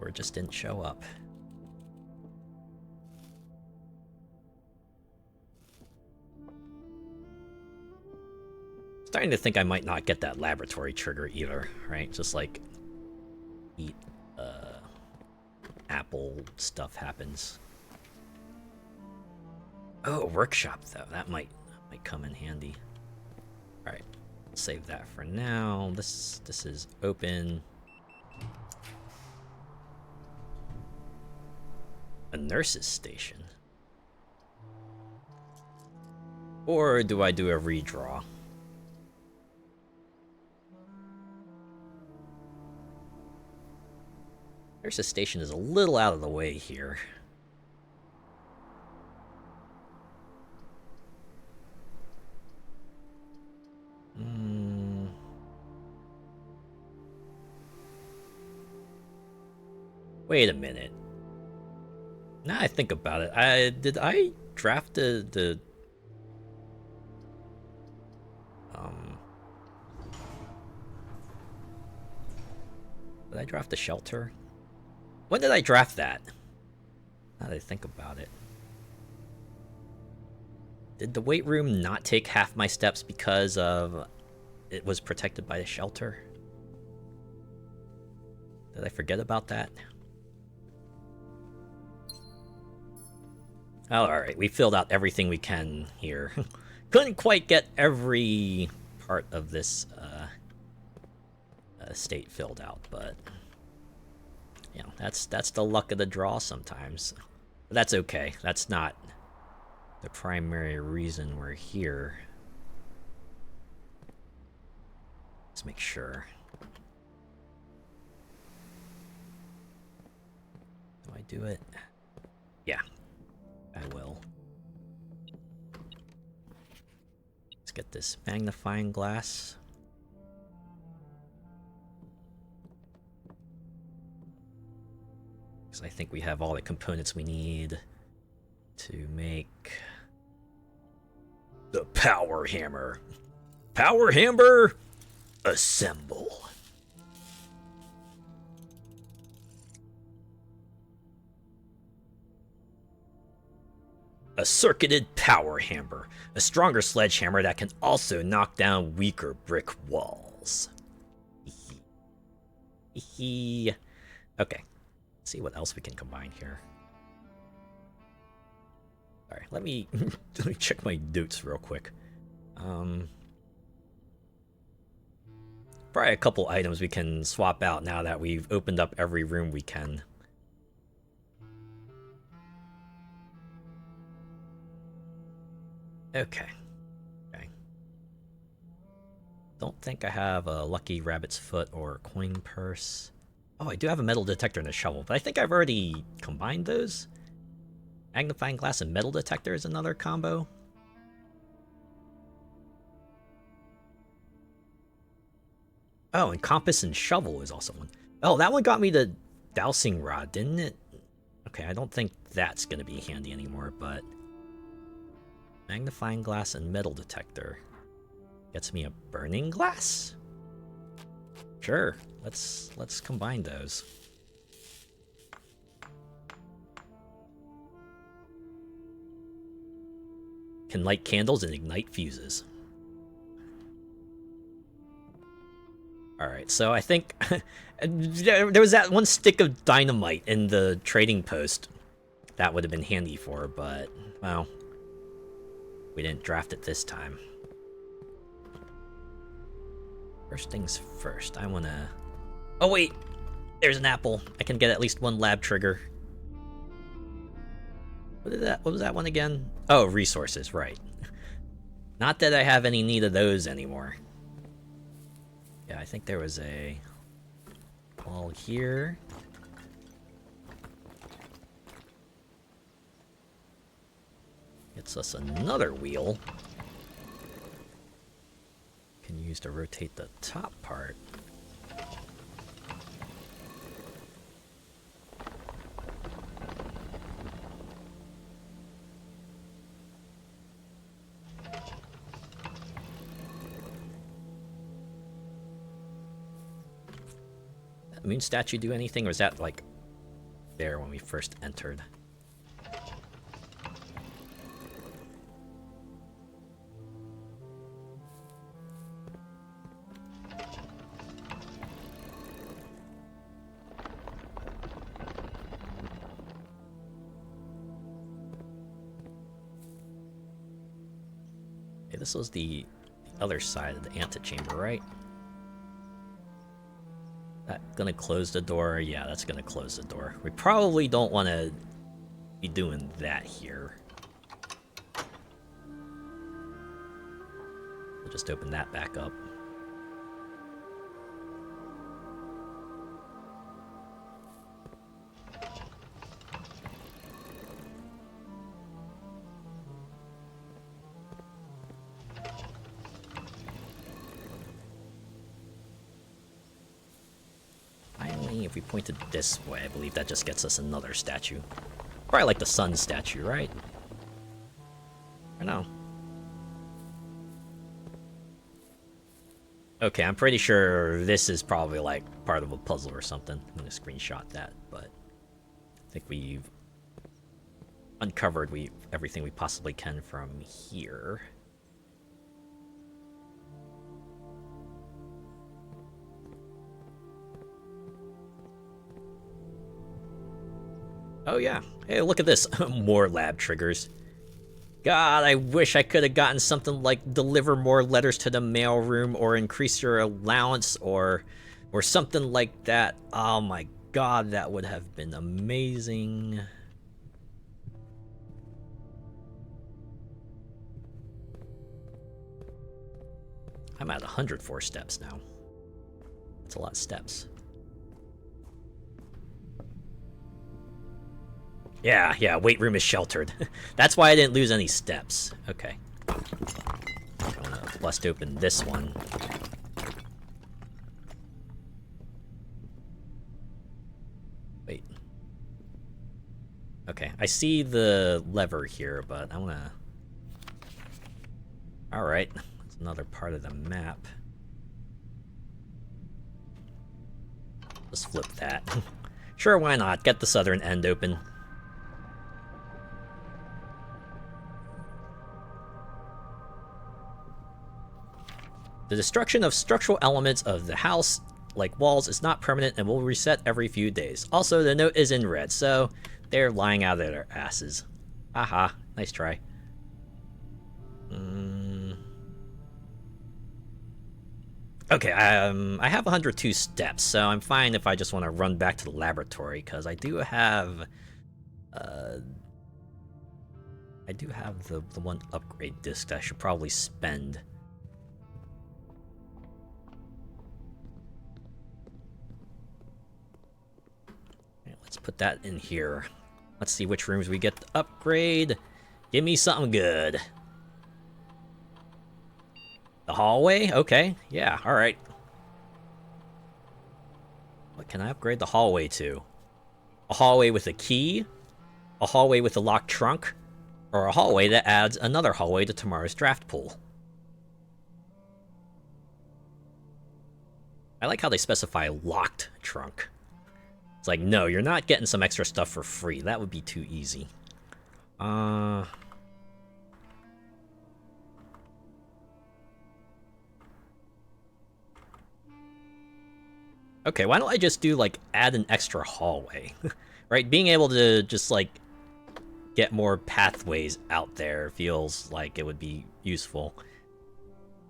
it just didn't show up. Starting to think I might not get that laboratory trigger either, right? Just like eat apple stuff happens. Oh, a workshop though. That might come in handy. All right, save that for now. This is open. A nurse's station. Or do I do a redraw? Nurse's station is a little out of the way here. Wait a minute. Now I think about it, did I draft the did I draft the shelter? When did I draft that? Now that I think about it. Did the weight room not take half my steps because of it was protected by the shelter? Did I forget about that? Oh, alright, we filled out everything we can here. Couldn't quite get every part of this state filled out, but you know, that's the luck of the draw sometimes. But that's okay. That's not the primary reason we're here. Let's make sure. Do I do it? Yeah, I will. Let's get this magnifying glass. Because I think we have all the components we need to make the power hammer. Power hammer, assemble. A circuited power hammer, a stronger sledgehammer that can also knock down weaker brick walls. Okay, let's see what else we can combine here. Alright, let me check my notes real quick. Probably a couple items we can swap out now that we've opened up every room we can. Okay. Don't think I have a lucky rabbit's foot or a coin purse. Oh, I do have a metal detector and a shovel, but I think I've already combined those. Magnifying glass and metal detector is another combo. Oh, and compass and shovel is also one. Oh, that one got me the dowsing rod, didn't it? Okay, I don't think that's gonna be handy anymore, but magnifying glass and metal detector gets me a burning glass? Sure, let's combine those. Can light candles and ignite fuses. Alright, so I think there was that one stick of dynamite in the trading post that would have been handy for, but, well, we didn't draft it this time. First things first, I wanna... Oh wait! There's an apple! I can get at least one lab trigger. What was that one again? Oh, resources, right. Not that I have any need of those anymore. Yeah, I think there was a wall here. Gets us another wheel. Can use to rotate the top part. That moon statue do anything, or is that like there when we first entered? This was the other side of the antechamber, right? That gonna close the door? Yeah, that's gonna close the door. We probably don't want to be doing that here. We'll just open that back up. If we pointed this way, I believe that just gets us another statue. Probably like the sun statue, right? Or no? Okay, I'm pretty sure this is probably like part of a puzzle or something. I'm gonna screenshot that, but I think we've uncovered everything we possibly can from here. Oh yeah, hey, look at this. More lab triggers. God, I wish I could have gotten something like deliver more letters to the mailroom or increase your allowance or something like that. Oh my god, that would have been amazing. I'm at 104 steps now. That's a lot of steps. Yeah, weight room is sheltered. That's why I didn't lose any steps. Okay. I'm gonna bust open this one. Wait. Okay, I see the lever here, but I wanna... Alright, that's another part of the map. Let's flip that. Sure, why not? Get the southern end open. The destruction of structural elements of the house, like walls, is not permanent and will reset every few days. Also, the note is in red, so they're lying out of their asses. Haha, nice try. Okay, I have 102 steps, so I'm fine if I just want to run back to the laboratory, because I do have... the one upgrade disc that I should probably spend. Let's put that in here. Let's see which rooms we get to upgrade. Give me something good. The hallway? Okay. Yeah, alright. What can I upgrade the hallway to? A hallway with a key? A hallway with a locked trunk? Or a hallway that adds another hallway to tomorrow's draft pool? I like how they specify locked trunk. It's like, no, you're not getting some extra stuff for free. That would be too easy. Okay, why don't I just do, like, add an extra hallway? Right? Being able to just, like, get more pathways out there feels like it would be useful.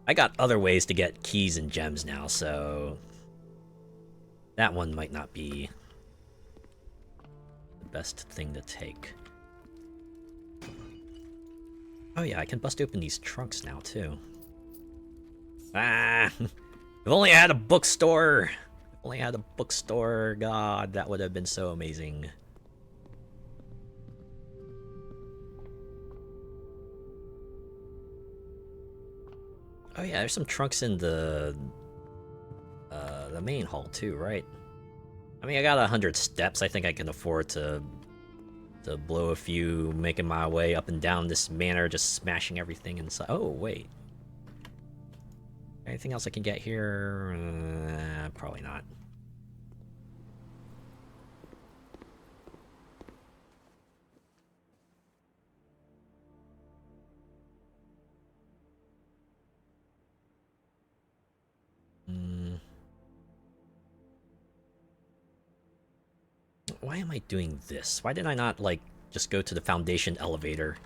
I got other ways to get keys and gems now, so... that one might not be... best thing to take. Oh yeah, I can bust open these trunks now, too. Ah! If only I had a bookstore! If only I had a bookstore, god, that would have been so amazing. Oh yeah, there's some trunks in the main hall, too, right? I mean, I got 100 steps. I think I can afford to blow a few, making my way up and down this manor, just smashing everything inside. Oh, wait. Anything else I can get here? Probably not. Why am I doing this? Why did I not, like, just go to the foundation elevator?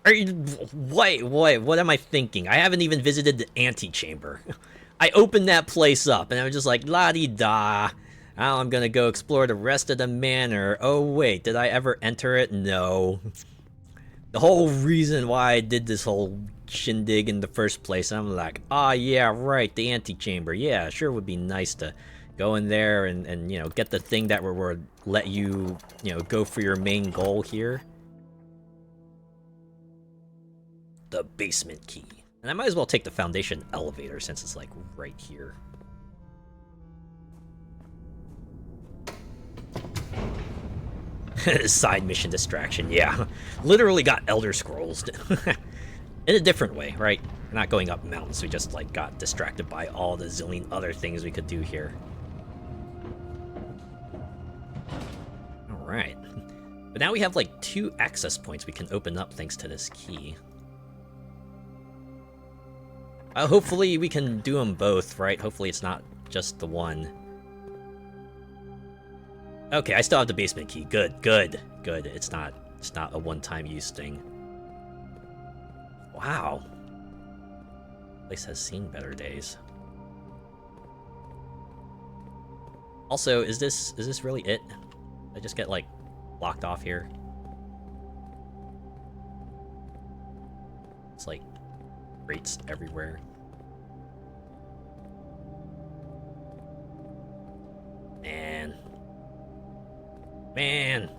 Are you... what am I thinking? I haven't even visited the antechamber. I opened that place up, and I was just like, la-di-da. Now I'm gonna go explore the rest of the manor. Oh, wait, did I ever enter it? No. The whole reason why I did this whole shindig in the first place, I'm like, ah, yeah, right, the antechamber. Yeah, sure would be nice to go in there and you know, get the thing that would let you, you know, go for your main goal here. The basement key. And I might as well take the foundation elevator since it's like right here. Side mission distraction, yeah. Literally got Elder Scrolls. In a different way, right? We're not going up mountains, we just like got distracted by all the zillion other things we could do here. Alright. But now we have like 2 access points we can open up thanks to this key. Hopefully we can do them both, right? Hopefully it's not just the one. Okay, I still have the basement key. Good, good, good. It's not a one-time use thing. Wow. Place has seen better days. Also, is this really it? I just get like blocked off here. It's like rates everywhere. Man.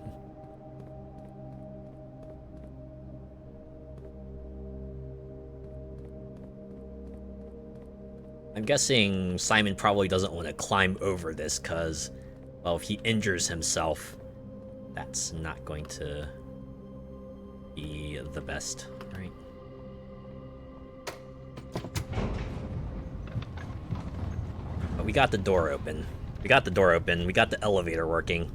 I'm guessing Simon probably doesn't want to climb over this because, well, if he injures himself, that's not going to be the best, right? But we got the door open. We got the door open. We got the elevator working.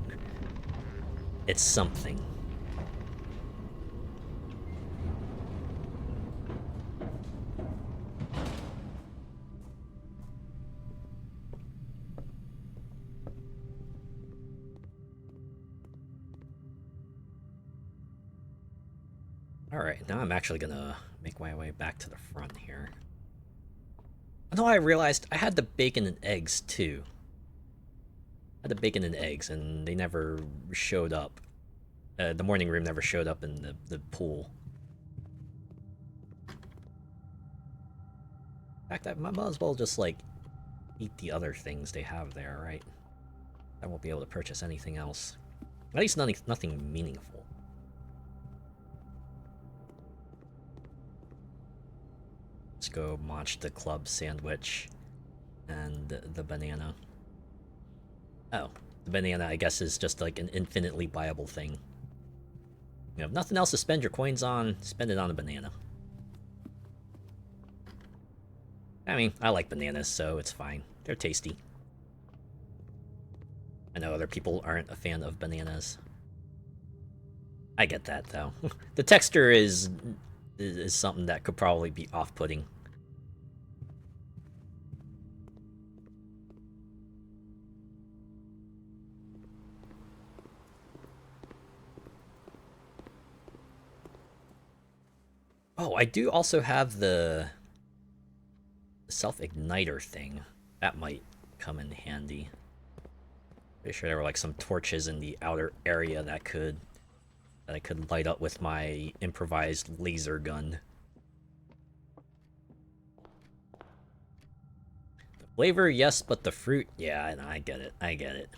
It's something. Alright, now I'm actually gonna make my way back to the front here. I know I realized I had the bacon and eggs too. I had the bacon and eggs and they never showed up. The morning room never showed up in the pool. In fact, I might as well just like eat the other things they have there, right? I won't be able to purchase anything else. At least nothing meaningful. Let's go munch the club sandwich and the banana. Oh, the banana, I guess, is just like an infinitely viable thing. You have nothing else to spend your coins on, spend it on a banana. I mean, I like bananas, so it's fine. They're tasty. I know other people aren't a fan of bananas. I get that, though. The texture is something that could probably be off-putting. Oh, I do also have the self-igniter thing. That might come in handy. Pretty sure there were like some torches in the outer area that I could light up with my improvised laser gun. The flavor, yes, but the fruit, yeah, I get it. I get it.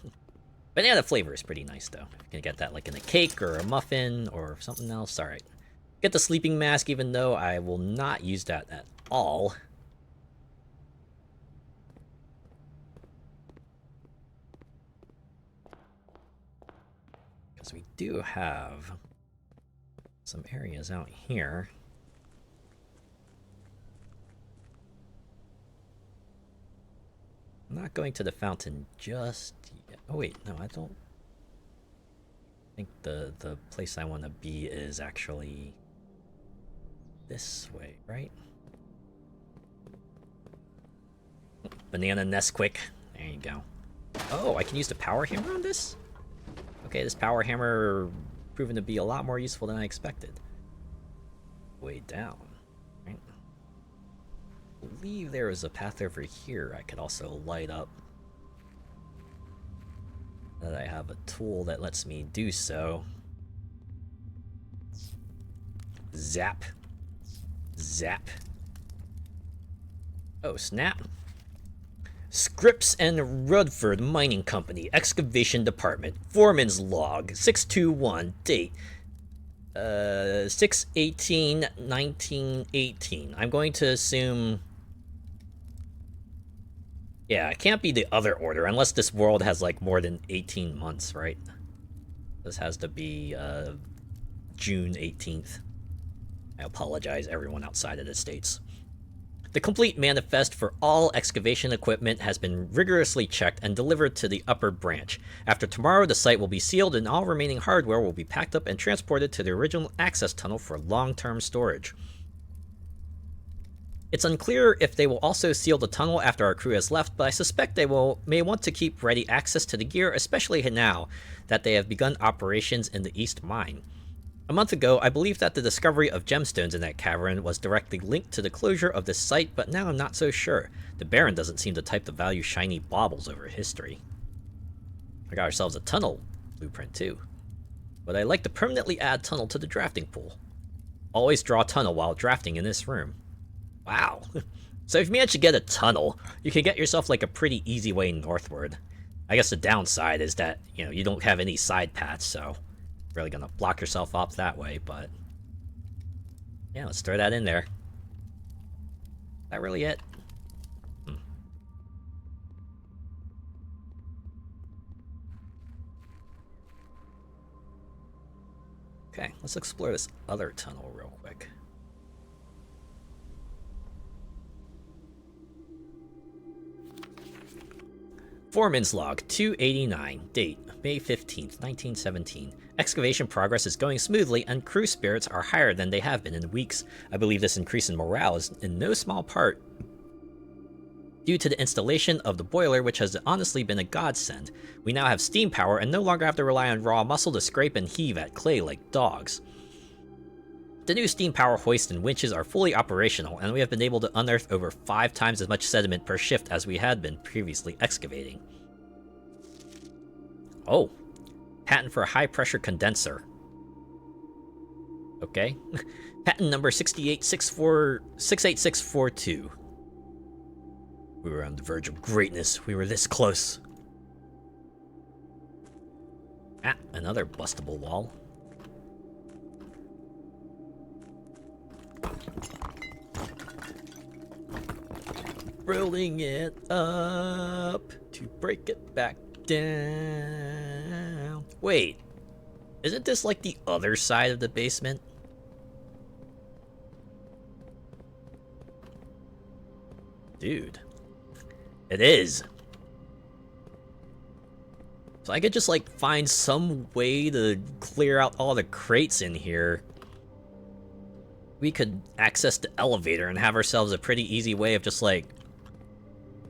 Banana flavor is pretty nice though. You can get that like in a cake or a muffin or something else. All right. Get the sleeping mask, even though I will not use that at all. Because we do have some areas out here. I'm not going to the fountain just yet. Oh wait, no, I don't think the place I want to be is actually this way, right? Banana Nesquik. There you go. Oh, I can use the power hammer on this? Okay, this power hammer proven to be a lot more useful than I expected. way down. Right? I believe there is a path over here I could also light up. That I have a tool that lets me do so. Zap. Zap. Oh, snap. Scripps and Rutherford Mining Company, Excavation Department, Foreman's Log, 621, date 6/18/1918. I'm going to assume... Yeah, it can't be the other order, unless this world has, like, more than 18 months, right? This has to be, June 18th. I apologize, everyone outside of the States. The complete manifest for all excavation equipment has been rigorously checked and delivered to the upper branch. After tomorrow, the site will be sealed and all remaining hardware will be packed up and transported to the original access tunnel for long-term storage. It's unclear if they will also seal the tunnel after our crew has left, but I suspect they may want to keep ready access to the gear, especially now that they have begun operations in the East Mine. A month ago, I believed that the discovery of gemstones in that cavern was directly linked to the closure of this site, but now I'm not so sure. The Baron doesn't seem the type to value shiny baubles over history. I got ourselves a tunnel blueprint too. But I'd like to permanently add tunnel to the drafting pool. Always draw tunnel while drafting in this room. Wow. So if you manage to get a tunnel, you can get yourself like a pretty easy way northward. I guess the downside is that, you know, you don't have any side paths, so really gonna block yourself off that way, but yeah, let's throw that in there. Is that really it? Okay, let's explore this other tunnel real quick. Foreman's Log 289, date May 15th, 1917. Excavation progress is going smoothly and crew spirits are higher than they have been in weeks. I believe this increase in morale is in no small part due to the installation of the boiler, which has honestly been a godsend. We now have steam power and no longer have to rely on raw muscle to scrape and heave at clay like dogs. The new steam power hoist and winches are fully operational, and we have been able to unearth over 5 times as much sediment per shift as we had been previously excavating. Oh, patent for a high-pressure condenser. Okay. Patent number 68642. We were on the verge of greatness. We were this close. Ah, another bustable wall. Rolling it up to break it back down. Wait, isn't this like the other side of the basement? Dude, it is. So I could just like find some way to clear out all the crates in here. We could access the elevator and have ourselves a pretty easy way of just like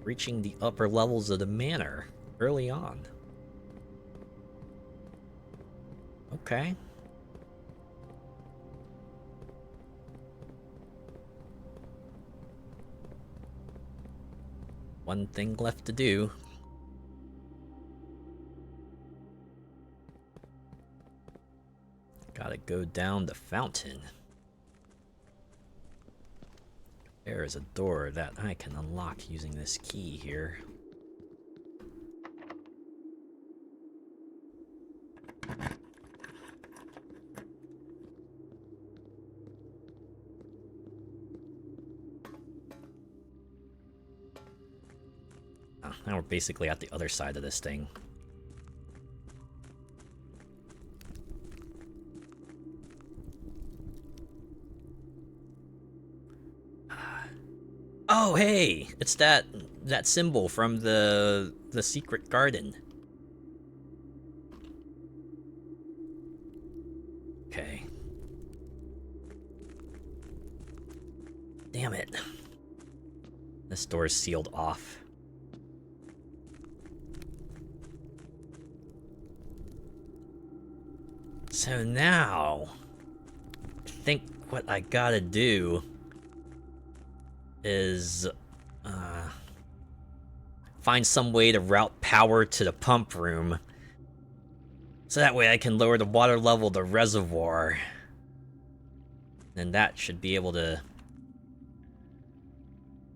reaching the upper levels of the manor early on. Okay. One thing left to do. Gotta go down the fountain. There is a door that I can unlock using this key here. Oh, now we're basically at the other side of this thing. Oh, hey! It's that symbol from the secret garden. Okay. Damn it. This door is sealed off. So now, I think what I gotta do is find some way to route power to the pump room, so that way I can lower the water level of the reservoir. And that should be able to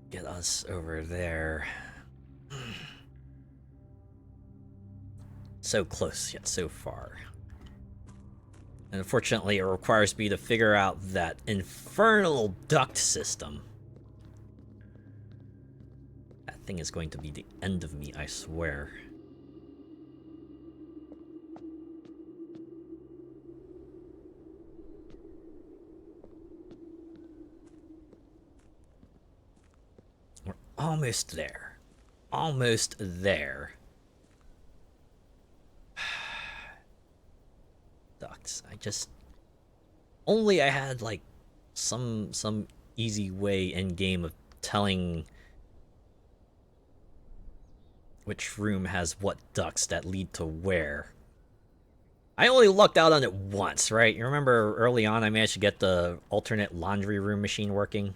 get us over there. So close, yet so far. And unfortunately, it requires me to figure out that infernal duct system. That thing is going to be the end of me, I swear. We're almost there. Almost there. Ducts. I just... Only I had, like, some easy way in game of telling which room has what ducts that lead to where. I only lucked out on it once, right? You remember early on I managed to get the alternate laundry room machine working?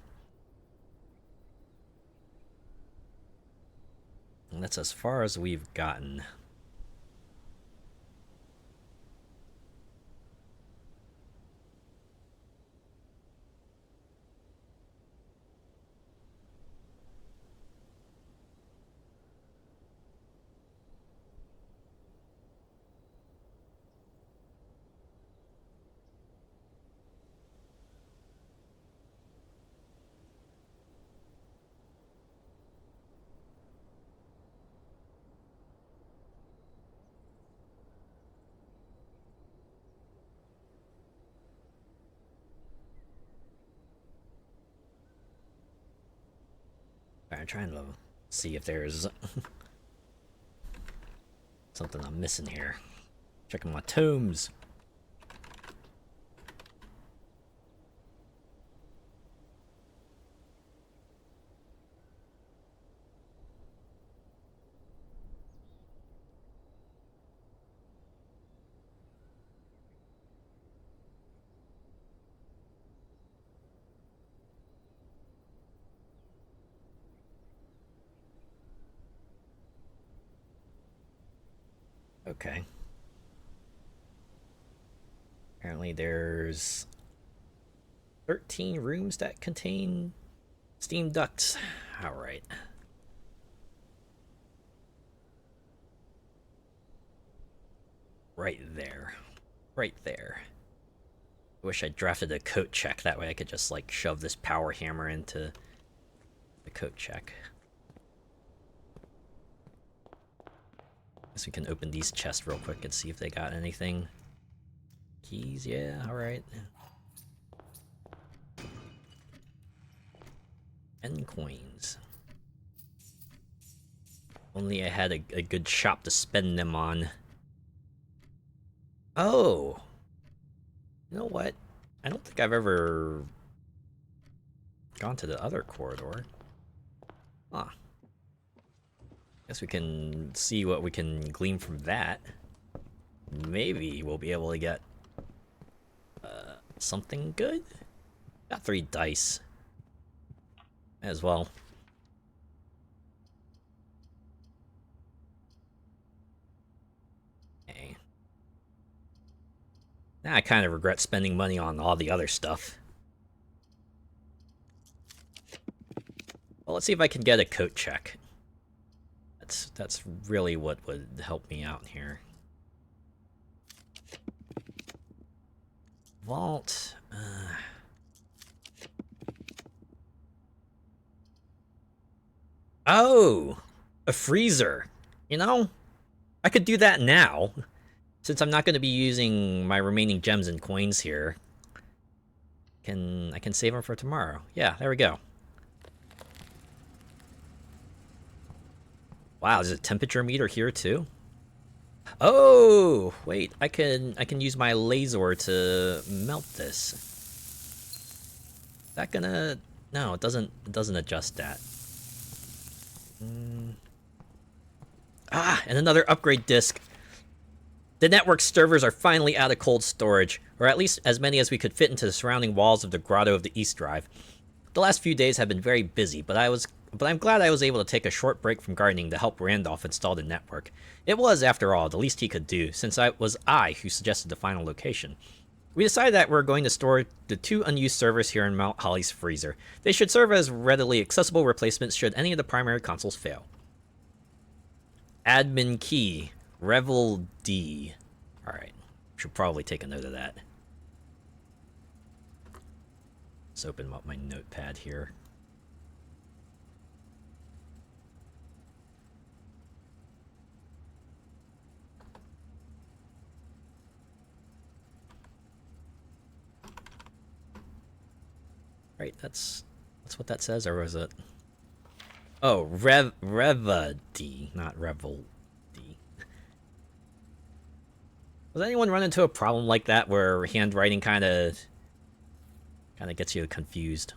And that's as far as we've gotten. I'm trying to see if there's something I'm missing here. Checking my tomes. Okay. Apparently there's 13 rooms that contain steam ducts. Alright. Right there. Right there. I wish I drafted a coat check. That way I could just, like, shove this power hammer into the coat check. Guess we can open these chests real quick and see if they got anything. Keys, yeah, alright. And coins. Only I had a good shop to spend them on. Oh! You know what? I don't think I've ever gone to the other corridor. Huh. Guess we can see what we can glean from that. Maybe we'll be able to get something good? Got 3 dice. As well. Okay. Now I kind of regret spending money on all the other stuff. Well, let's see if I can get a coat check. That's really what would help me out here. Vault. Oh! A freezer. You know? I could do that now. Since I'm not going to be using my remaining gems and coins here. I can save them for tomorrow. Yeah, there we go. Wow, there's a temperature meter here too? Oh, wait, I can use my laser to melt this. Is that gonna... No, it doesn't adjust that. Ah, and another upgrade disk. The network servers are finally out of cold storage. or at least as many as we could fit into the surrounding walls of the Grotto of the East Drive. The last few days have been very busy, but I'm glad I was able to take a short break from gardening to help Randolph install the network. It was, after all, the least he could do, since it was I who suggested the final location. We decided that we're going to store the 2 unused servers here in Mount Holly's freezer. They should serve as readily accessible replacements should any of the primary consoles fail. Admin key, Revel D. Alright, should probably take a note of that. Let's open up my notepad here. Right, that's what that says, or was it? Oh, Reva D, not Revel D. Does anyone run into a problem like that where handwriting kind of gets you confused?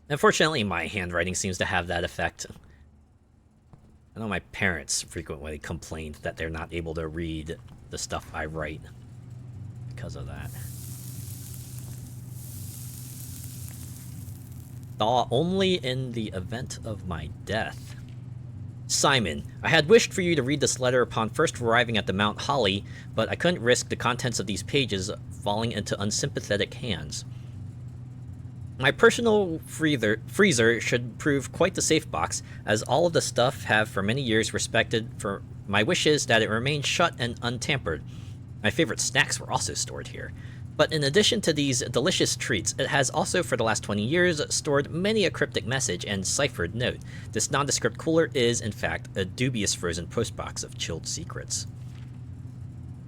Unfortunately, my handwriting seems to have that effect. I know my parents frequently complained that they're not able to read the stuff I write because of that. Thaw only in the event of my death. Simon, I had wished for you to read this letter upon first arriving at the Mount Holly, but I couldn't risk the contents of these pages falling into unsympathetic hands. My personal freezer should prove quite the safe box, as all of the stuff have for many years respected for my wishes that it remain shut and untampered. My favorite snacks were also stored here. But in addition to these delicious treats, it has also for the last 20 years stored many a cryptic message and ciphered note. This nondescript cooler is, in fact, a dubious frozen postbox of chilled secrets.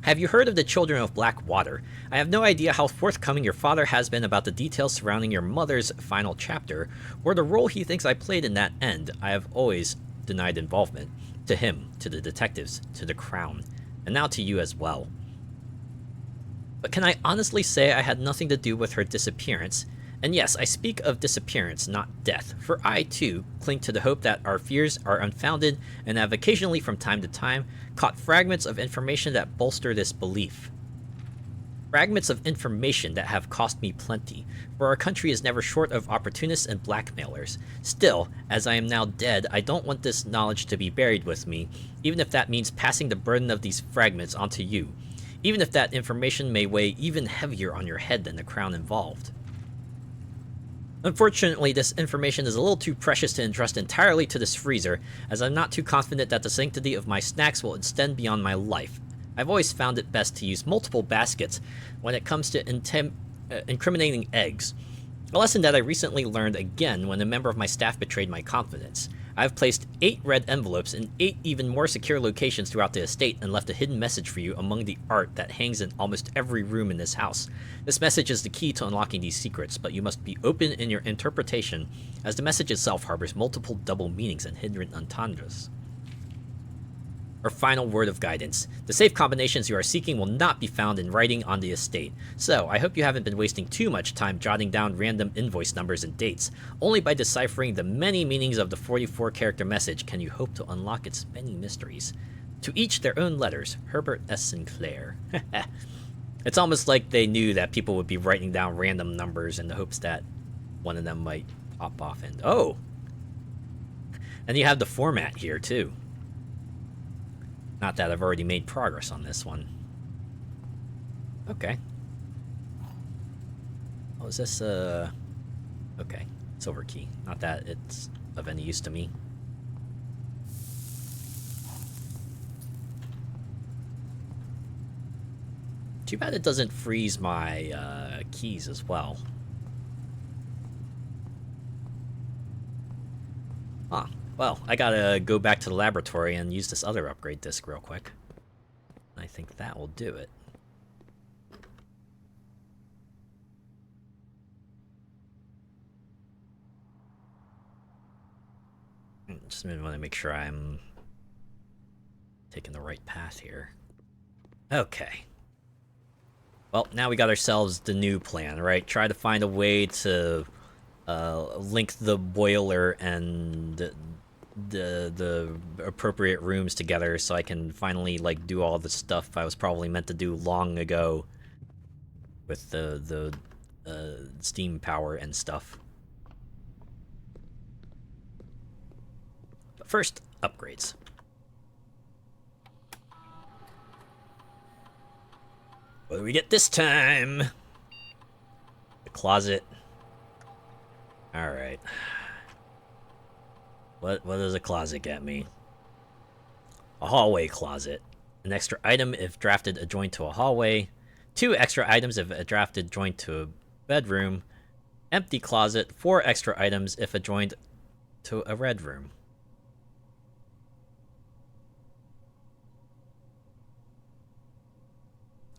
Have you heard of the Children of Black Water? I have no idea how forthcoming your father has been about the details surrounding your mother's final chapter, or the role he thinks I played in that end. I have always denied involvement. To him, to the detectives, to the Crown, and now to you as well. But can I honestly say I had nothing to do with her disappearance? And yes, I speak of disappearance, not death, for I, too, cling to the hope that our fears are unfounded and have occasionally, from time to time, caught fragments of information that bolster this belief. Fragments of information that have cost me plenty, for our country is never short of opportunists and blackmailers. Still, as I am now dead, I don't want this knowledge to be buried with me, even if that means passing the burden of these fragments onto you. Even if that information may weigh even heavier on your head than the Crown involved. Unfortunately, this information is a little too precious to entrust entirely to this freezer, as I'm not too confident that the sanctity of my snacks will extend beyond my life. I've always found it best to use multiple baskets when it comes to incriminating eggs. A lesson that I recently learned again when a member of my staff betrayed my confidence. I've placed 8 red envelopes in 8 even more secure locations throughout the estate and left a hidden message for you among the art that hangs in almost every room in this house. This message is the key to unlocking these secrets, but you must be open in your interpretation, as the message itself harbors multiple double meanings and hidden entendres. Our final word of guidance. The safe combinations you are seeking will not be found in writing on the estate, so I hope you haven't been wasting too much time jotting down random invoice numbers and dates. Only by deciphering the many meanings of the 44-character message can you hope to unlock its many mysteries. To each their own letters, Herbert S. Sinclair. It's almost like they knew that people would be writing down random numbers in the hopes that one of them might pop off and... Oh! And you have the format here, too. Not that I've already made progress on this one. Okay. Oh, is this, okay. Silver key. Not that it's of any use to me. Too bad it doesn't freeze my, keys as well. Huh. Well, I gotta go back to the laboratory and use this other upgrade disc real quick. I think that will do it. Just want to make sure I'm taking the right path here. Okay. Well, now we got ourselves the new plan, right? Try to find a way to link the boiler and the appropriate rooms together so I can finally like do all the stuff I was probably meant to do long ago with the steam power and stuff. But first, upgrades. What do we get this time? The closet. Alright. What does a closet get me? A hallway closet. An extra item if drafted adjoined to a hallway. 2 extra items if drafted adjoined to a bedroom. Empty closet. 4 extra items if adjoined to a red room.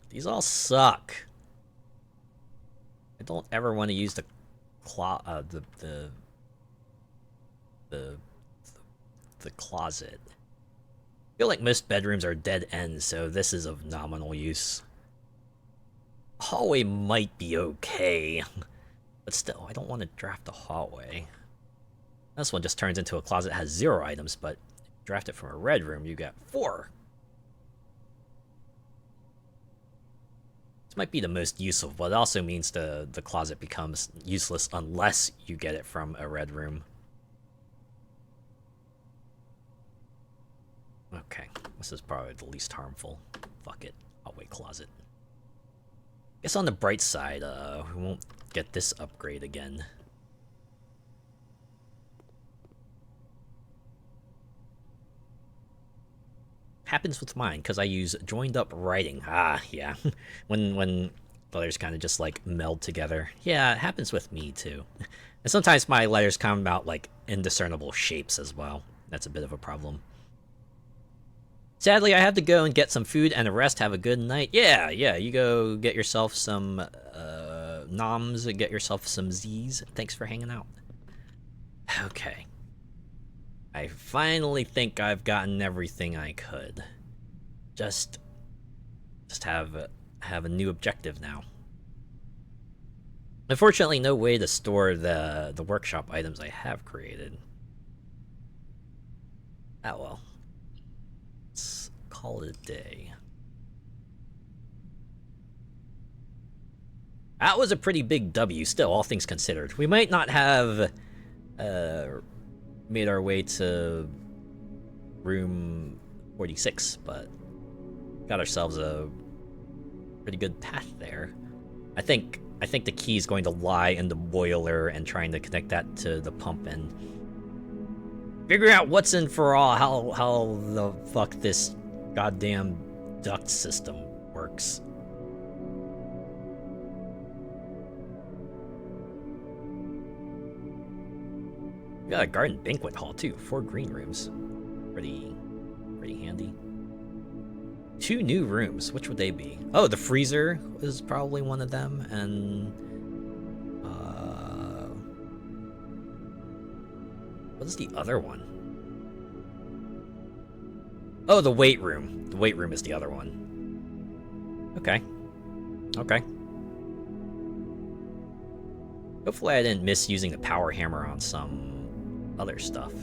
These all suck. I don't ever want to use the closet. I feel like most bedrooms are dead ends, so this is of nominal use. Hallway might be okay, but still, I don't want to draft a hallway. This one just turns into a closet that has 0 items, but if you draft it from a red room, you get 4. This might be the most useful, but it also means the closet becomes useless unless you get it from a red room. Okay, this is probably the least harmful. Fuck it, hallway closet. Guess on the bright side, we won't get this upgrade again. Happens with mine, because I use joined up writing. Ah, yeah. when letters kind of just, like, meld together. Yeah, it happens with me, too. And sometimes my letters come out, like, indiscernible shapes as well. That's a bit of a problem. Sadly, I have to go and get some food and a rest. Have a good night. Yeah, you go get yourself some, noms, get yourself some Z's. Thanks for hanging out. Okay. I finally think I've gotten everything I could. Just have a new objective now. Unfortunately, no way to store the workshop items I have created. Ah well. Let's call it a day. That was a pretty big W, still, all things considered. We might not have made our way to room 46, but got ourselves a pretty good path there. I think the key is going to lie in the boiler and trying to connect that to the pump and figure out what's in for all, how the fuck this goddamn duct system works. We got a garden banquet hall too, 4 green rooms. Pretty handy. 2 new rooms, which would they be? Oh, the freezer is probably one of them, and what is the other one? Oh, the weight room. The weight room is the other one. Okay. Hopefully I didn't miss using the power hammer on some other stuff.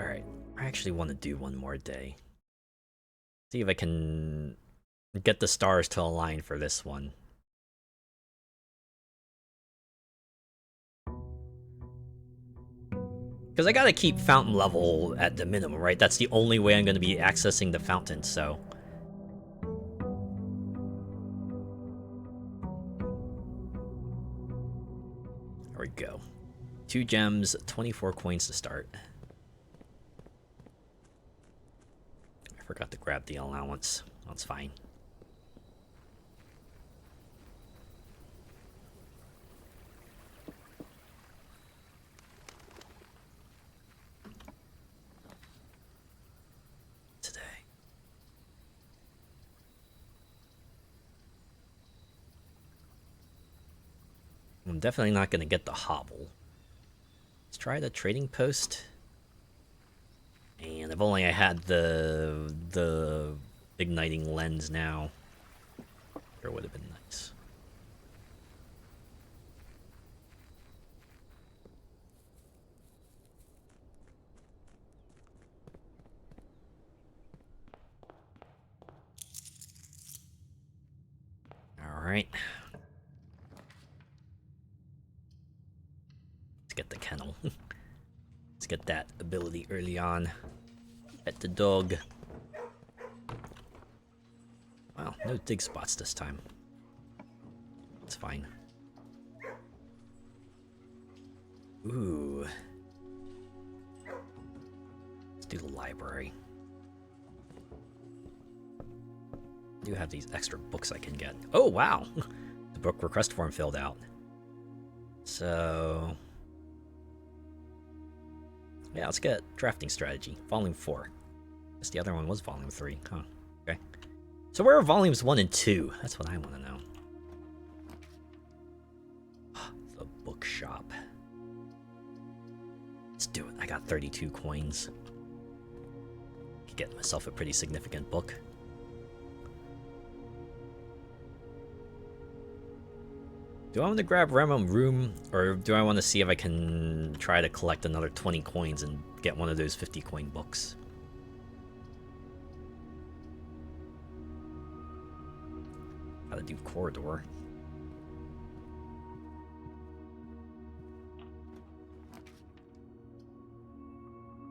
Alright, I actually want to do one more day. See if I can get the stars to align for this one. Because I gotta keep fountain level at the minimum, right? That's the only way I'm gonna be accessing the fountain, so... There we go. 2 gems, 24 coins to start. I forgot to grab the allowance. That's fine. Today. I'm definitely not going to get the hobble. Let's try the trading post. And if only I had the igniting lens now, it would have been nice. Alright. Let's get the kennel. Let's get that ability early on. Pet the dog. Wow, no dig spots this time. It's fine. Ooh. Let's do the library. I do have these extra books I can get. Oh, wow! The book request form filled out. So... yeah, let's get drafting strategy. Volume 4. Guess the other one was volume 3. Huh. Okay. So where are volumes 1 and 2? That's what I want to know. The bookshop. Let's do it. I got 32 coins. Could get myself a pretty significant book. Do I want to grab Random Room, or do I want to see if I can try to collect another 20 coins and get one of those 50 coin books? Gotta do corridor.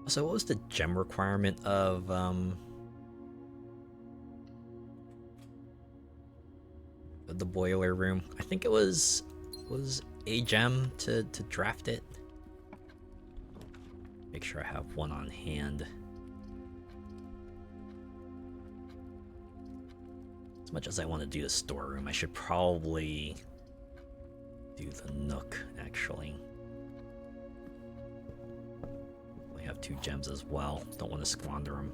So what was the gem requirement of the boiler room? I think it was a gem to draft it. Make sure I have one on hand. As much as I want to do the storeroom, I should probably do the nook, actually. I have 2 gems as well. Don't want to squander them.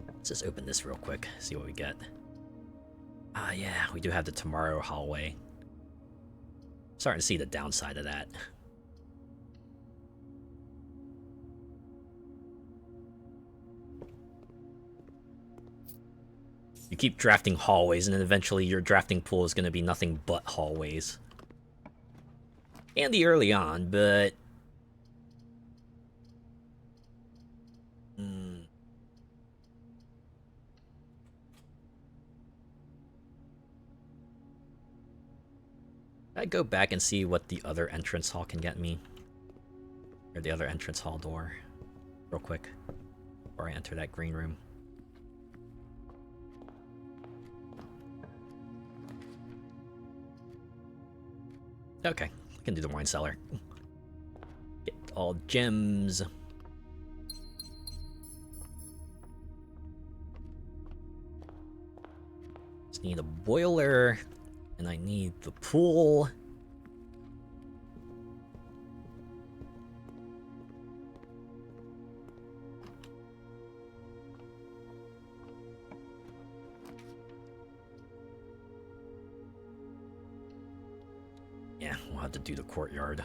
Let's just open this real quick, see what we get. Ah, yeah, we do have the tomorrow hallway. Starting to see the downside of that. You keep drafting hallways, and then eventually your drafting pool is going to be nothing but hallways. Handy early on, but... I'd go back and see what the other entrance hall can get me. Or the other entrance hall door. Real quick. Before I enter that green room. Okay, we can do the wine cellar. Get all gems. Just need a boiler. And I need the pool. Yeah, we'll have to do the courtyard.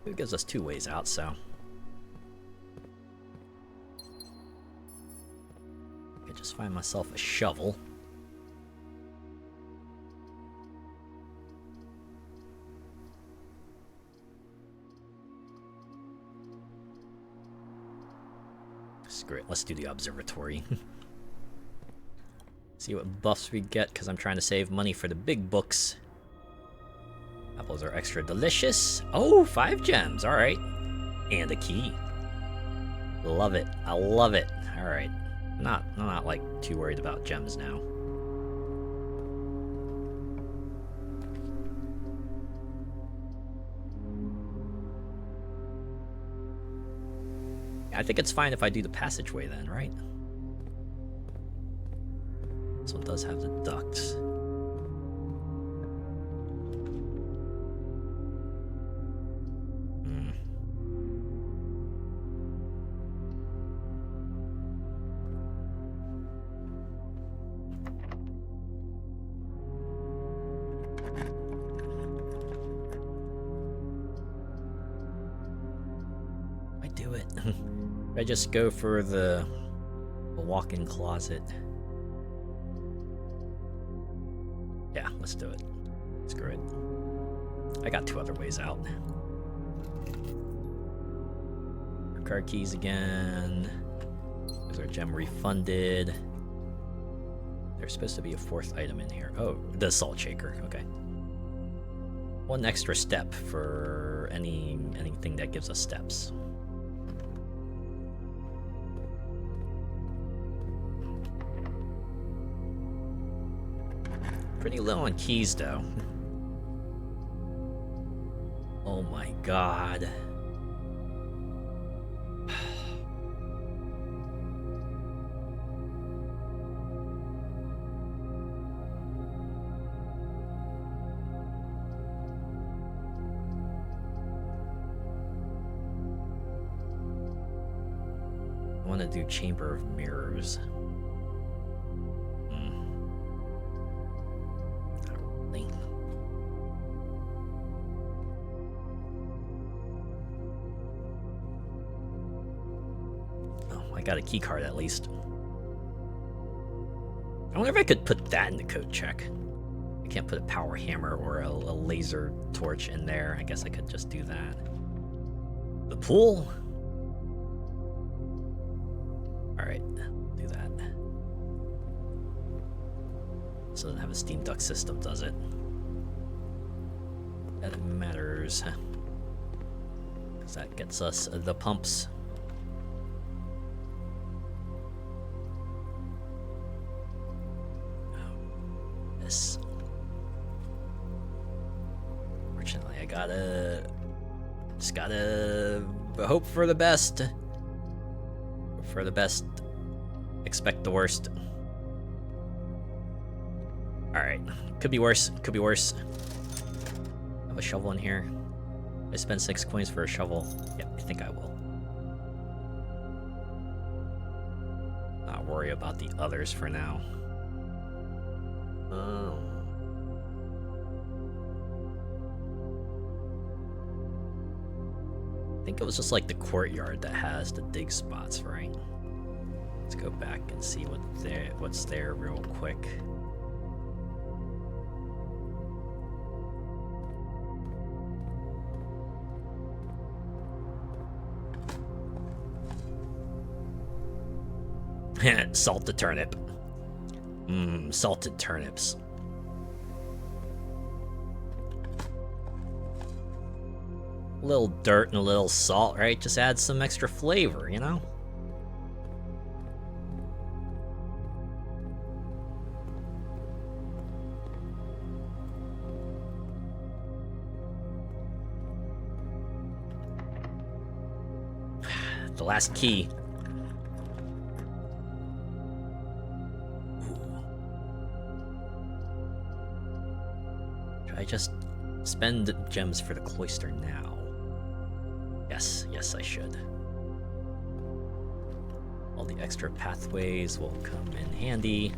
It gives us 2 ways out, so... I could just find myself a shovel. Screw it, let's do the observatory. See what buffs we get, because I'm trying to save money for the big books. Apples are extra delicious. Oh, 5 gems, alright. And a key. Love it, I love it. Alright, I'm not like too worried about gems now. I think it's fine if I do the passageway then, right? This one does have the ducts. I do it. I just go for the walk-in closet. Yeah, let's do it. Screw it. I got 2 other ways out. Card keys again. There's our gem refunded. There's supposed to be a fourth item in here. Oh, the salt shaker. Okay. One extra step for anything that gives us steps. Pretty low on keys, though. Oh my god. I want to do Chamber of Mirrors. Got a key card at least. I wonder if I could put that in the code check. I can't put a power hammer or a laser torch in there. I guess I could just do that. The pool? Alright, do that. So doesn't have a steam duct system, does it? That matters. Because that gets us the pumps. Fortunately, I just gotta hope for the best. Hope for the best, expect the worst. Alright, could be worse, could be worse. Have a shovel in here. I spent 6 coins for a shovel. Yep, I think I will. Not worry about the others for now. Oh. I think it was just like the courtyard that has the dig spots, right? Let's go back and see what's there real quick. Salted turnip. Salted turnips. A little dirt and a little salt, right? Just add some extra flavor, you know? The last key. Should I just spend gems for the cloister now? Yes, I should. All the extra pathways will come in handy.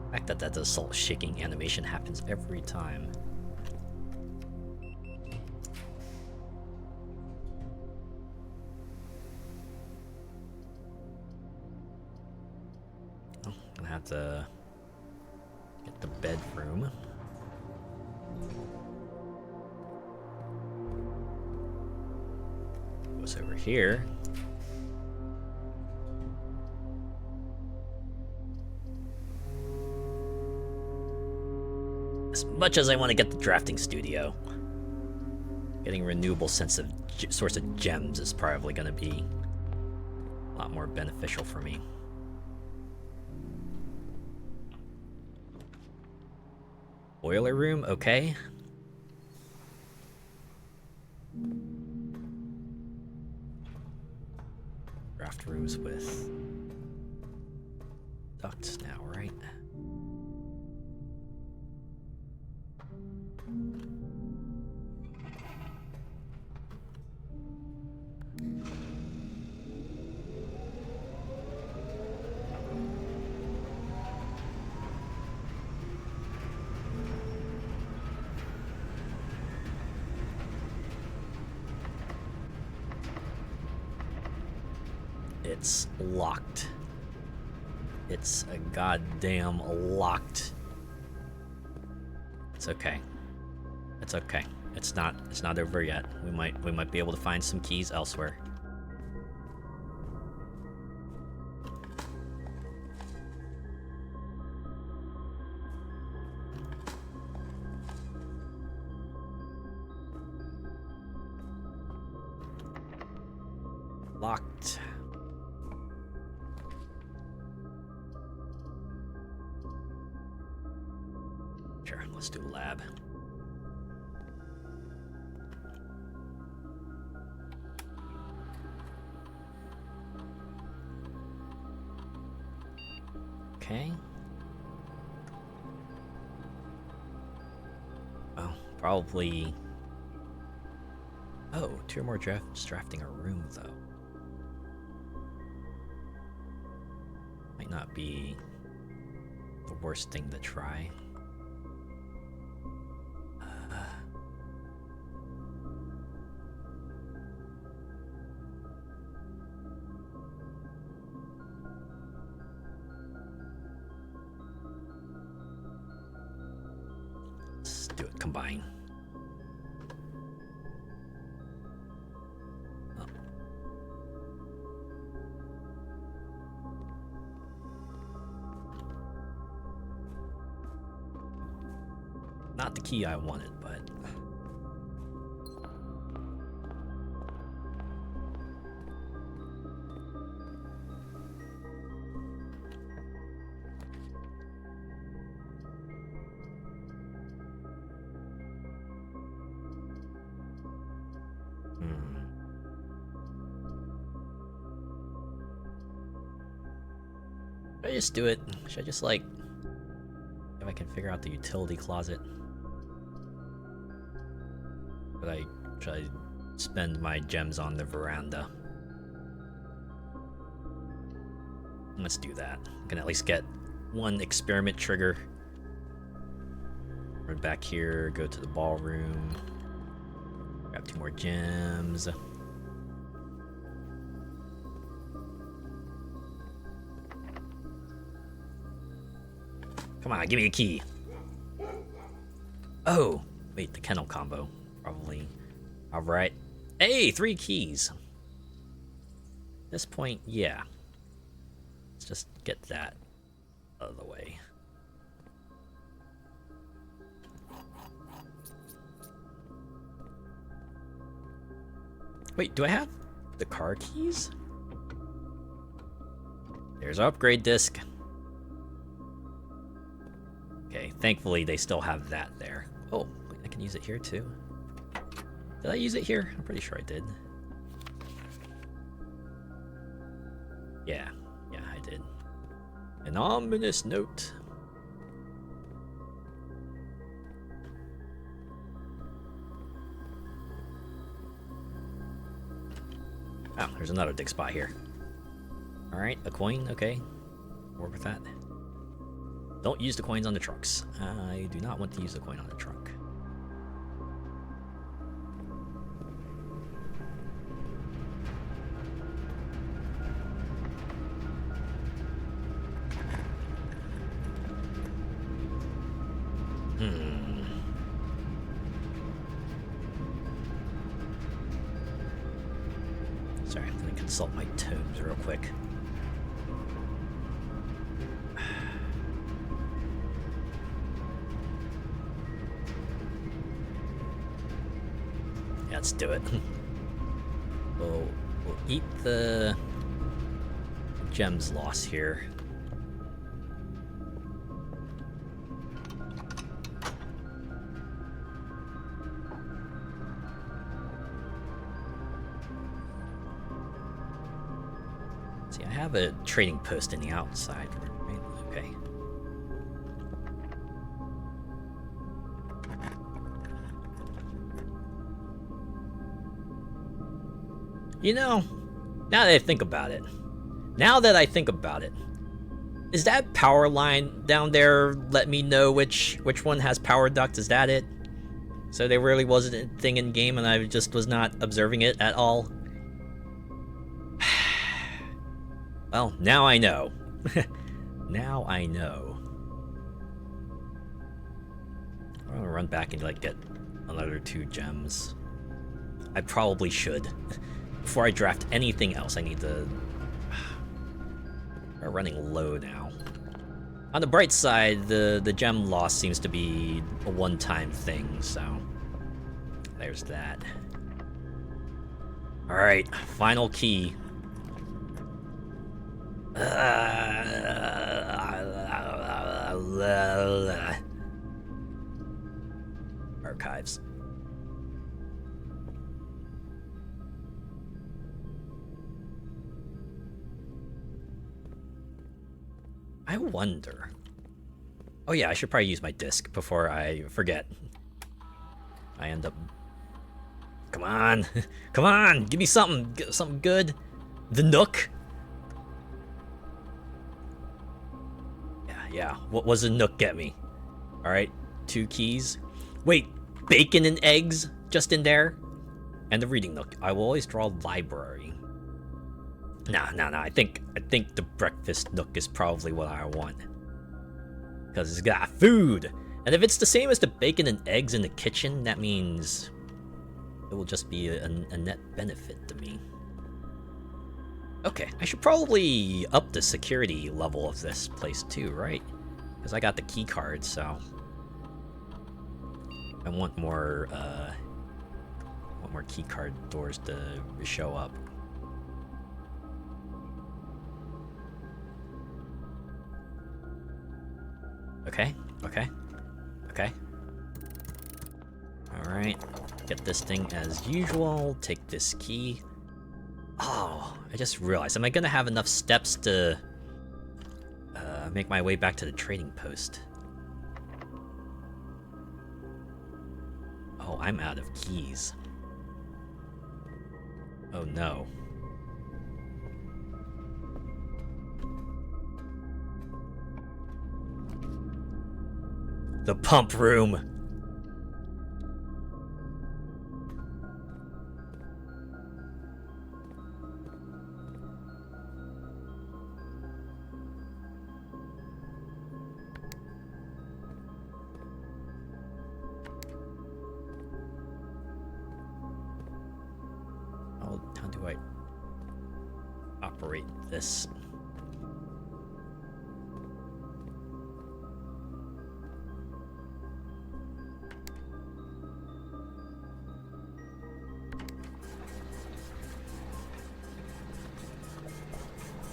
The fact that the salt shaking animation happens every time. To get the bedroom. Goes over here. As much as I want to get the drafting studio, getting a renewable source of gems is probably going to be a lot more beneficial for me. Boiler room, okay. Draft rooms with ducts now, right? It's locked. It's a goddamn locked. It's okay. It's okay. It's not over yet. We might be able to find some keys elsewhere. Locked. Sure, let's do a lab. Okay. Oh, probably. Oh, 2 or more drafting a room, though. Might not be the worst thing to try. Let's do it combine. Oh. Not the key I wanted, but should I just do it? Should I just like, if I can figure out the utility closet? Should I spend my gems on the veranda? Let's do that. I can at least get one experiment trigger. Run back here, go to the ballroom, grab 2 more gems. Come on, give me a key. Oh, wait, the kennel combo. Probably. Alright. Hey, 3 keys. At this point, yeah. Let's just get that out of the way. Wait, do I have the car keys? There's our upgrade disc. Okay, thankfully they still have that there. Oh, I can use it here too. Did I use it here? I'm pretty sure I did. Yeah, I did. An ominous note. Oh, there's another dig spot here. Alright, a coin, okay. Work with that. Don't use the coins on the trucks. I do not want to use the coin on the truck. Sorry, I'm gonna consult my tomes real quick. Yeah, let's do it. We'll eat the gems loss here. See, I have a trading post in the outside, right? Okay. You know, now that I think about it, is that power line down there let me know which one has power duct? Is that it? So there really wasn't a thing in game and I just was not observing it at all? Well, now I know. Now I know. I'm gonna run back and like get another 2 gems. I probably should. Before I draft anything else, I need to... We're running low now. On the bright side, the gem loss seems to be a one-time thing, so... There's that. Alright, final key. Archives. I wonder. Oh yeah, I should probably use my disc before I forget. I end up... Come on! Come on! Give me something! Something good! The Nook? Yeah. What was the Nook get me? Alright, 2 keys. Wait, bacon and eggs just in there? And the reading Nook. I will always draw library. Nah. I think the breakfast Nook is probably what I want. Because it's got food! And if it's the same as the bacon and eggs in the kitchen, that means it will just be a net benefit to me. Okay, I should probably up the security level of this place too, right? Because I got the key card, so I want more key card doors to show up. Okay. Alright, get this thing as usual, take this key. Oh, I just realized, am I gonna have enough steps to make my way back to the trading post? Oh, I'm out of keys. Oh no. The pump room! How do I operate this?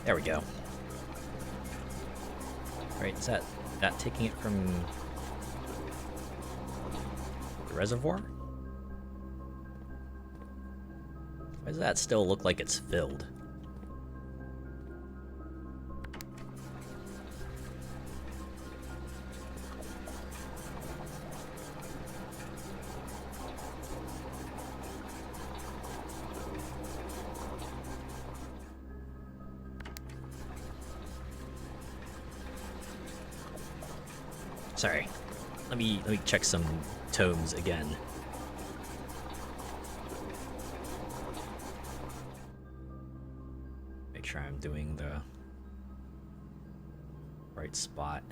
There we go. Alright, is that taking it from the reservoir? Why does that still look like it's filled? Sorry. Let me check some tomes again. Make sure I'm doing the right spot.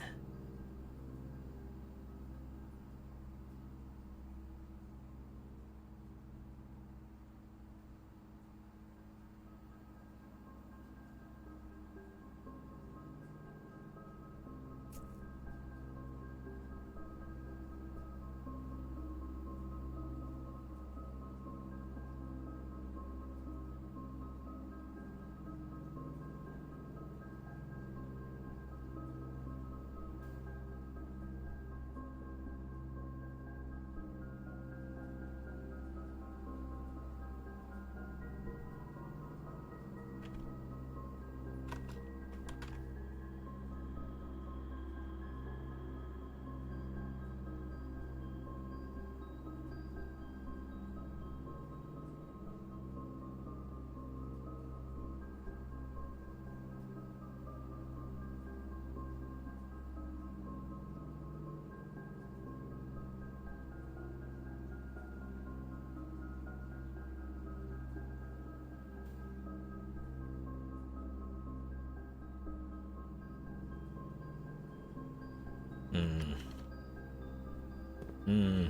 Hmm.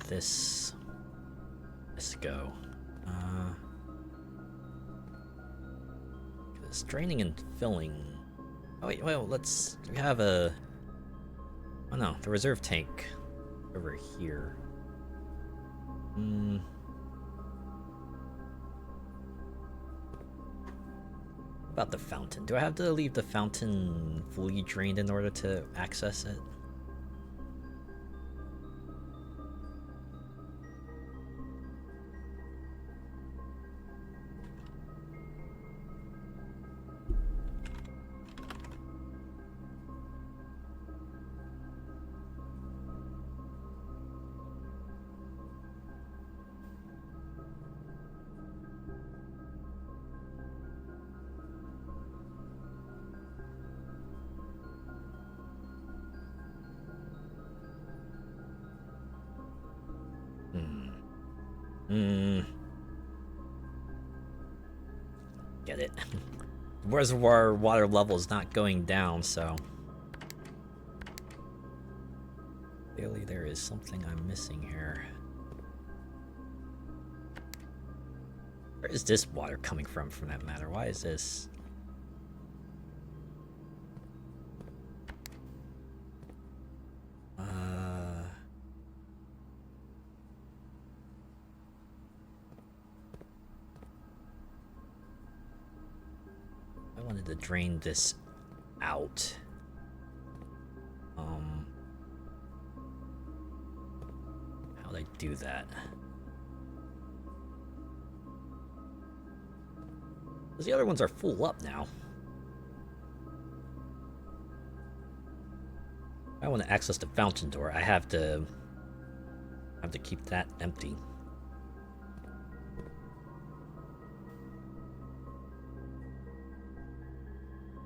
This go? It's draining and filling. Oh wait, well, we have a... Oh no, the reserve tank over here. Hmm. About the fountain. Do I have to leave the fountain fully drained in order to access it? Get it. The reservoir water level is not going down, so... Clearly there is something I'm missing here. Where is this water coming from that matter? Why is this... I wanted to drain this out. How'd I do that? Because the other ones are full up now. If I want to access the fountain door, I have to keep that empty.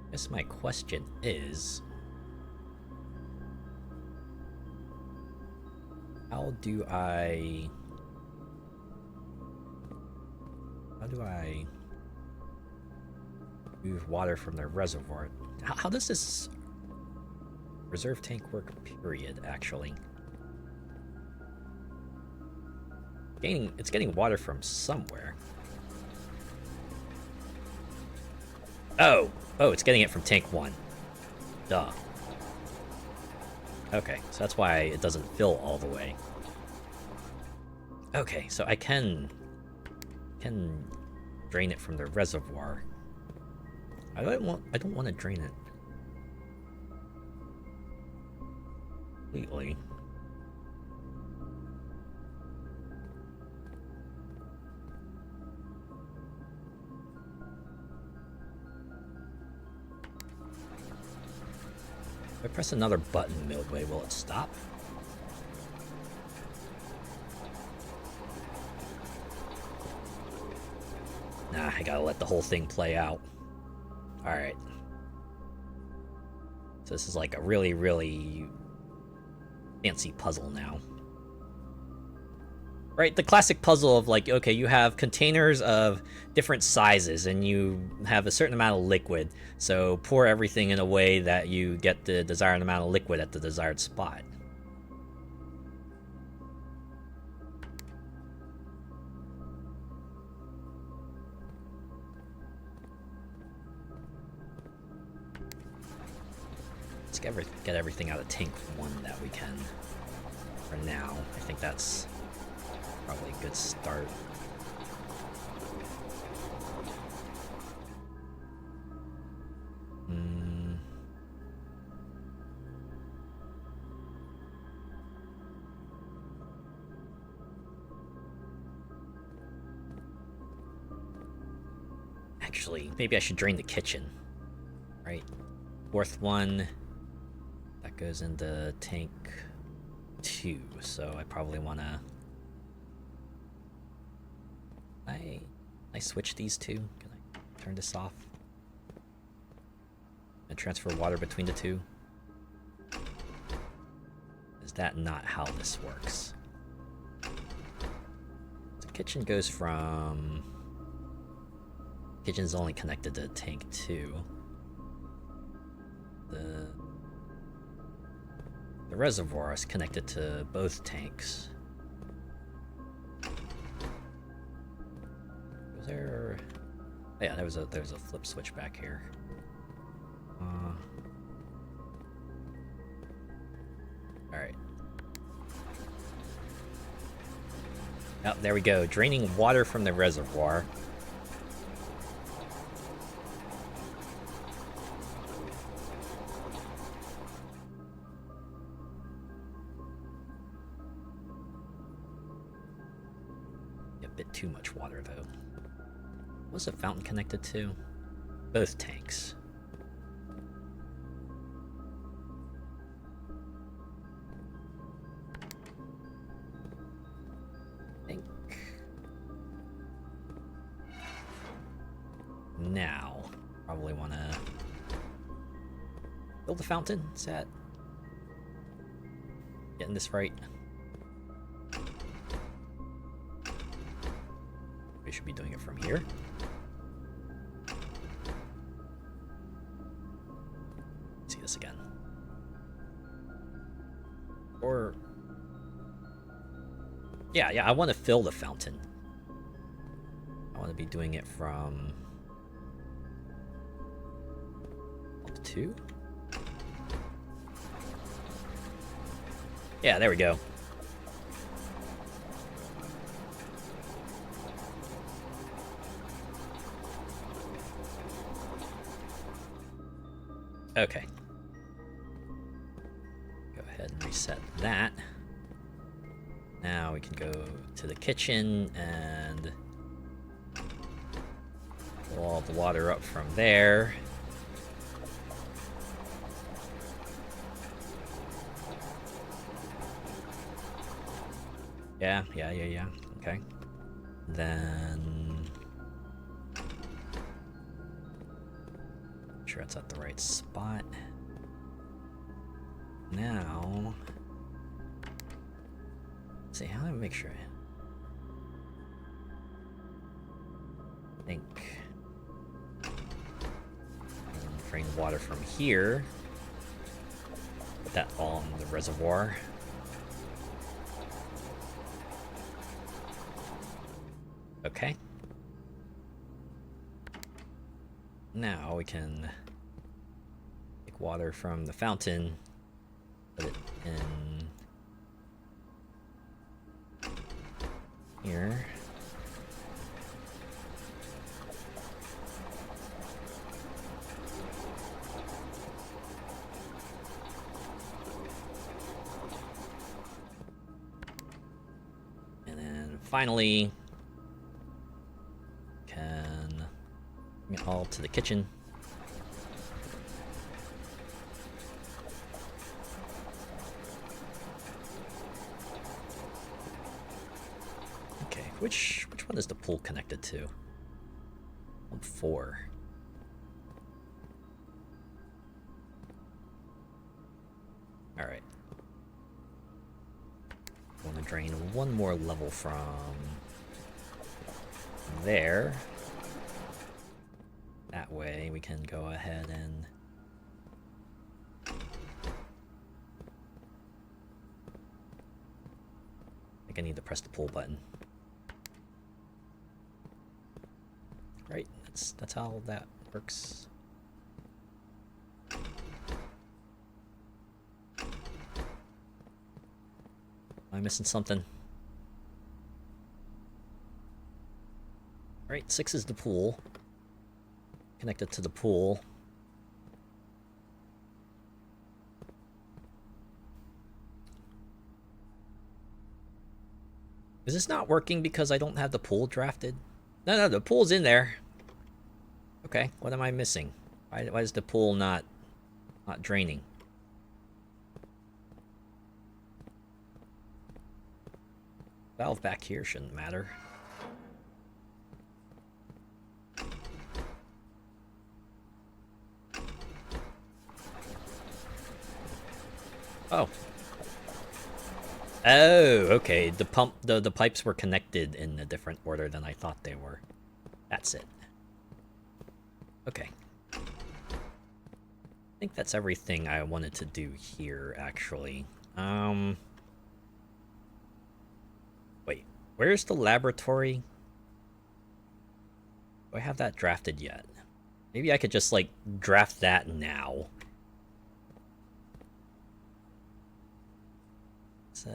I guess my question is, how do I move water from the reservoir? How does this reserve tank work, period, actually? It's getting water from somewhere. Oh, it's getting it from tank 1. Duh. Okay, so that's why it doesn't fill all the way. Okay, so I can drain it from the reservoir. I don't want to drain it completely. If I press another button midway, will it stop? Nah, I gotta let the whole thing play out. Alright. So this is like a really, really fancy puzzle now. Right, the classic puzzle of like, okay, you have containers of different sizes and you have a certain amount of liquid, so pour everything in a way that you get the desired amount of liquid at the desired spot. Let's get everything out of tank 1 that we can for now. I think that's probably a good start. Actually, maybe I should drain the kitchen. Right? 4th one. That goes into tank 2, so I probably want to... I switch these two? Can I turn this off? And transfer water between the two. Is that not how this works? The kitchen goes from... Kitchen's only connected to tank 2. The reservoir is connected to both tanks. Was there... Oh yeah, there was a flip switch back here. Alright. Oh, there we go. Draining water from the reservoir. A bit too much water, though. What's the fountain connected to? Both tanks. Now, probably want to build a fountain. Is that getting this right? We should be doing it from here. Let's see this again. Or yeah, I want to fill the fountain. I want to be doing it from 2? Yeah, there we go. Okay. Go ahead and reset that. Now we can go to the kitchen and pull all the water up from there. Yeah. Okay. Then... Make sure it's at the right spot. Now... Let's see, how do I make sure? I think... Drain water from here. Put that all in the reservoir. Okay. Now we can take water from the fountain, put it in here. And then finally, bring it all to the kitchen. Okay, which one is the pool connected to? Pump 4. All right. I want to drain one more level from there. That way we can go ahead and I think I need to press the pull button. Right, that's how that works. Am I missing something? Right, 6 is the pool. Connected to the pool. Is this not working because I don't have the pool drafted? No, the pool's in there. Okay, what am I missing? Why is the pool not draining? Valve back here shouldn't matter. Oh. Oh, okay. The pipes were connected in a different order than I thought they were. That's it. Okay. I think that's everything I wanted to do here, actually. Wait. Where's the laboratory? Do I have that drafted yet? Maybe I could just, like, draft that now. It's,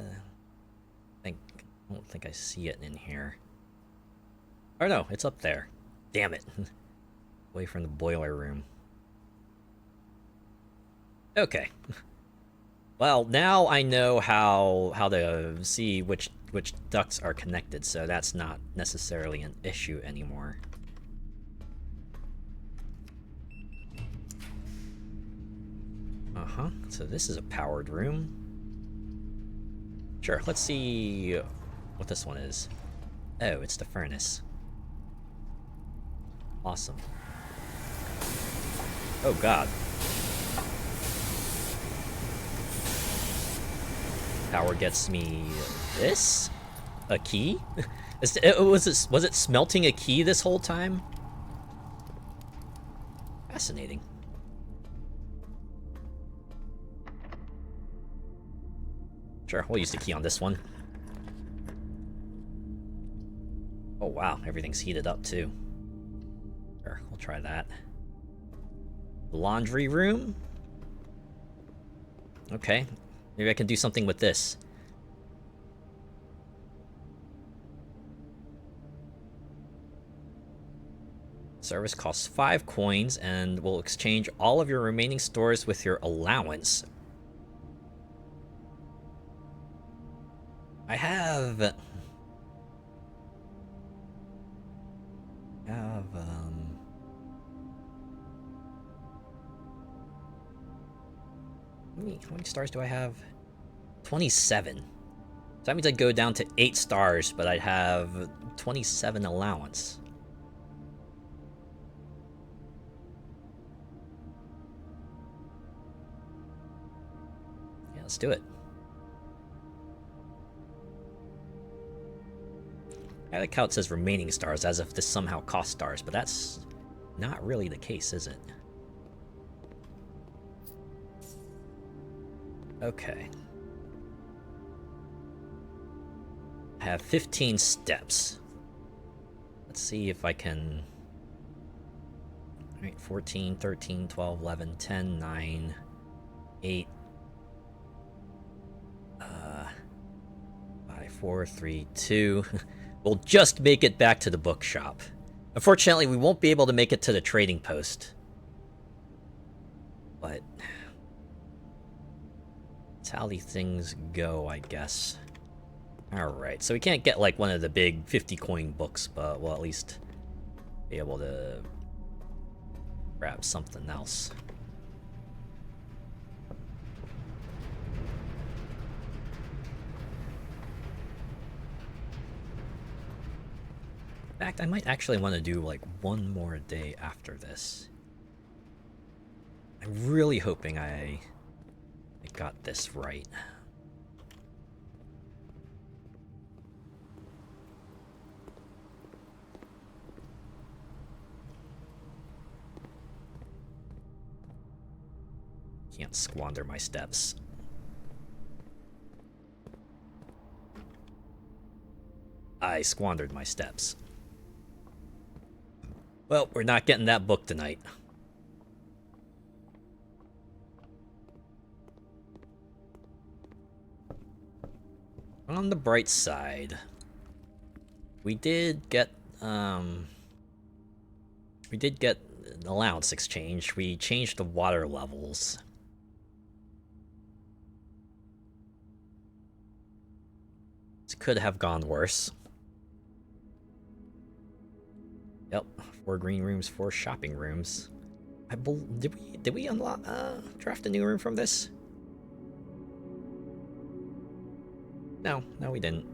I don't think I see it in here. Oh no, it's up there. Damn it. Away from the boiler room. Okay. Well, now I know how to see which ducts are connected, so that's not necessarily an issue anymore. Uh-huh. So this is a powered room. Sure, let's see what this one is. Oh, it's the furnace. Awesome. Oh god. Power gets me this? A key? Was it smelting a key this whole time? Fascinating. Sure, we'll use the key on this one. Oh wow, everything's heated up too. Sure, we'll try that. Laundry room? Okay, maybe I can do something with this. Service costs 5 coins and will exchange all of your remaining stores with your allowance. I have... let me, how many stars do I have? 27. So that means I'd go down to 8 stars, but I'd have 27 allowance. Yeah, let's do it. I like how it says remaining stars, as if this somehow costs stars, but that's not really the case, is it? Okay. I have 15 steps. Let's see if I can... Alright, 14, 13, 12, 11, 10, 9, 8... 5, 4, 3, 2... We'll just make it back to the bookshop. Unfortunately, we won't be able to make it to the trading post. But... that's how these things go, I guess. Alright, so we can't get, like, one of the big 50-coin books, but we'll at least be able to grab something else. In fact, I might actually want to do, like, one more day after this. I'm really hoping I got this right. Can't squander my steps. I squandered my steps. Well, we're not getting that book tonight. On the bright side, we did get an allowance exchange. We changed the water levels. This could have gone worse. Yep, 4 green rooms, 4 shopping rooms. Did we unlock draft a new room from this? No, we didn't.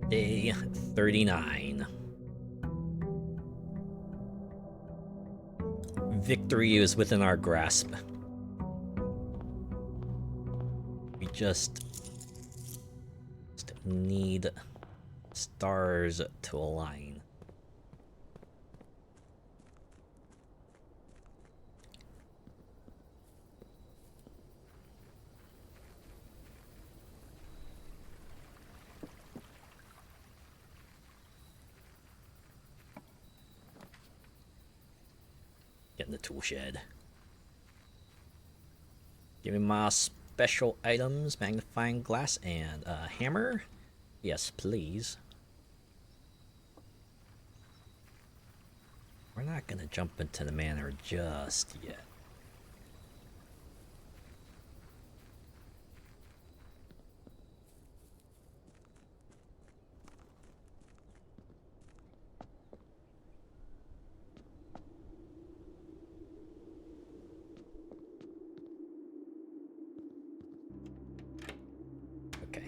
Day 39. Victory is within our grasp. We just need stars to align. Get in the tool shed. Give me my special items, magnifying glass and a hammer. Yes, please. We're not gonna jump into the manor just yet. Okay.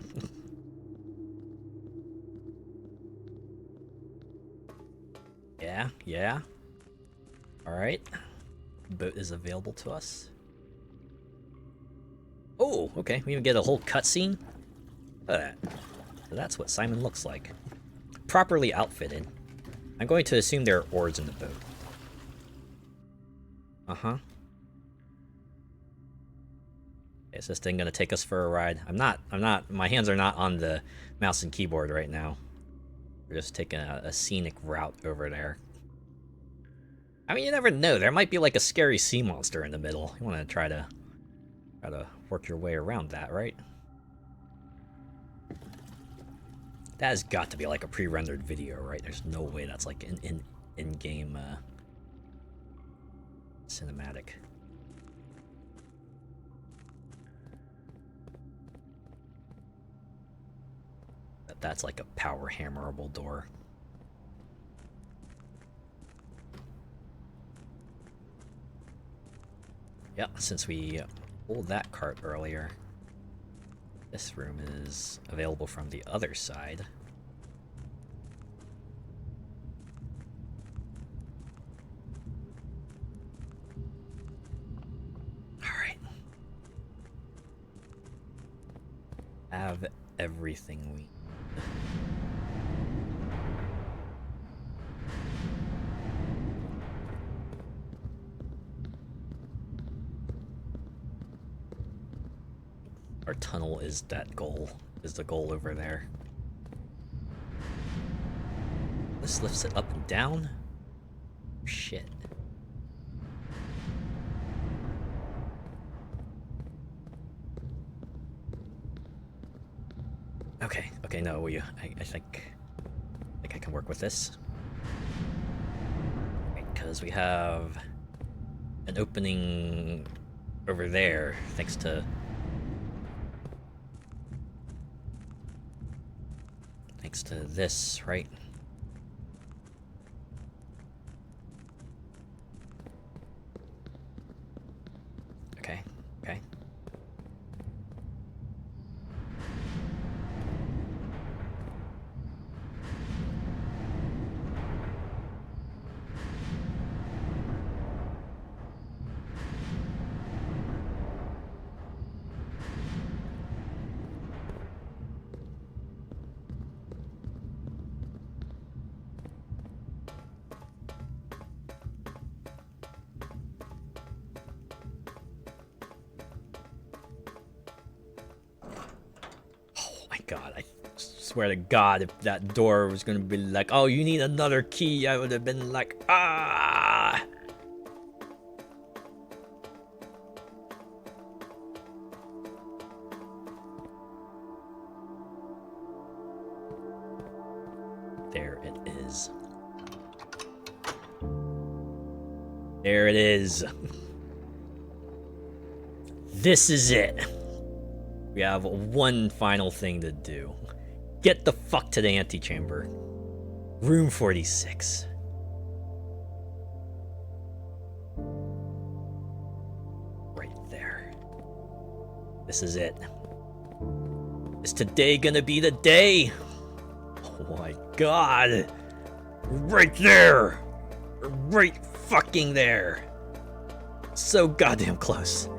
Yeah. Alright. Boat is available to us. Oh, okay. We even get a whole cutscene. Look at that. So that's what Simon looks like. Properly outfitted. I'm going to assume there are oars in the boat. Uh-huh. Is this thing gonna take us for a ride? I'm not, my hands are not on the mouse and keyboard right now. We're just taking a scenic route over there. I mean, you never know. There might be like a scary sea monster in the middle. You want to try to work your way around that, right? That has got to be like a pre-rendered video, right? There's no way that's like an in-game cinematic. That's like a power hammerable door. Yeah, since we pulled that cart earlier, this room is available from the other side. Alright. Have everything we need. Our tunnel is that goal, is the goal over there. This lifts it up and down? Shit. Okay, no, I think I can work with this. Because we have an opening over there, thanks to this, right? Okay. God, I swear to God, if that door was gonna be like, oh, you need another key, I would have been like, ah! There it is. There it is. This is it. We have one final thing to do. Get the fuck to the antechamber. Room 46. Right there. This is it. Is today gonna be the day? Oh my god! Right there! Right fucking there! So goddamn close.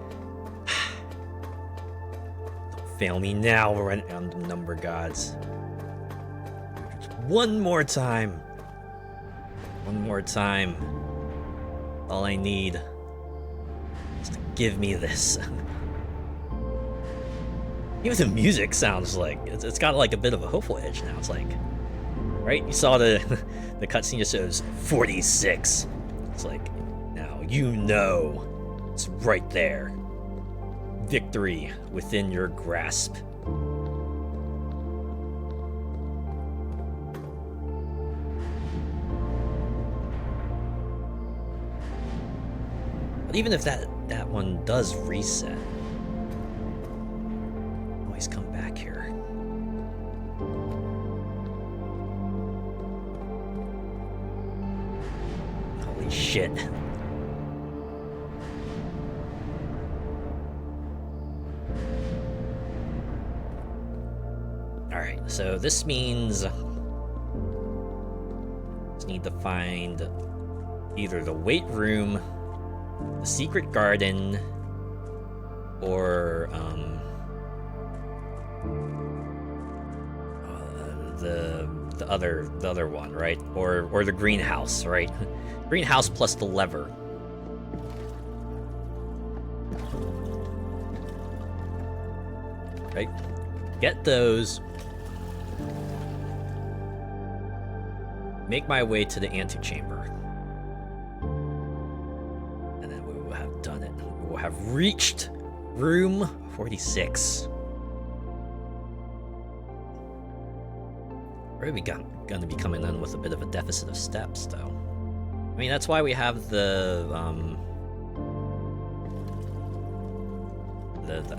Don't fail me now, random number gods. Just one more time. One more time. All I need is to give me this. Even the music sounds like it's got like a bit of a hopeful edge now. It's like, right? You saw the cutscene just shows 46. It's like, now you know it's right there. Victory within your grasp. But even if that one does reset, always come back here. Holy shit. Alright, so this means just need to find either the weight room, the secret garden, or the other one, right? Or the greenhouse, right? Greenhouse plus the lever. Right? Get those. Make my way to the antechamber. And then we will have done it. We will have reached room 46. We're gonna be coming in with a bit of a deficit of steps, though. I mean, that's why we have the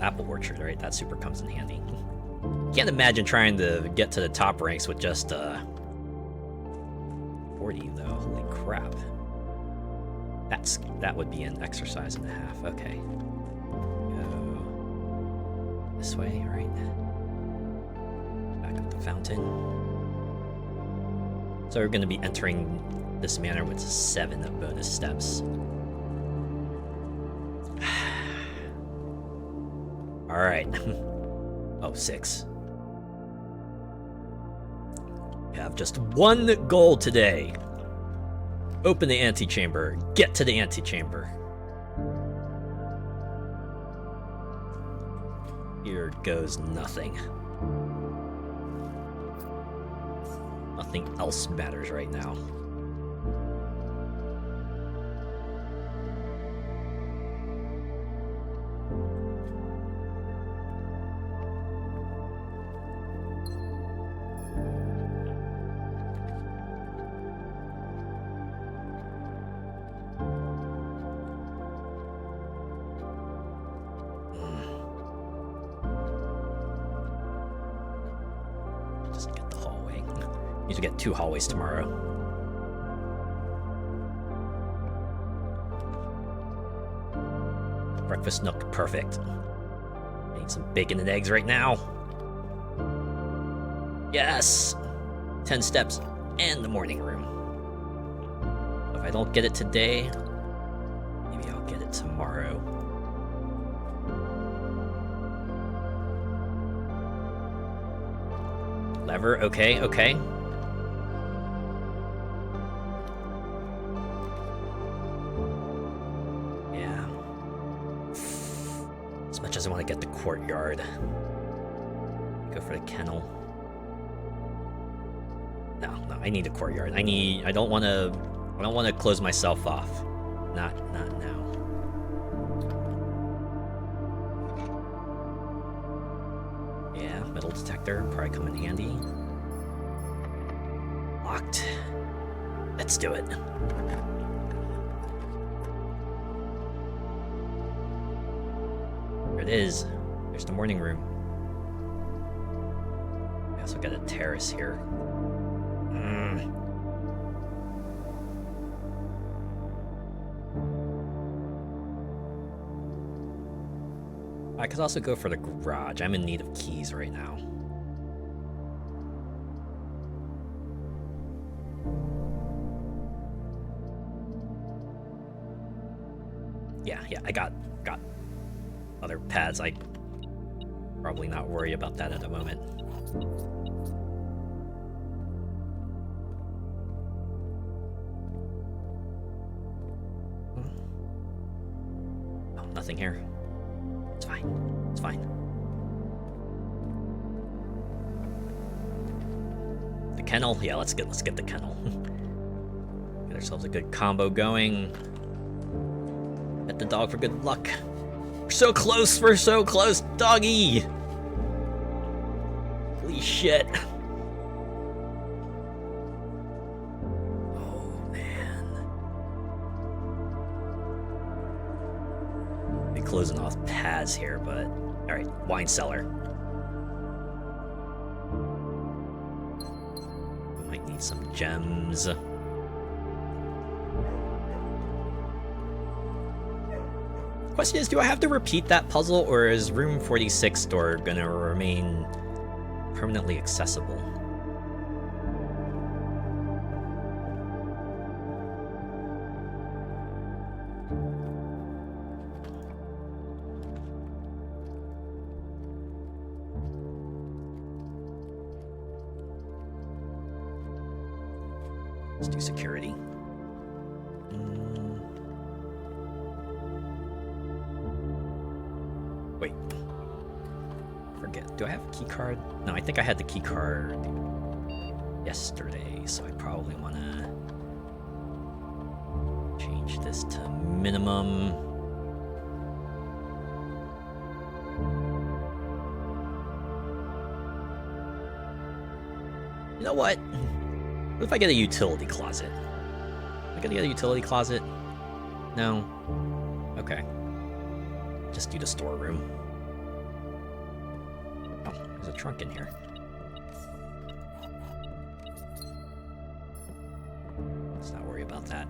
apple orchard, right? That super comes in handy. Can't imagine trying to get to the top ranks with just 40, though. Holy crap. That would be an exercise and a half. Okay. Go this way, right? Back up the fountain. So we're going to be entering this manor with 7 bonus steps. Alright. Oh, 6. We have just one goal today. Open the antechamber. Get to the antechamber. Here goes nothing. Nothing else matters right now. Just get the hallway. Need to get 2 hallways tomorrow. Breakfast nook, perfect. Need some bacon and eggs right now. Yes! 10 steps and the morning room. If I don't get it today, maybe I'll get it tomorrow. Lever, okay, okay. Yeah. As much as I want to get the courtyard. Go for the kennel. No, I need a courtyard. I don't want to close myself off. Not now. Yeah, metal detector probably come in handy. Locked. Let's do it. There it is. There's the morning room. We also got a terrace here. I could also go for the garage. I'm in need of keys right now. Yeah, I got other pads. I probably not worry about that at the moment. Oh, nothing here. It's fine. It's fine. The kennel? Yeah, let's get the kennel. Get ourselves a good combo going. Pet the dog for good luck. We're so close, doggy! Holy shit. Oh, man. Be closing off pads here, but... Alright, wine cellar. We might need some gems. Question is, do I have to repeat that puzzle, or is room 46 door gonna remain permanently accessible? Let's do security. Wait. Forget. Do I have a key card? No, I think I had the key card yesterday, so I probably want to change this to minimum. You know what? What if I get a utility closet? Am I gonna get a utility closet? No? Okay. Just do the storeroom. Oh, there's a trunk in here. Let's not worry about that.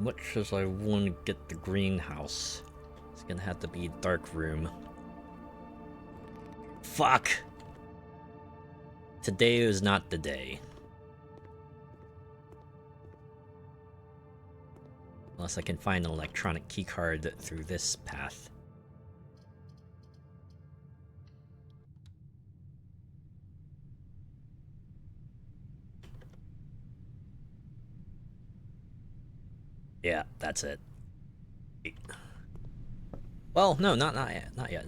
Much as I want to get the greenhouse, it's gonna have to be a dark room. Fuck! Today is not the day. Unless I can find an electronic keycard through this path. Yeah, that's it. Well, no, not yet. Not yet.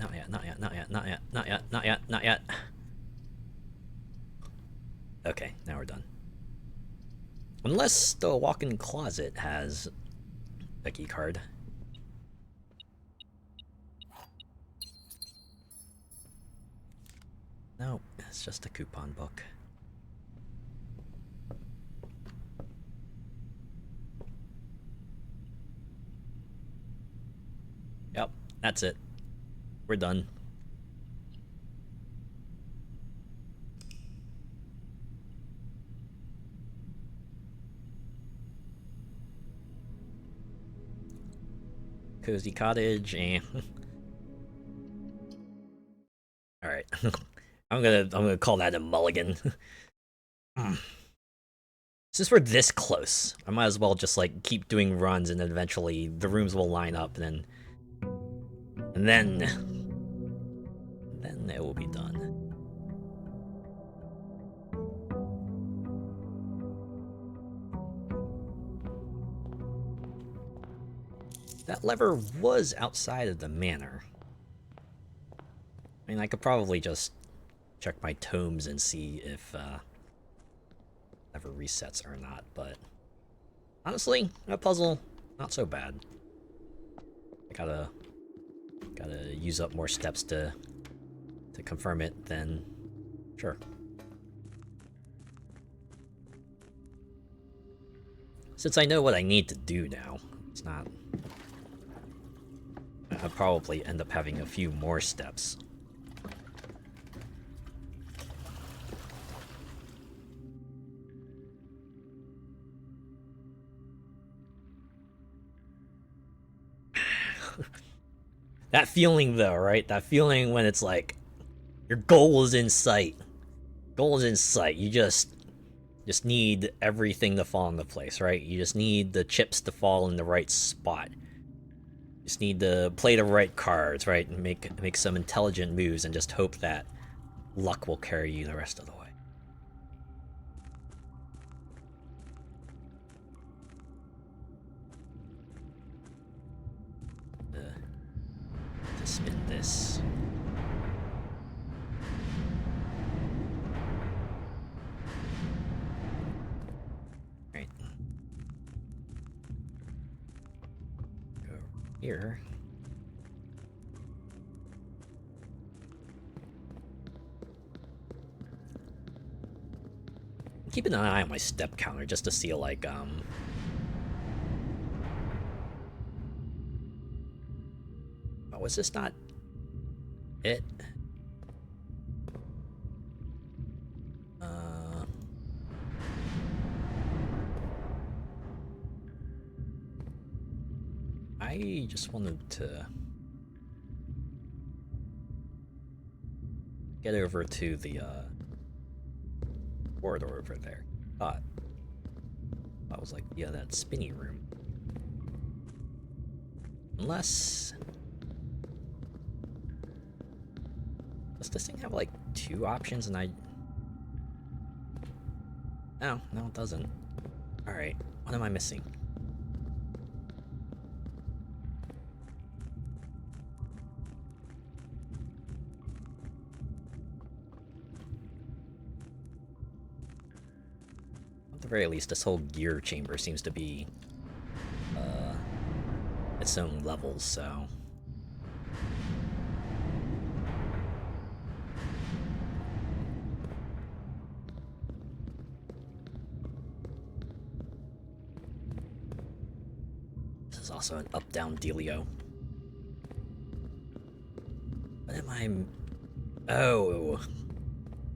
Okay, now we're done. Unless the walk-in closet has a key card. No, it's just a coupon book. Yep, that's it. We're done. Cozy cottage, and all right. I'm gonna call that a mulligan. Since we're this close, I might as well just like keep doing runs, and then eventually the rooms will line up, and then it will be done. That lever was outside of the manor. I mean, I could probably just check my tomes and see if lever resets or not, but honestly, that puzzle, not so bad. I gotta use up more steps to confirm it, then sure. Since I know what I need to do now, it's not... I'll probably end up having a few more steps. That feeling though, right? That feeling when it's like, your goal is in sight. Goal is in sight. You just need everything to fall into place, right? You just need the chips to fall in the right spot. You just need to play the right cards, right? And make some intelligent moves and just hope that luck will carry you the rest of the way. To spin this. Right. Go here. Keeping an eye on my step counter just to see, like, oh, was this not it? I just wanted to get over to the corridor over there. Thought that was like, yeah, that spinny room. Unless, does this thing have like 2 options and I... No, it doesn't. Alright, what am I missing? At the very least, this whole gear chamber seems to be its own levels, so... This is also an up-down dealio. What am I... Oh,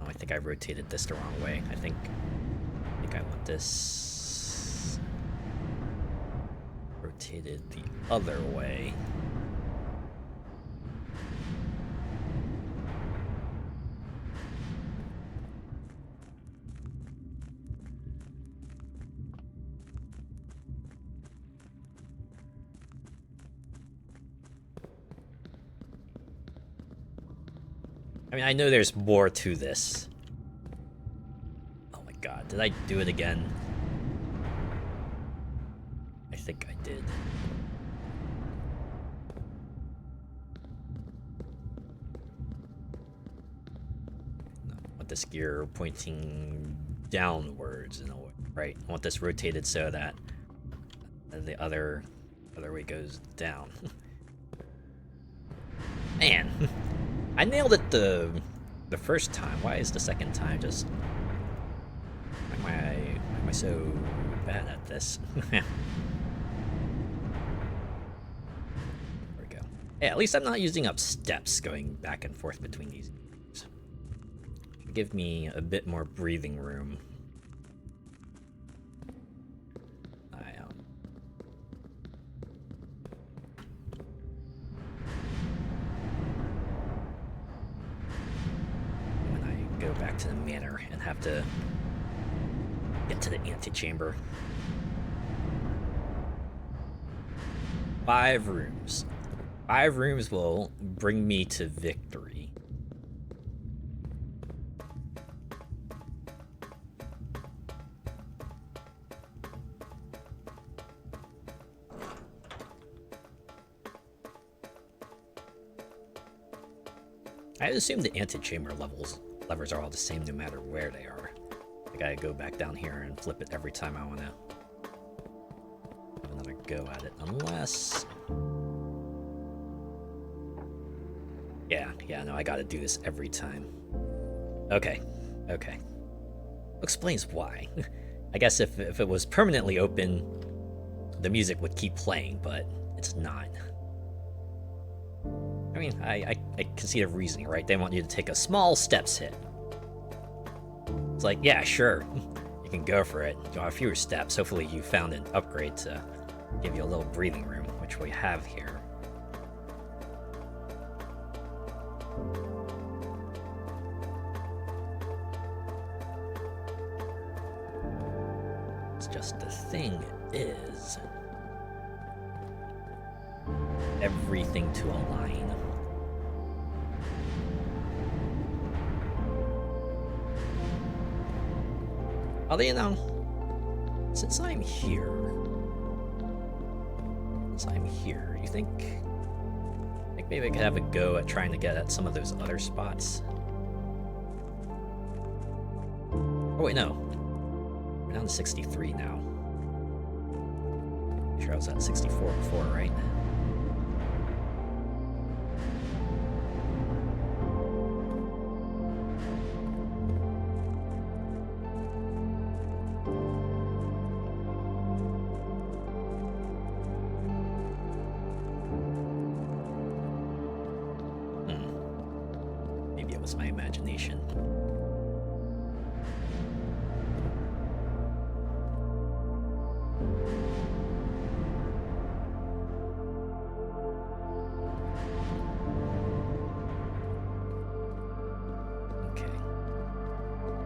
I think I rotated this the wrong way. I think I want this rotated the other way. I mean, I know there's more to this. Oh my god, did I do it again? I think I did. No, I want this gear pointing downwards in a way, right? I want this rotated so that the other way goes down. Man, I nailed it the first time. Why is the second time just... Why am I so bad at this? There we go. Hey, at least I'm not using up steps going back and forth between these. Give me a bit more breathing room. When I go back to the manor and have to get to the antechamber. 5 rooms. 5 rooms will bring me to victory. I assume the antechamber levers are all the same no matter where they are. I gotta go back down here and flip it every time I wanna have another go at it, unless... Yeah, no, I gotta do this every time. Okay. Explains why. I guess if it was permanently open, the music would keep playing, but it's not. I mean, I can see the reasoning, right? They want you to take a small steps hit. It's like, yeah, sure, you can go for it. You have fewer steps. Hopefully you found an upgrade to give you a little breathing room, which we have here. just the thing is, everything to align. Although, you know, since I'm here, you think maybe I could have a go at trying to get at some of those other spots? Oh wait, no. We're down to 63 now. I'm sure I was at 64 before, right? Maybe it was my imagination.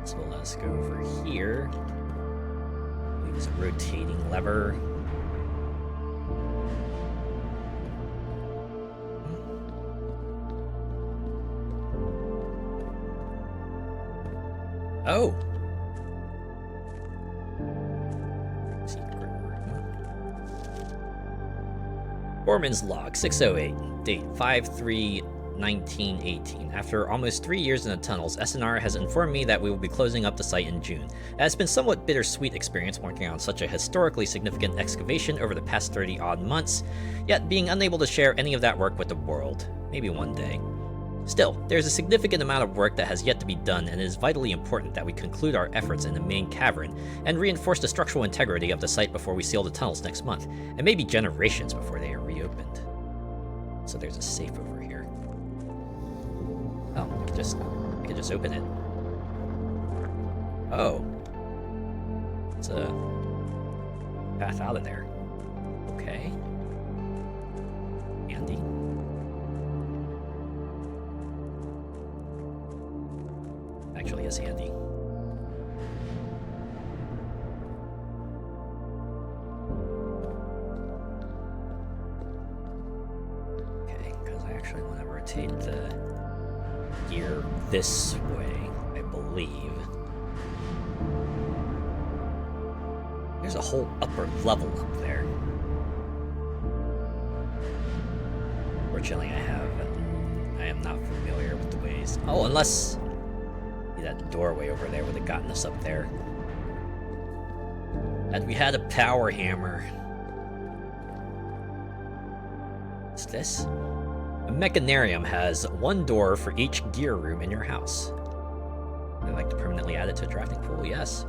So let's go over here. Use a rotating lever. Oh! Secret room. Foreman's log 608, date 5/3/1918. After almost 3 years in the tunnels, SNR has informed me that we will be closing up the site in June. It has been somewhat bittersweet experience working on such a historically significant excavation over the past 30-odd months, yet being unable to share any of that work with the world. Maybe one day. Still, there's a significant amount of work that has yet to be done, and it is vitally important that we conclude our efforts in the main cavern and reinforce the structural integrity of the site before we seal the tunnels next month, and maybe generations before they are reopened. So there's a safe over here. Oh, I could just open it. Oh. It's a path out of there. Okay. Handy. Actually is handy. Okay, because I actually want to rotate the gear this way, I believe. There's a whole upper level up there. Fortunately, I am not familiar with the ways. Oh, unless that doorway over there would have gotten us up there. Had we had a power hammer. What's this? A mechanarium has one door for each gear room in your house. I'd like to permanently add it to a drafting pool, yes.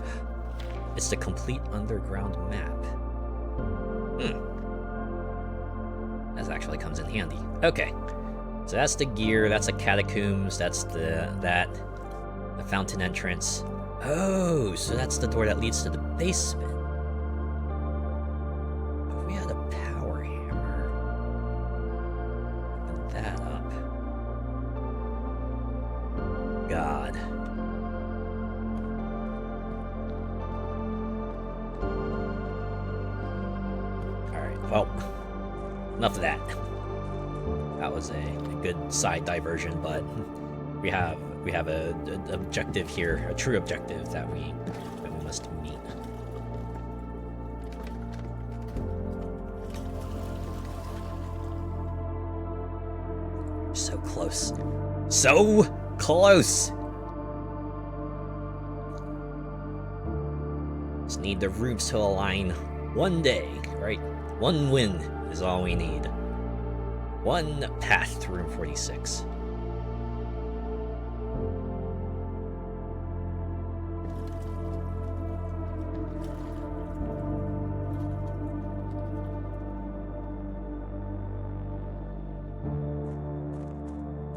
It's the complete underground map. That actually comes in handy. Okay. So that's the gear, that's the catacombs, that's the fountain entrance. Oh, so that's the door that leads to the basement. If we had a power hammer, open that up. God. Alright, well, enough of that. That was a good side diversion, but we have an objective here, a true objective that we must meet. So close. So close! Just need the roots to align one day, right? One win is all we need. One path to room 46.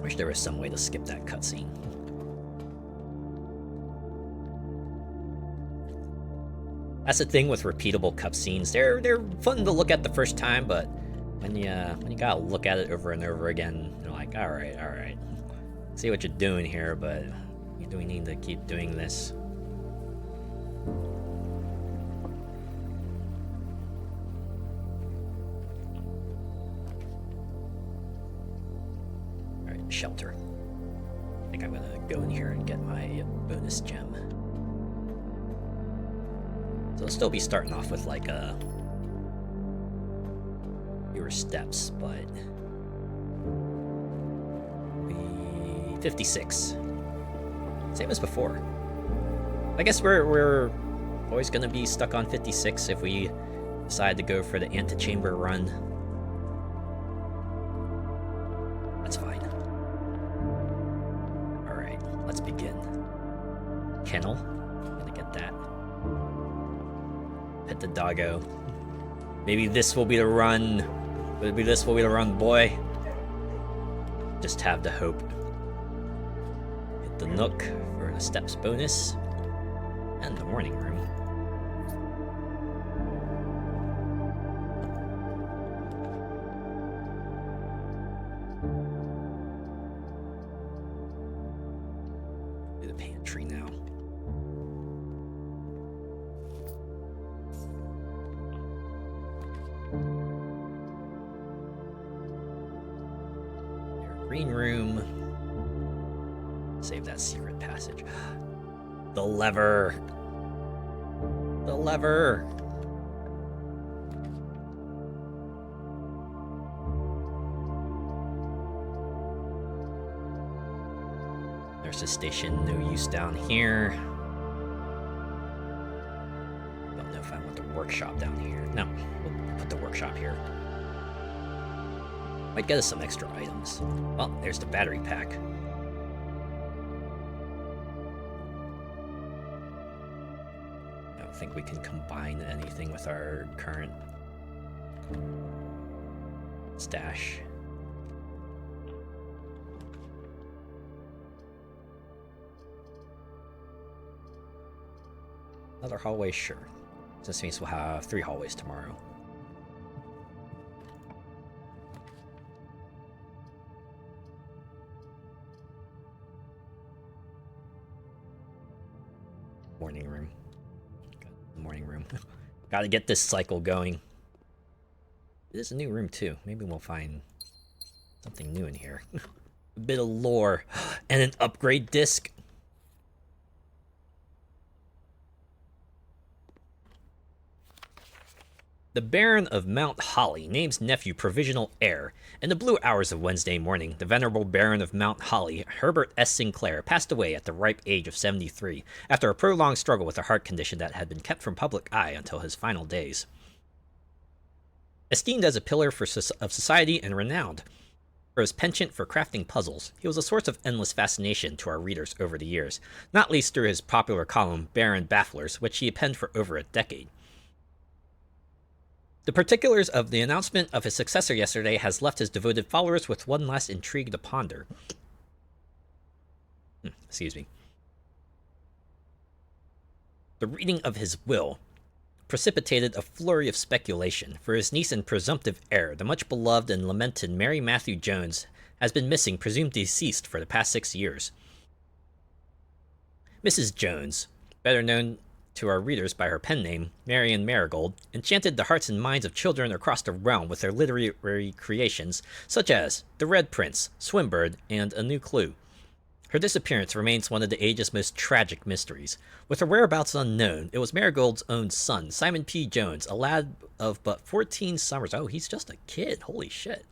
Wish there was some way to skip that cutscene. That's the thing with repeatable cutscenes. They're fun to look at the first time, but when you gotta look at it over and over again, you're like, all right. See what you're doing here, but do we need to keep doing this? shelter. I think I'm gonna go in here and get my bonus gem. So I'll still be starting off with like fewer steps, but 56. Same as before. I guess we're always gonna be stuck on 56 if we decide to go for the antechamber run. That's fine. Alright, let's begin. Kennel. Gonna get that. Pet the doggo. Maybe this will be the run. Maybe this will be the run, boy. Just have the hope. Hit the nook for the steps bonus. And the morning room. Do the pantry now. Green room. Save that secret passage. The lever. The lever. Nurse's station, no use down here. Don't know if I want the workshop down here. No, we'll put the workshop here. Might get us some extra items. Well, there's the battery pack. I don't think we can combine anything with our current stash. Another hallway, sure. This means we'll have 3 hallways tomorrow. Morning room. Got the morning room. Gotta get this cycle going. It is a new room too. Maybe we'll find something new in here. A bit of lore. And an upgrade disc. The Baron of Mount Holly names nephew provisional heir. In the blue hours of Wednesday morning, the venerable Baron of Mount Holly, Herbert S. Sinclair, passed away at the ripe age of 73 after a prolonged struggle with a heart condition that had been kept from public eye until his final days. Esteemed as a pillar of society and renowned for his penchant for crafting puzzles, he was a source of endless fascination to our readers over the years, not least through his popular column, Baron Bafflers, which he penned for over a decade. The particulars of the announcement of his successor yesterday has left his devoted followers with one last intrigue to ponder. Excuse me. The reading of his will precipitated a flurry of speculation, for his niece and presumptive heir, the much beloved and lamented Mary Matthew Jones, has been missing, presumed deceased, for the past 6 years. Mrs. Jones, better known to our readers by her pen name, Marian Marigold, enchanted the hearts and minds of children across the realm with their literary creations, such as The Red Prince, Swinburne, and A New Clue. Her disappearance remains one of the age's most tragic mysteries. With her whereabouts unknown, it was Marigold's own son, Simon P. Jones, a lad of but 14 summers. Oh, he's just a kid. Holy shit.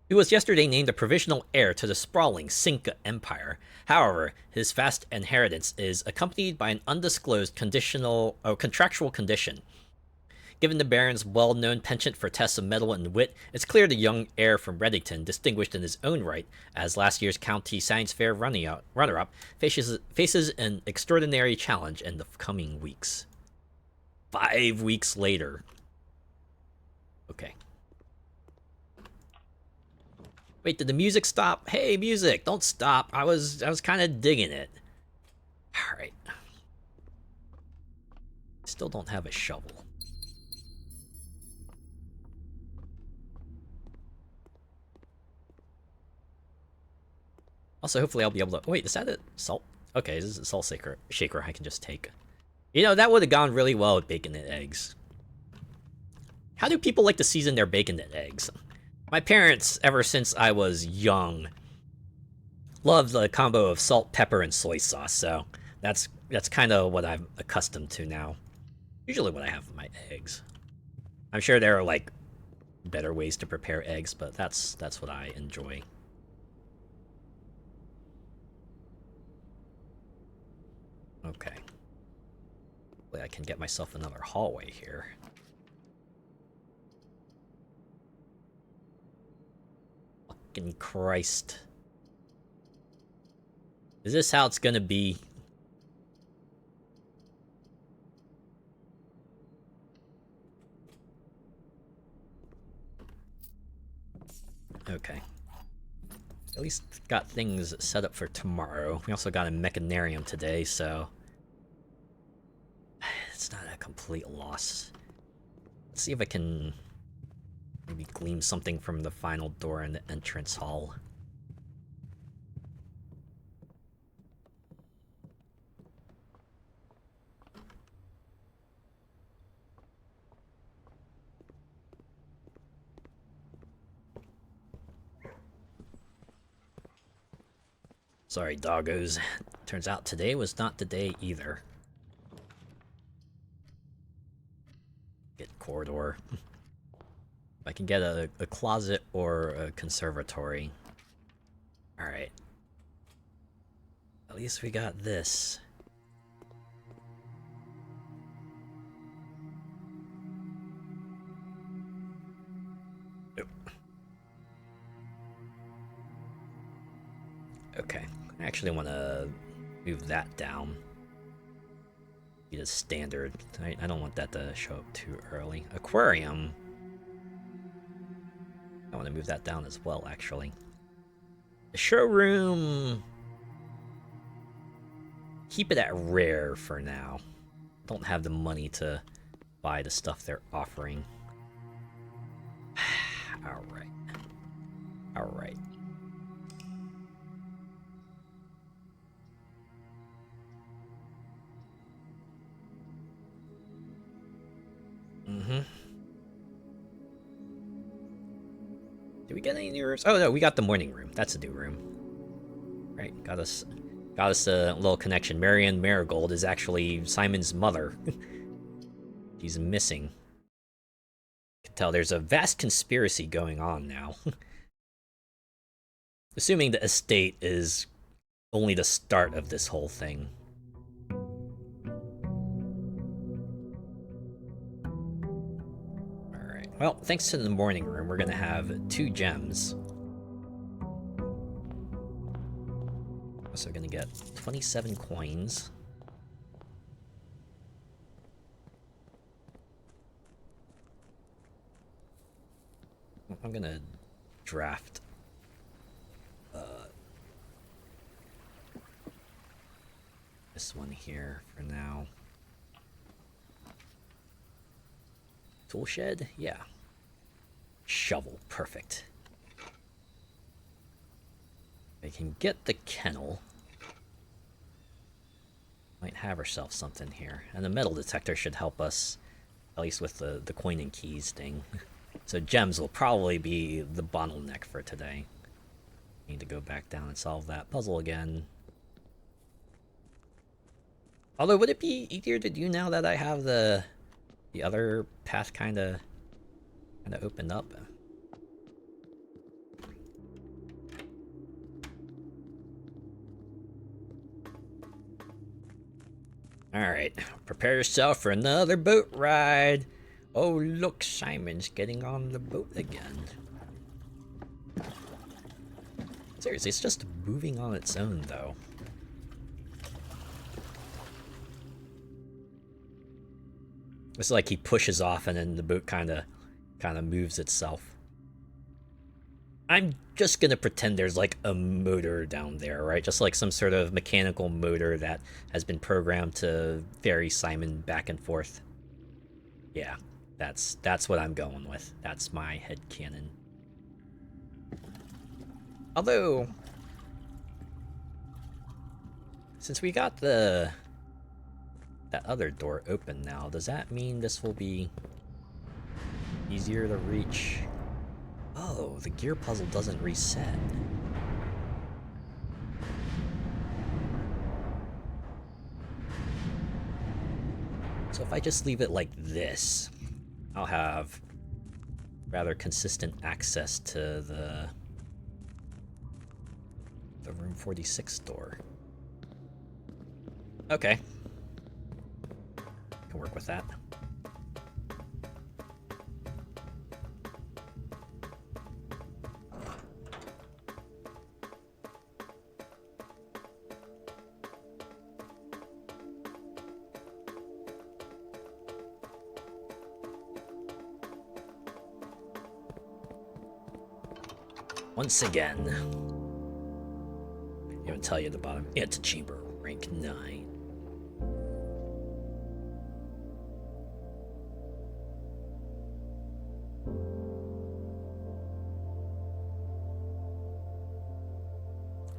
He was yesterday named the provisional heir to the sprawling Cinca Empire. However, his vast inheritance is accompanied by an undisclosed contractual condition. Given the Baron's well-known penchant for tests of mettle and wit, it's clear the young heir from Reddington, distinguished in his own right as last year's County Science Fair runner-up, faces an extraordinary challenge in the coming weeks. 5 weeks later. Okay. Wait, did the music stop? Hey, music, don't stop. I was kind of digging it. All right. Still don't have a shovel. Also, hopefully I'll be able to... Wait, is that a salt? Okay, this is a salt shaker I can just take. You know, that would have gone really well with bacon and eggs. How do people like to season their bacon and eggs? My parents, ever since I was young, loved the combo of salt, pepper, and soy sauce, so that's kind of what I'm accustomed to now. Usually what I have with my eggs. I'm sure there are, like, better ways to prepare eggs, but that's what I enjoy. Okay. Hopefully I can get myself another hallway here. Fucking Christ. Is this how it's gonna be? Okay. At least got things set up for tomorrow. We also got a mechanarium today, so it's not a complete loss. Let's see if I can maybe glean something from the final door in the entrance hall. Sorry, doggos. Turns out today was not the day either. Get corridor. If I can get a closet or a conservatory. Alright. At least we got this. Okay. I actually want to move that down. Be the standard. I don't want that to show up too early. Aquarium. I want to move that down as well, actually. The showroom. Keep it at rare for now. Don't have the money to buy the stuff they're offering. Alright. Alright. Mm-hmm. Did we get any new rooms? Oh no, we got the morning room. That's a new room. Right, got us a little connection. Marianne Marigold is actually Simon's mother. She's missing. You can tell there's a vast conspiracy going on now. Assuming the estate is only the start of this whole thing. Alright, well, thanks to the morning room, we're gonna have 2 gems. Also gonna get 27 coins. I'm gonna draft this one here for now. Tool shed? Yeah. Shovel, perfect. I can get the kennel. Might have herself something here. And the metal detector should help us, at least with the coin and keys thing. So gems will probably be the bottleneck for today. Need to go back down and solve that puzzle again. Although, would it be easier to do now that I have the other path kind of opened up? Alright, prepare yourself for another boat ride. Oh look, Simon's getting on the boat again. Seriously, it's just moving on its own though. It's like he pushes off and then the boat kind of moves itself. I'm just gonna pretend there's like a motor down there, right? Just like some sort of mechanical motor that has been programmed to ferry Simon back and forth. Yeah, that's what I'm going with. That's my headcanon. Although, since we got that other door open now, does that mean this will be easier to reach? Oh, the gear puzzle doesn't reset. So if I just leave it like this, I'll have rather consistent access to the room 46 door. Okay. Can work with that. Once again, I'm gonna tell you at the bottom, it's a chamber rank 9.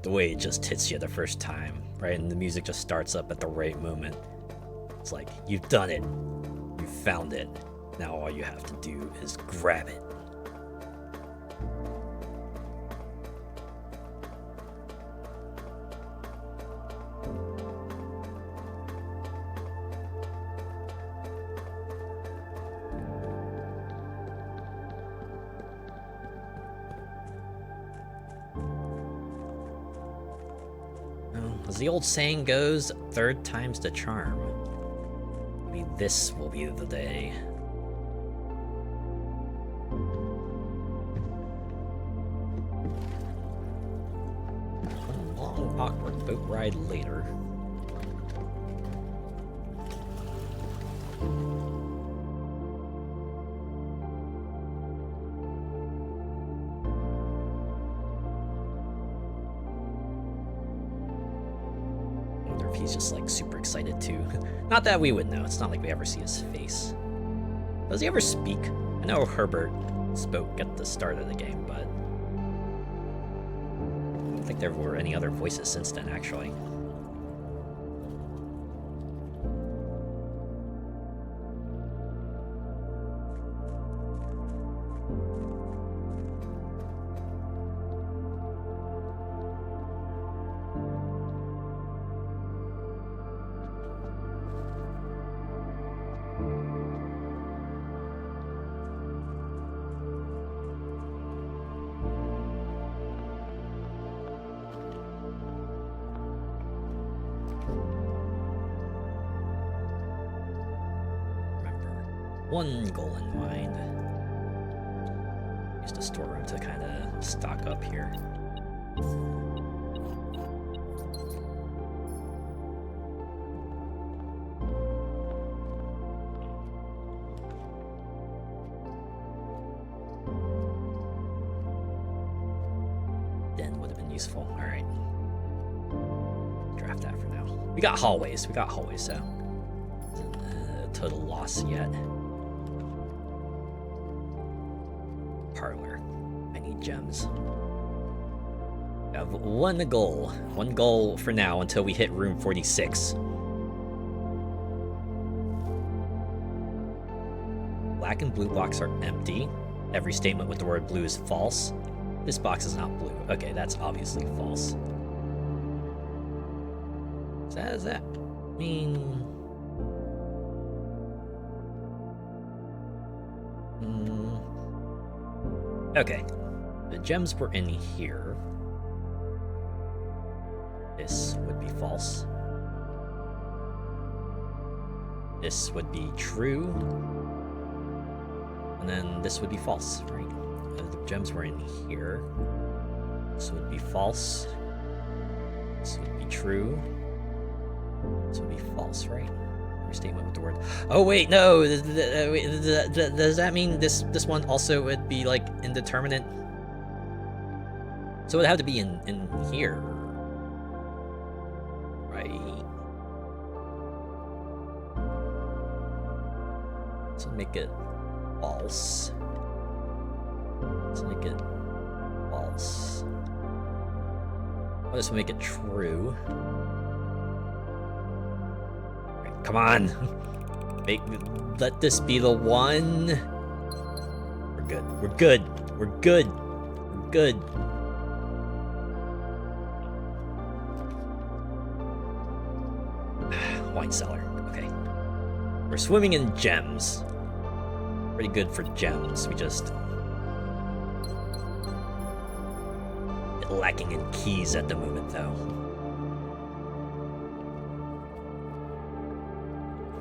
The way it just hits you the first time, right? And the music just starts up at the right moment. It's like, you've done it. You found it. Now all you have to do is grab it. As the old saying goes, third time's the charm. Maybe this will be the day. One long, awkward boat ride later. He's just like super excited too. Not that we would know, it's not like we ever see his face. Does he ever speak? I know Herbert spoke at the start of the game, but I don't think there were any other voices since then, actually. One goal in mind. Used a storeroom to kind of stock up here. Den would have been useful. All right. Draft that for now. We got hallways. So isn't a total loss yet. Parlor. I need gems. I have one goal. One goal for now until we hit room 46. Black and blue blocks are empty. Every statement with the word blue is false. This box is not blue. Okay, that's obviously false. Does that mean... Okay, the gems were in here. This would be false. This would be true. And then this would be false, right? The gems were in here. This would be false. This would be true. This would be false, right? Statement with the word. Oh wait, no. Does that mean this one also would be like indeterminate? So it would have to be in here, right? So make it false. Let's make it false. Oh, this will make it true. Come on. Let this be the one. We're good. We're good. We're good. We're good. Wine cellar. Okay. We're swimming in gems. Pretty good for gems. We just lacking in keys at the moment, though.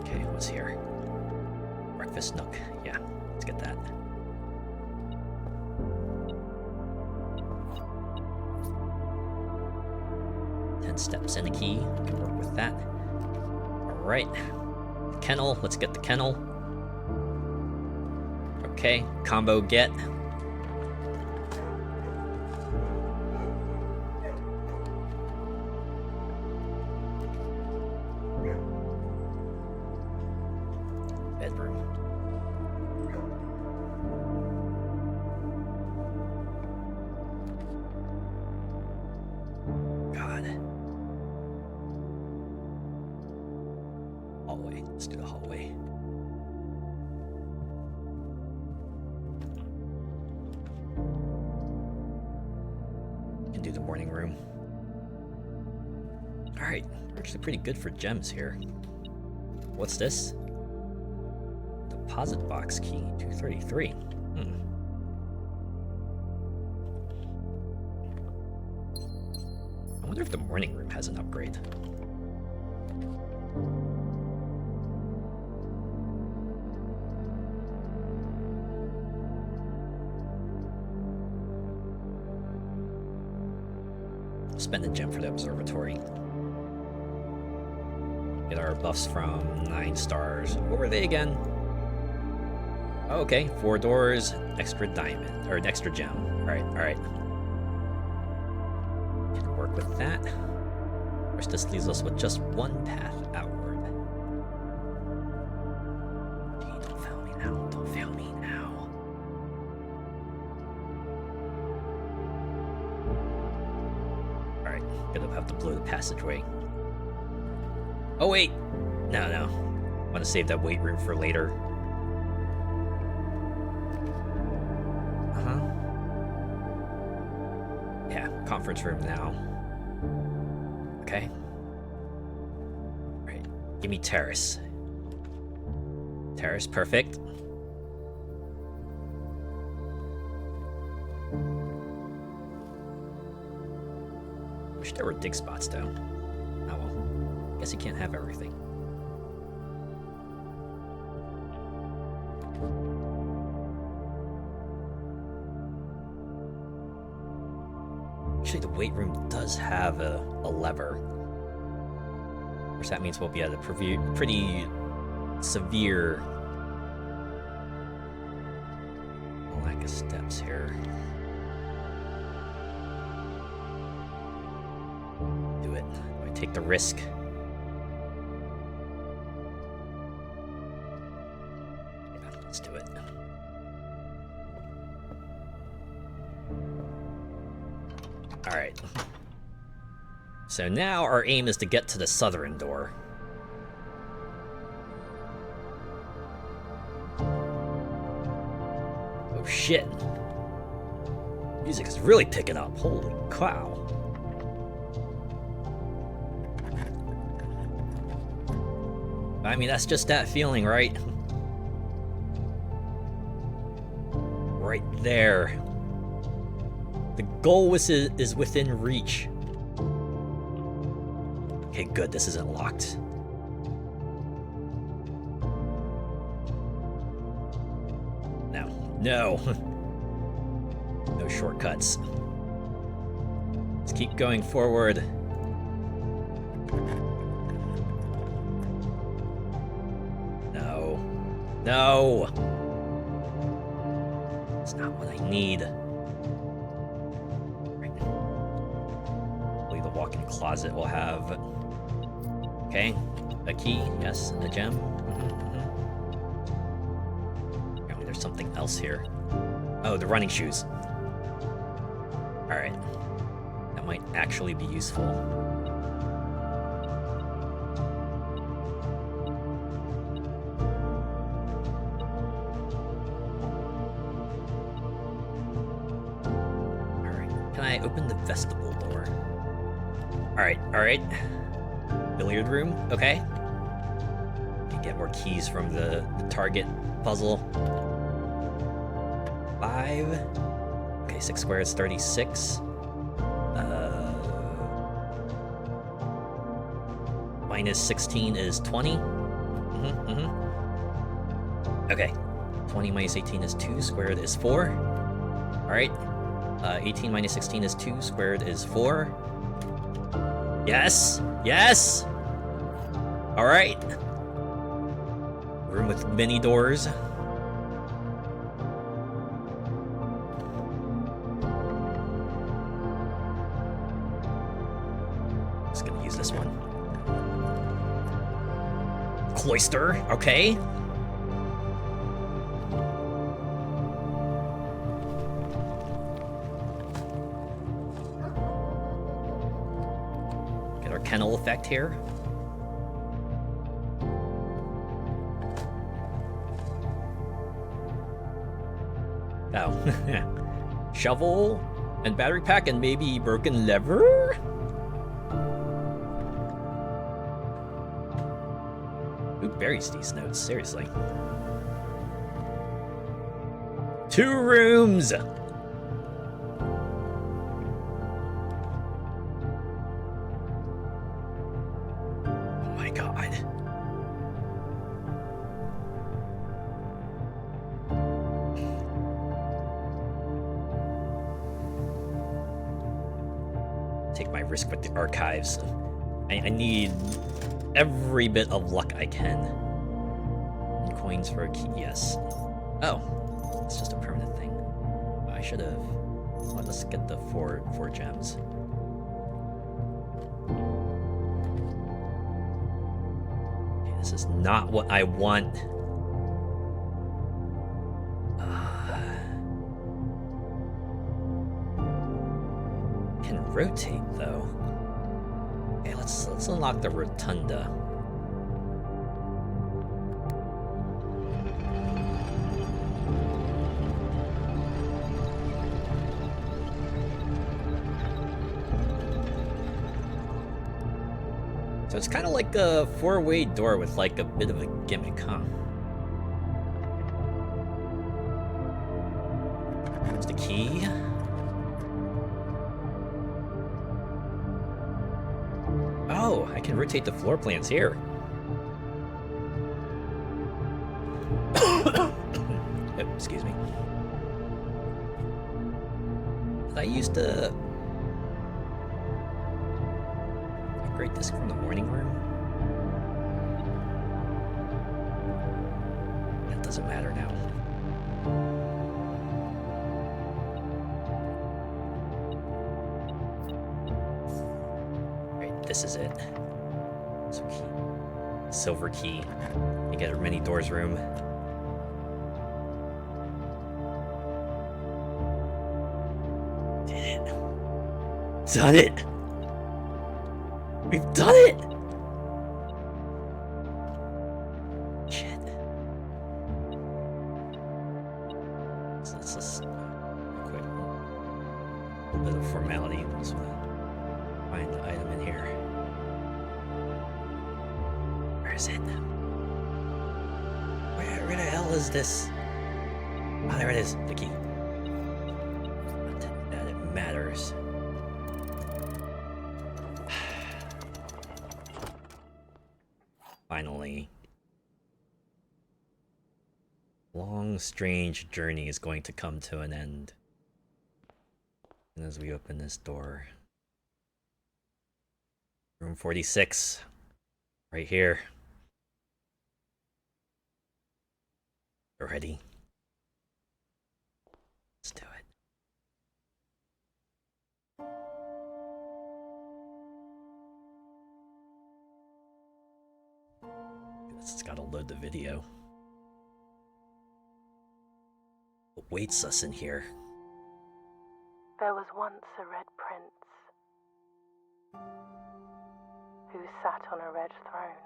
Okay, what's here? Breakfast nook. Yeah, let's get that. Steps and a key. We can work with that. Alright. Kennel. Let's get the kennel. Okay. Combo get. Bedroom. Hallway. Let's do the hallway. And do the morning room. Alright, we're actually pretty good for gems here. What's this? Deposit box key, 233. I wonder if the morning room has an upgrade. Spend a gem for the observatory. Get our buffs from 9 stars. What were they again? Oh, okay, 4 doors, extra diamond, or an extra gem. Alright, alright. Can work with that. Which this leaves us with just one path outward. Gee, don't fail me now. Don't fail me now. Alright, gonna have to blow the passageway. Oh wait! No. I want to save that weight room for later. Yeah, conference room now. Okay. Alright, give me terrace. Terrace, perfect. Wish there were dig spots though. Oh well. Guess you can't have everything. Actually, the weight room does have a lever. Which that means we'll be at a pretty severe lack of steps here. Do it. I take the risk. Yeah, let's do it. Alright. So now our aim is to get to the southern door. Oh shit. Music is really picking up. Holy cow. I mean, that's just that feeling, right? Right there. The goal is within reach. Okay, good, this isn't locked. No. No shortcuts. Let's keep going forward. No. It's not what I need. Hopefully the walk-in closet will have... Okay, a key, yes, a gem. Apparently there's something else here. Oh, the running shoes. Alright. That might actually be useful. I open the vestibule door? Alright, alright. Billiard room, okay. Can get more keys from the target puzzle. 5. Okay, 6 squares, 36. Minus 16 is 20. Okay. 20 minus 18 is 2, squared is 4. Alright. 18 minus 16 is 2, squared is 4. Yes! Yes! Alright. Room with many doors. Just gonna use this one. Cloister, okay. Get our kennel effect here. Oh. Shovel and battery pack and maybe broken lever? Who buries these notes? Seriously. 2 rooms! Oh my god. Take my risk with the archives. I need every bit of luck I can. And coins for a key, yes. Oh, it's just a permanent thing. I should have. Well, let's get the four gems. Okay, this is not what I want. Can rotate though. Okay, let's unlock the rotunda. So it's kind of like a 4-way door with like a bit of a gimmick, huh? There's the key. Oh, I can rotate the floor plans here. Oh, excuse me. I used to upgrade this from the morning room. That doesn't matter now. This is it. So key. Silver key. You get a many doors room. Did it. Done it! We've done it! Shit. Let's just quick. A little bit of formality. Just wanna find the item in here. Where is it? Where the hell is this? Oh, there it is. The key. Not that it matters. Finally. Long, strange journey is going to come to an end. And as we open this door. Room 46. Right here. We're ready. Let's do it. It's gotta load the video. What waits us in here? There was once a red prince who sat on a red throne.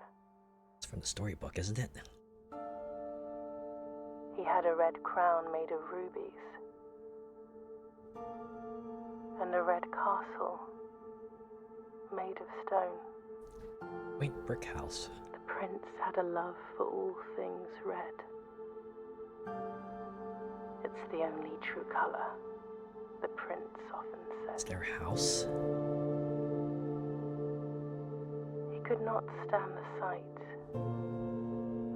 It's from the storybook, isn't it? He had a red crown made of rubies, and a red castle made of stone. Quaint brick house. The prince had a love for all things red. It's the only true color, the prince often Is said. their house? He could not stand the sight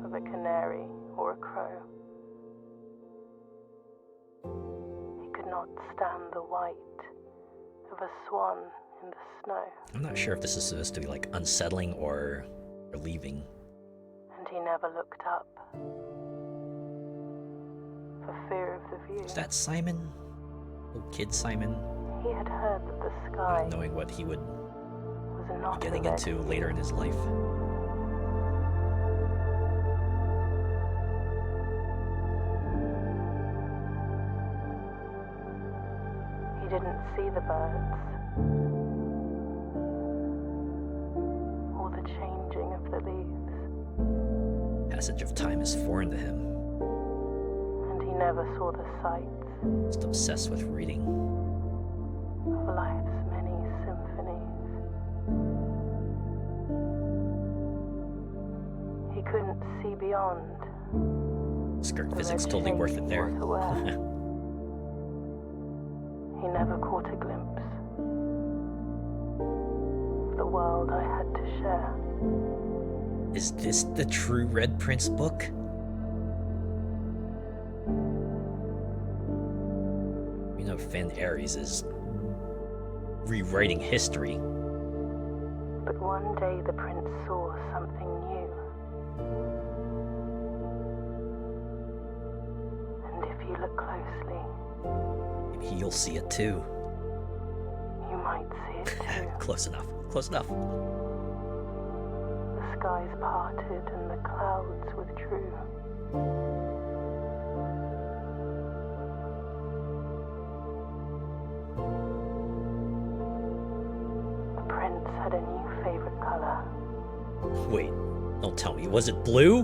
of a canary or a crow. He could not stand the white of a swan in the snow. I'm not sure if this is supposed to be like unsettling or relieving. And he never looked up for fear of the view. Is that Simon? Little kid Simon? He had heard that the sky Not knowing what he would was not be getting a red into later in his life. He didn't see the birds or the changing of the leaves, Passage of time is foreign to him. and he never saw the sights Just obsessed with reading. of life's many symphonies. He couldn't see beyond Skirt the physics red totally shape worth it he there. wore to wear. He never caught a glimpse of the world I had to share. Is this the true Red Prince book? You know, Finn Ares is rewriting history. But one day the prince saw something new. And if you look closely, Maybe you'll see it too. you might see it too. Close enough. Close enough. The skies parted and the clouds withdrew. The prince had a new favorite color, Wait, don't tell me. Was it blue?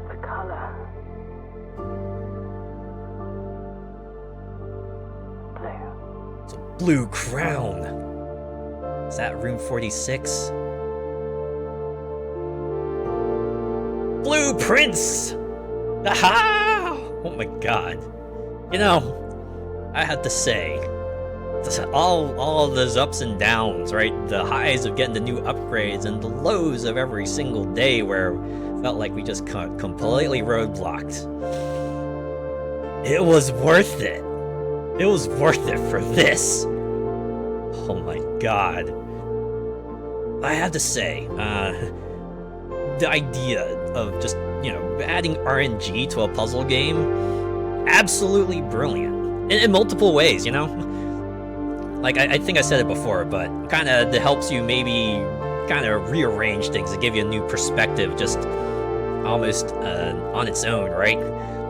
the color blue. It's a blue crown. Is that room 46? Blue Prince! Aha! Oh my god. You know, I have to say, all of those ups and downs, right? The highs of getting the new upgrades and the lows of every single day where it felt like we just got completely roadblocked. It was worth it. It was worth it for this. Oh my god. I have to say, the idea of just, you know, adding RNG to a puzzle game, absolutely brilliant. In multiple ways, you know? Like, I think I said it before, but kind of helps you maybe kind of rearrange things to give you a new perspective, just almost on its own, right?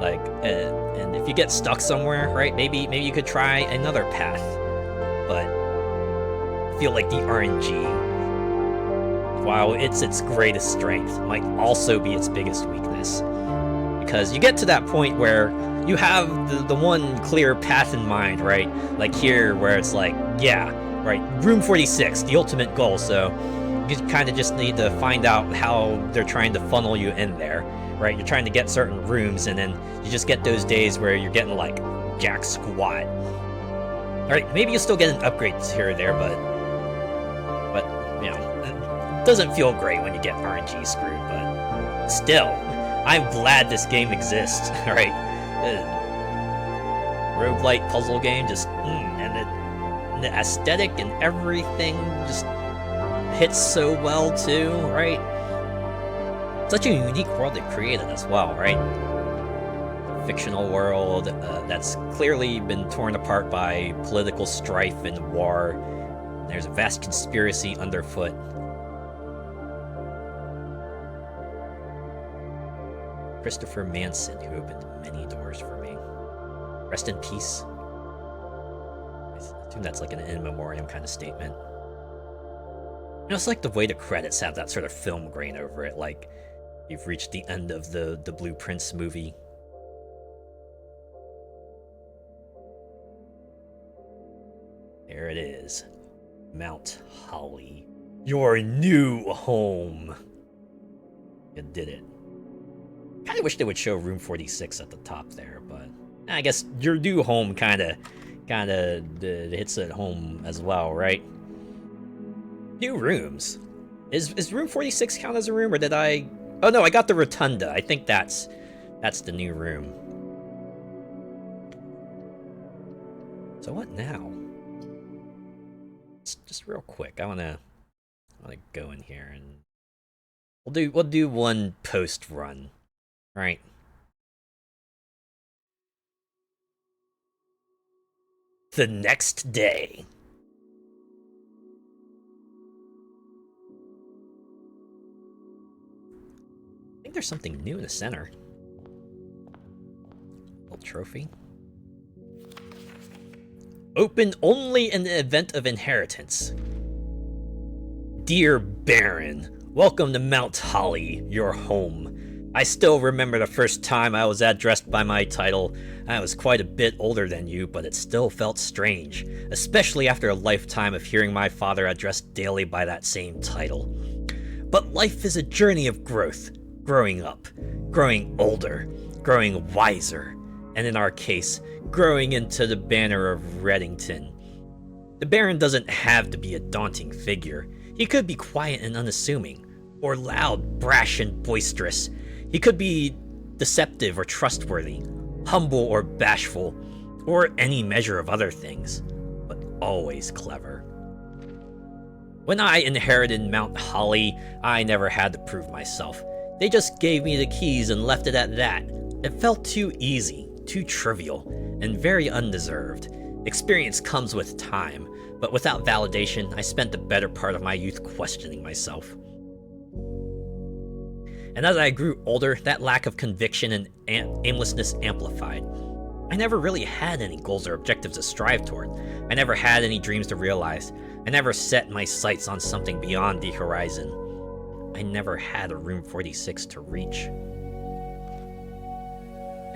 Like, and if you get stuck somewhere, right, maybe you could try another path. But I feel like the RNG, while it's its greatest strength, might also be its biggest weakness. Because you get to that point where you have the one clear path in mind, right? Like here, where it's like, yeah, right, room 46, the ultimate goal, so you kind of just need to find out how they're trying to funnel you in there, right? You're trying to get certain rooms, and then you just get those days where you're getting, like, jack squat. Alright, maybe you still get an upgrade here or there, but you know, it doesn't feel great when you get RNG screwed, but still, I'm glad this game exists, alright? Roguelite puzzle game, just, and the aesthetic and everything just hits so well too, right? Such a unique world they created as well, right? Fictional world that's clearly been torn apart by political strife and war. There's a vast conspiracy underfoot. Christopher Manson, who opened many doors for me. Rest in peace. I assume that's like an in memoriam kind of statement. You know, it's like the way the credits have that sort of film grain over it, like you've reached the end of the Blue Prince movie. There it is. Mount Holly. Your new home. You did it. Kinda wish they would show room 46 at the top there, but I guess your new home kinda hits at home as well, right? New rooms. Is room 46 count as a room, or did I... Oh no, I got the rotunda. I think that's the new room. So what now? Just real quick, I wanna go in here and we'll do one post run, right? The next day. I think there's something new in the center. Little trophy. Open only in the event of inheritance. Dear Baron, welcome to Mount Holly, your home. I still remember the first time I was addressed by my title. I was quite a bit older than you, but it still felt strange, especially after a lifetime of hearing my father addressed daily by that same title. But life is a journey of growth, growing up, growing older, growing wiser, and in our case, growing into the banner of Reddington. The Baron doesn't have to be a daunting figure. He could be quiet and unassuming, or loud, brash, and boisterous. He could be deceptive or trustworthy, humble or bashful, or any measure of other things, but always clever. When I inherited Mount Holly, I never had to prove myself. They just gave me the keys and left it at that. It felt too easy, too trivial, and very undeserved. Experience comes with time, but without validation, I spent the better part of my youth questioning myself. And as I grew older, that lack of conviction and aimlessness amplified. I never really had any goals or objectives to strive toward. I never had any dreams to realize. I never set my sights on something beyond the horizon. I never had a room 46 to reach.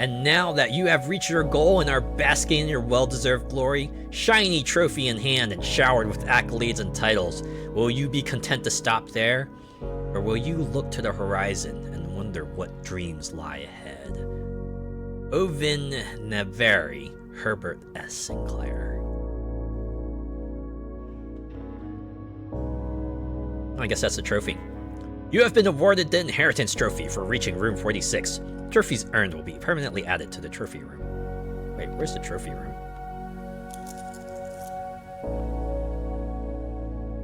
And now that you have reached your goal and are basking in your well-deserved glory, shiny trophy in hand and showered with accolades and titles, will you be content to stop there? Or will you look to the horizon and wonder what dreams lie ahead? Ovin Navari, Herbert S. Sinclair. I guess that's the trophy. You have been awarded the Inheritance Trophy for reaching room 46. Trophies earned will be permanently added to the trophy room. Wait, where's the trophy room?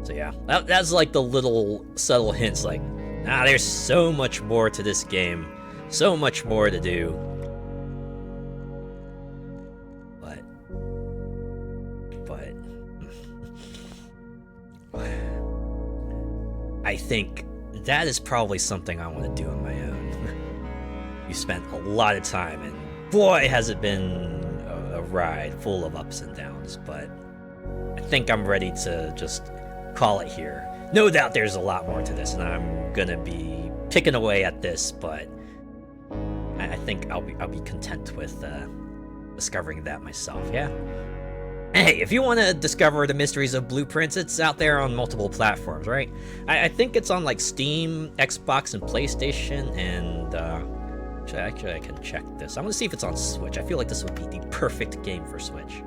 So yeah, that's like the little subtle hints, like, there's so much more to this game. So much more to do. But... I think that is probably something I want to do on my own. You spent a lot of time, and boy has it been a ride full of ups and downs, but I think I'm ready to just call it here. No doubt there's a lot more to this, and I'm gonna be picking away at this, but I think I'll be content with discovering that myself, yeah? Hey, if you want to discover the mysteries of Blueprints, it's out there on multiple platforms, right? I think it's on like Steam, Xbox, and PlayStation, and actually I can check this. I want to see if it's on Switch. I feel like this would be the perfect game for Switch.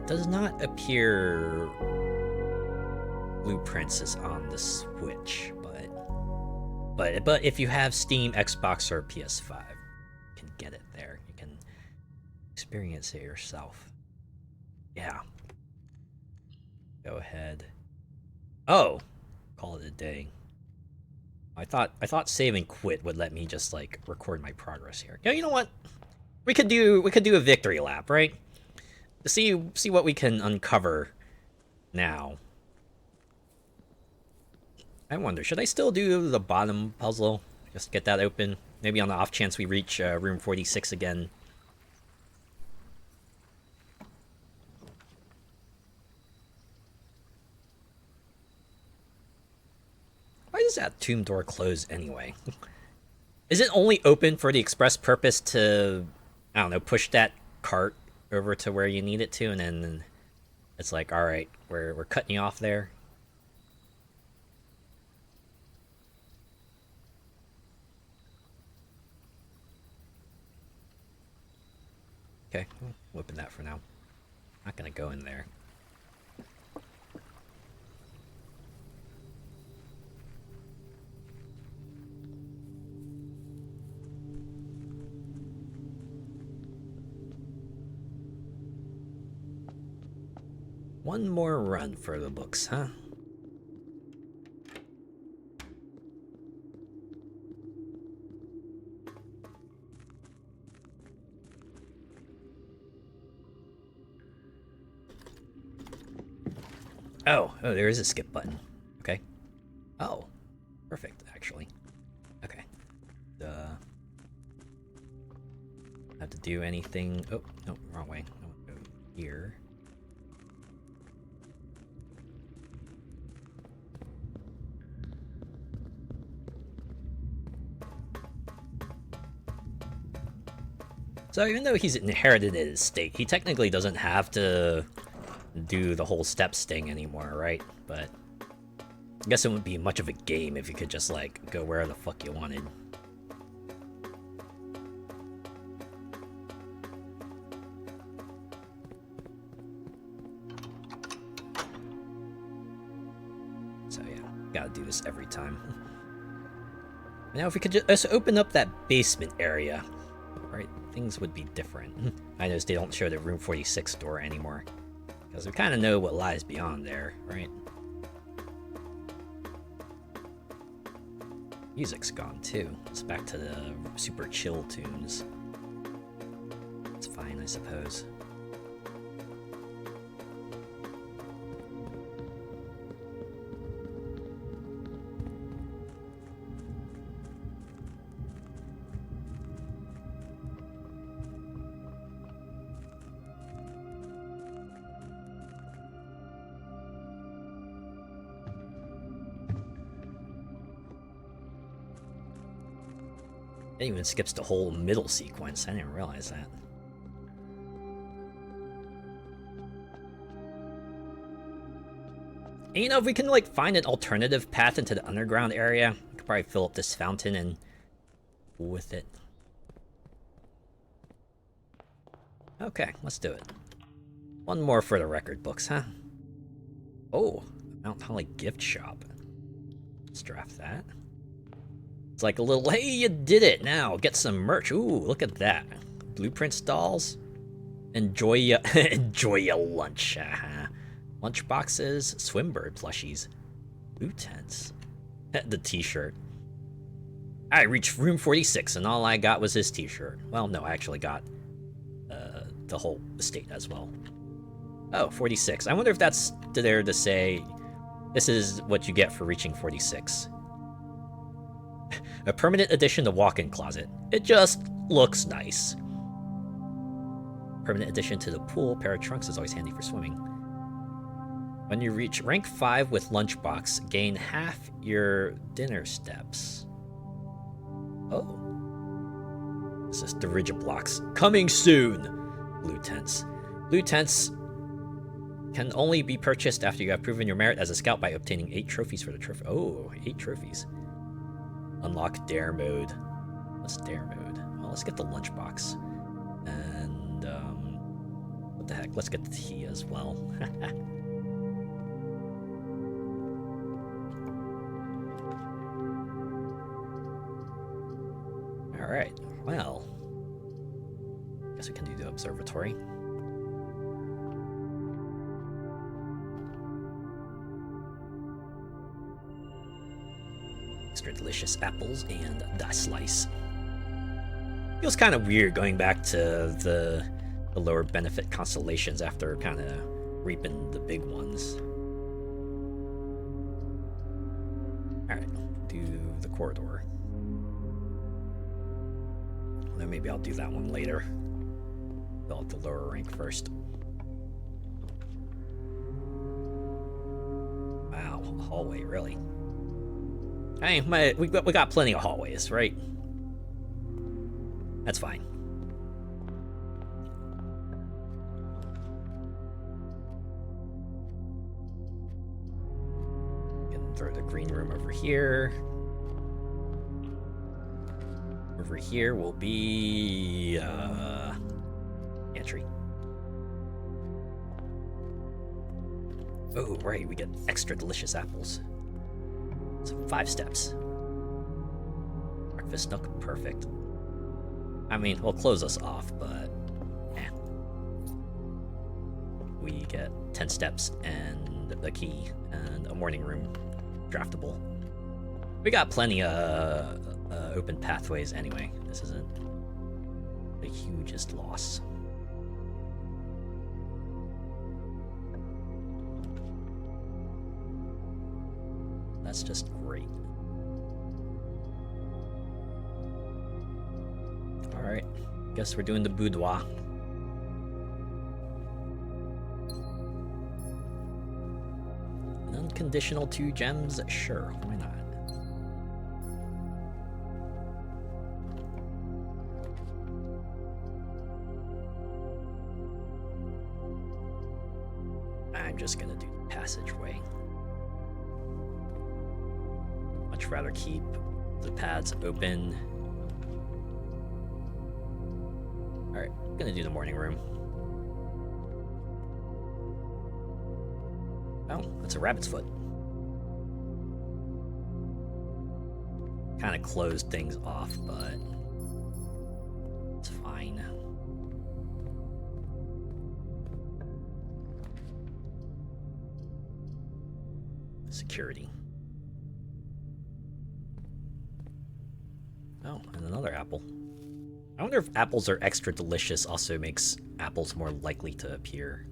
Does not appear Blueprints is on the Switch, but if you have Steam, Xbox, or PS5, you can get it there. You can experience it yourself. Yeah. Go ahead. Oh, call it a day. I thought save and quit would let me just like record my progress here. Yeah, you know what? We could do a victory lap, right? See what we can uncover now. I wonder, should I still do the bottom puzzle? Just get that open? Maybe on the off chance we reach room 46 again. does that tomb door close anyway? Is it only open for the express purpose to, I don't know, push that cart over to where you need it to, and then it's like, all right, we're cutting you off there? Okay, we'll open that for now. Not gonna go in there. One more run for the books, huh? Oh, there is a skip button. Okay. Oh, perfect, actually. Okay. Have to do anything. Oh, no, wrong way. I want to go here. So even though he's inherited his estate, he technically doesn't have to do the whole steps thing anymore, right? But I guess it wouldn't be much of a game if you could just, like, go where the fuck you wanted. So yeah, gotta do this every time. Now if we could just open up that basement area, right, things would be different. I noticed they don't show the room 46 door anymore, because we kind of know what lies beyond there, right? Music's gone too. It's back to the super chill tunes. It's fine, I suppose. It even skips the whole middle sequence. I didn't realize that. And, you know, if we can, like, find an alternative path into the underground area, we could probably fill up this fountain and with it. Okay, let's do it. One more for the record books, huh? Oh, Mount Holly gift shop. Let's draft that. It's like a little, hey, you did it! Now, get some merch. Ooh, look at that. Blueprint stalls. Enjoy ya, enjoy your lunch. Lunch boxes, swimbird plushies, blue tents. The t-shirt. I reached room 46 and all I got was this t-shirt. Well, no, I actually got the whole estate as well. Oh, 46. I wonder if that's there to say, this is what you get for reaching 46. A permanent addition to walk-in closet. It just looks nice. Permanent addition to the pool. Pair of trunks is always handy for swimming. When you reach rank 5 with lunchbox, gain half your dinner steps. Oh. This is the rigid blocks. Coming soon! Blue tents. Blue tents can only be purchased after you have proven your merit as a scout by obtaining 8 trophies for the trophy. Oh, 8 trophies. Unlock dare mode. What's dare mode? Well, let's get the lunchbox. And, what the heck? Let's get the tea as well. Alright, well. Guess we can do the observatory. Extra delicious apples and the slice. Feels kind of weird going back to the lower benefit constellations after kind of reaping the big ones. Alright, do the corridor. Then maybe I'll do that one later. Fill out the lower rank first. Wow, hallway, really? I mean, we got plenty of hallways, right? That's fine. Can throw the green room over here. Over here will be entry. Oh, right, we get extra delicious apples. So 5 steps. Breakfast nook, perfect. I mean, we'll close us off, but eh. We get 10 steps and the key and a morning room draftable. We got plenty of open pathways anyway. This isn't the hugest loss. That's just great. Alright, guess we're doing the boudoir. An unconditional 2 gems? Sure, why not? I'm just gonna do the passageway. Much rather keep the paths open. Alright, I'm gonna do the morning room. Oh, that's a rabbit's foot. Kind of closed things off, but it's fine. Security. Oh, and another apple. I wonder if apples are extra delicious also makes apples more likely to appear.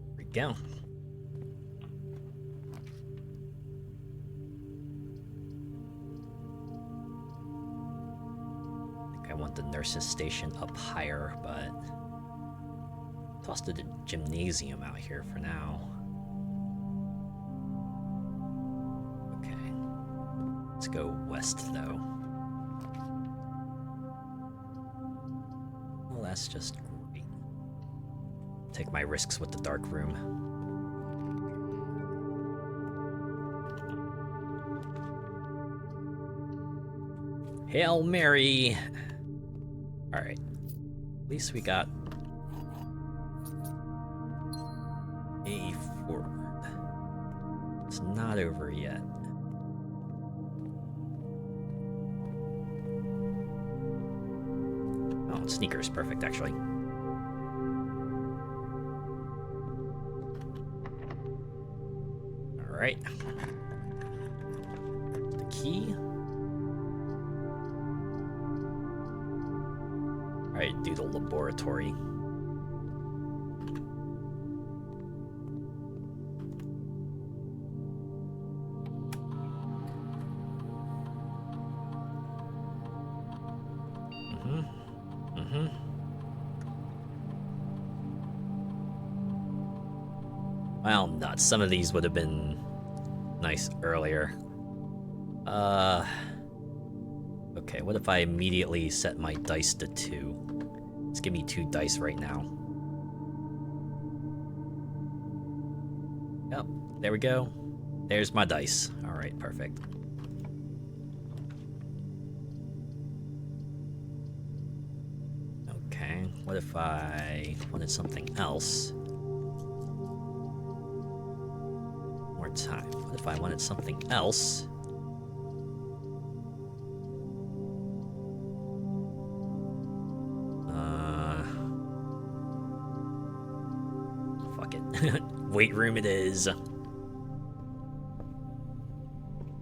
There we go. I want the nurse's station up higher, but toss the gymnasium out here for now. Okay, let's go west though. Well, that's just great. Take my risks with the dark room. Hail Mary! Alright. At least we got a forward. It's not over yet. Oh, sneakers, perfect actually. Alright. The key. Alright, do the laboratory. Well, nuts. Some of these would have been nice earlier. Okay, what if I immediately set my dice to 2? Let's give me 2 dice right now. Yep, there we go. There's my dice. Alright, perfect. Okay, what if I wanted something else? More time. What if I wanted something else? Fuck it. Weight room it is.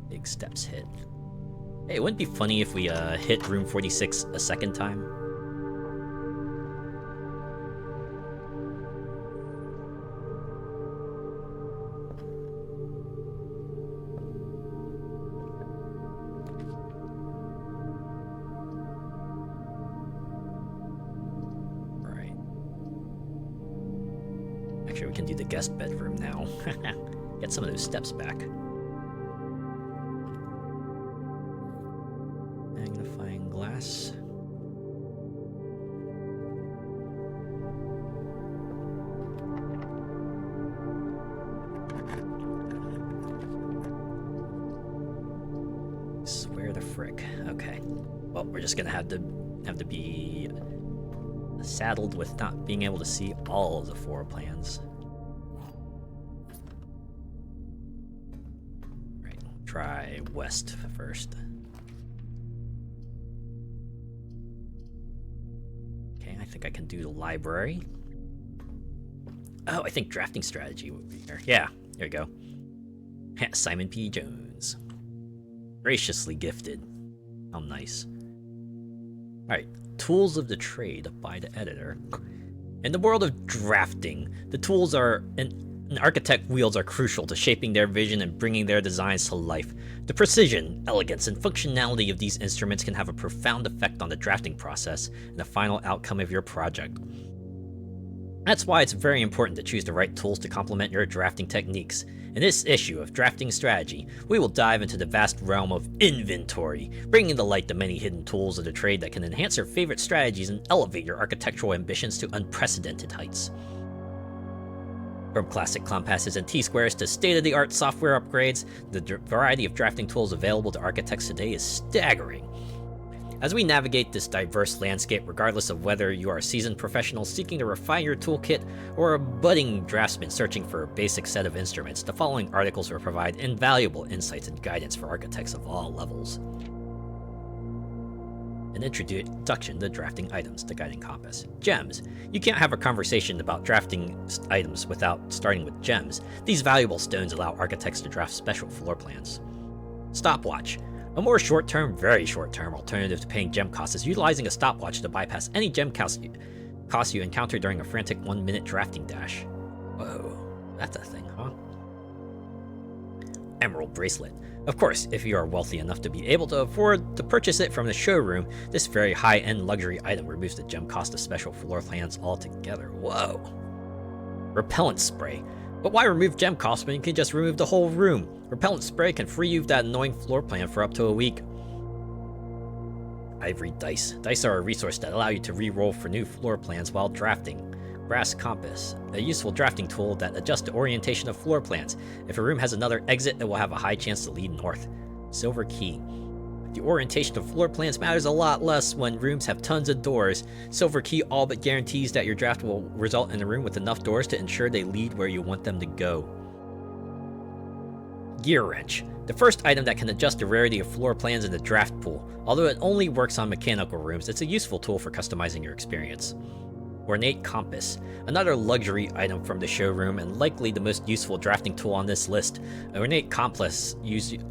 Big steps hit. Hey, it wouldn't be funny if we hit room 46 a second time. can do the guest bedroom now. Get some of those steps back. Magnifying glass. Swear the frick. Okay. Well, we're just gonna have to be saddled with not being able to see all of the floor plans. Right, try west first. Okay, I think I can do the library. Oh, I think drafting strategy would be here. Yeah, there you go. Simon P. Jones. Graciously gifted. How nice. Alright, tools of the trade by the editor. In the world of drafting, the tools an architect wields are crucial to shaping their vision and bringing their designs to life. The precision, elegance, and functionality of these instruments can have a profound effect on the drafting process and the final outcome of your project. That's why it's very important to choose the right tools to complement your drafting techniques. In this issue of Drafting Strategy, we will dive into the vast realm of inventory, bringing to light the many hidden tools of the trade that can enhance your favorite strategies and elevate your architectural ambitions to unprecedented heights. From classic compasses and T-squares to state-of-the-art software upgrades, the variety of drafting tools available to architects today is staggering. As we navigate this diverse landscape, regardless of whether you are a seasoned professional seeking to refine your toolkit or a budding draftsman searching for a basic set of instruments, the following articles will provide invaluable insights and guidance for architects of all levels. An introduction to drafting items, the guiding compass. Gems. You can't have a conversation about drafting items without starting with gems. These valuable stones allow architects to draft special floor plans. Stopwatch. A more short-term, very short-term alternative to paying gem costs is utilizing a stopwatch to bypass any gem costs you encounter during a frantic 1-minute drafting dash. Whoa, that's a thing, huh? Emerald bracelet. Of course, if you are wealthy enough to be able to afford to purchase it from the showroom, this very high-end luxury item removes the gem cost of special floor plans altogether. Whoa. Repellent spray. But why remove gem costs when you can just remove the whole room? Repellent spray can free you of that annoying floor plan for up to a week. Ivory dice. Dice are a resource that allow you to re-roll for new floor plans while drafting. Brass compass. A useful drafting tool that adjusts the orientation of floor plans. If a room has another exit, it will have a high chance to lead north. Silver key. The orientation of floor plans matters a lot less when rooms have tons of doors. Silver key all but guarantees that your draft will result in a room with enough doors to ensure they lead where you want them to go. Gear wrench. The first item that can adjust the rarity of floor plans in the draft pool. Although it only works on mechanical rooms, it's a useful tool for customizing your experience. Ornate compass. Another luxury item from the showroom and likely the most useful drafting tool on this list. An ornate compass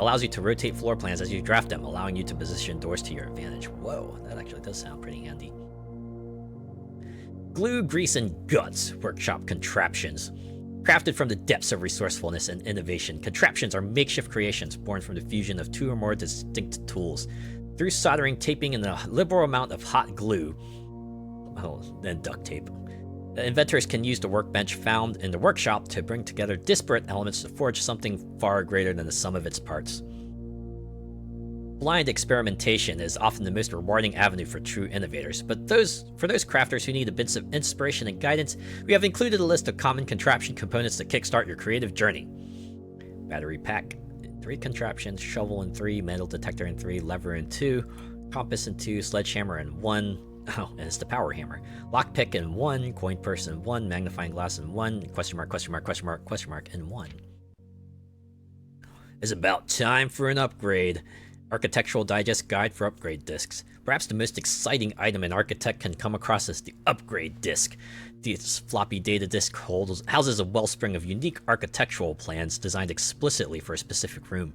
allows you to rotate floor plans as you draft them, allowing you to position doors to your advantage. Whoa, that actually does sound pretty handy. Glue, grease, and guts workshop contraptions. Crafted from the depths of resourcefulness and innovation, contraptions are makeshift creations born from the fusion of two or more distinct tools. Through soldering, taping, and a liberal amount of hot glue, and duct tape, the inventors can use the workbench found in the workshop to bring together disparate elements to forge something far greater than the sum of its parts. Blind experimentation is often the most rewarding avenue for true innovators, but for those crafters who need a bit of inspiration and guidance, we have included a list of common contraption components to kickstart your creative journey. Battery pack in 3 contraptions, shovel in 3, metal detector in 3, lever in 2, compass in 2, sledgehammer in 1. Oh, and it's the power hammer. Lockpick in 1, coin purse in 1, magnifying glass in 1, question mark, question mark, question mark, question mark in 1. It's about time for an upgrade. Architectural Digest Guide for Upgrade Discs. Perhaps the most exciting item an architect can come across is the upgrade disc. This floppy data disc houses a wellspring of unique architectural plans designed explicitly for a specific room.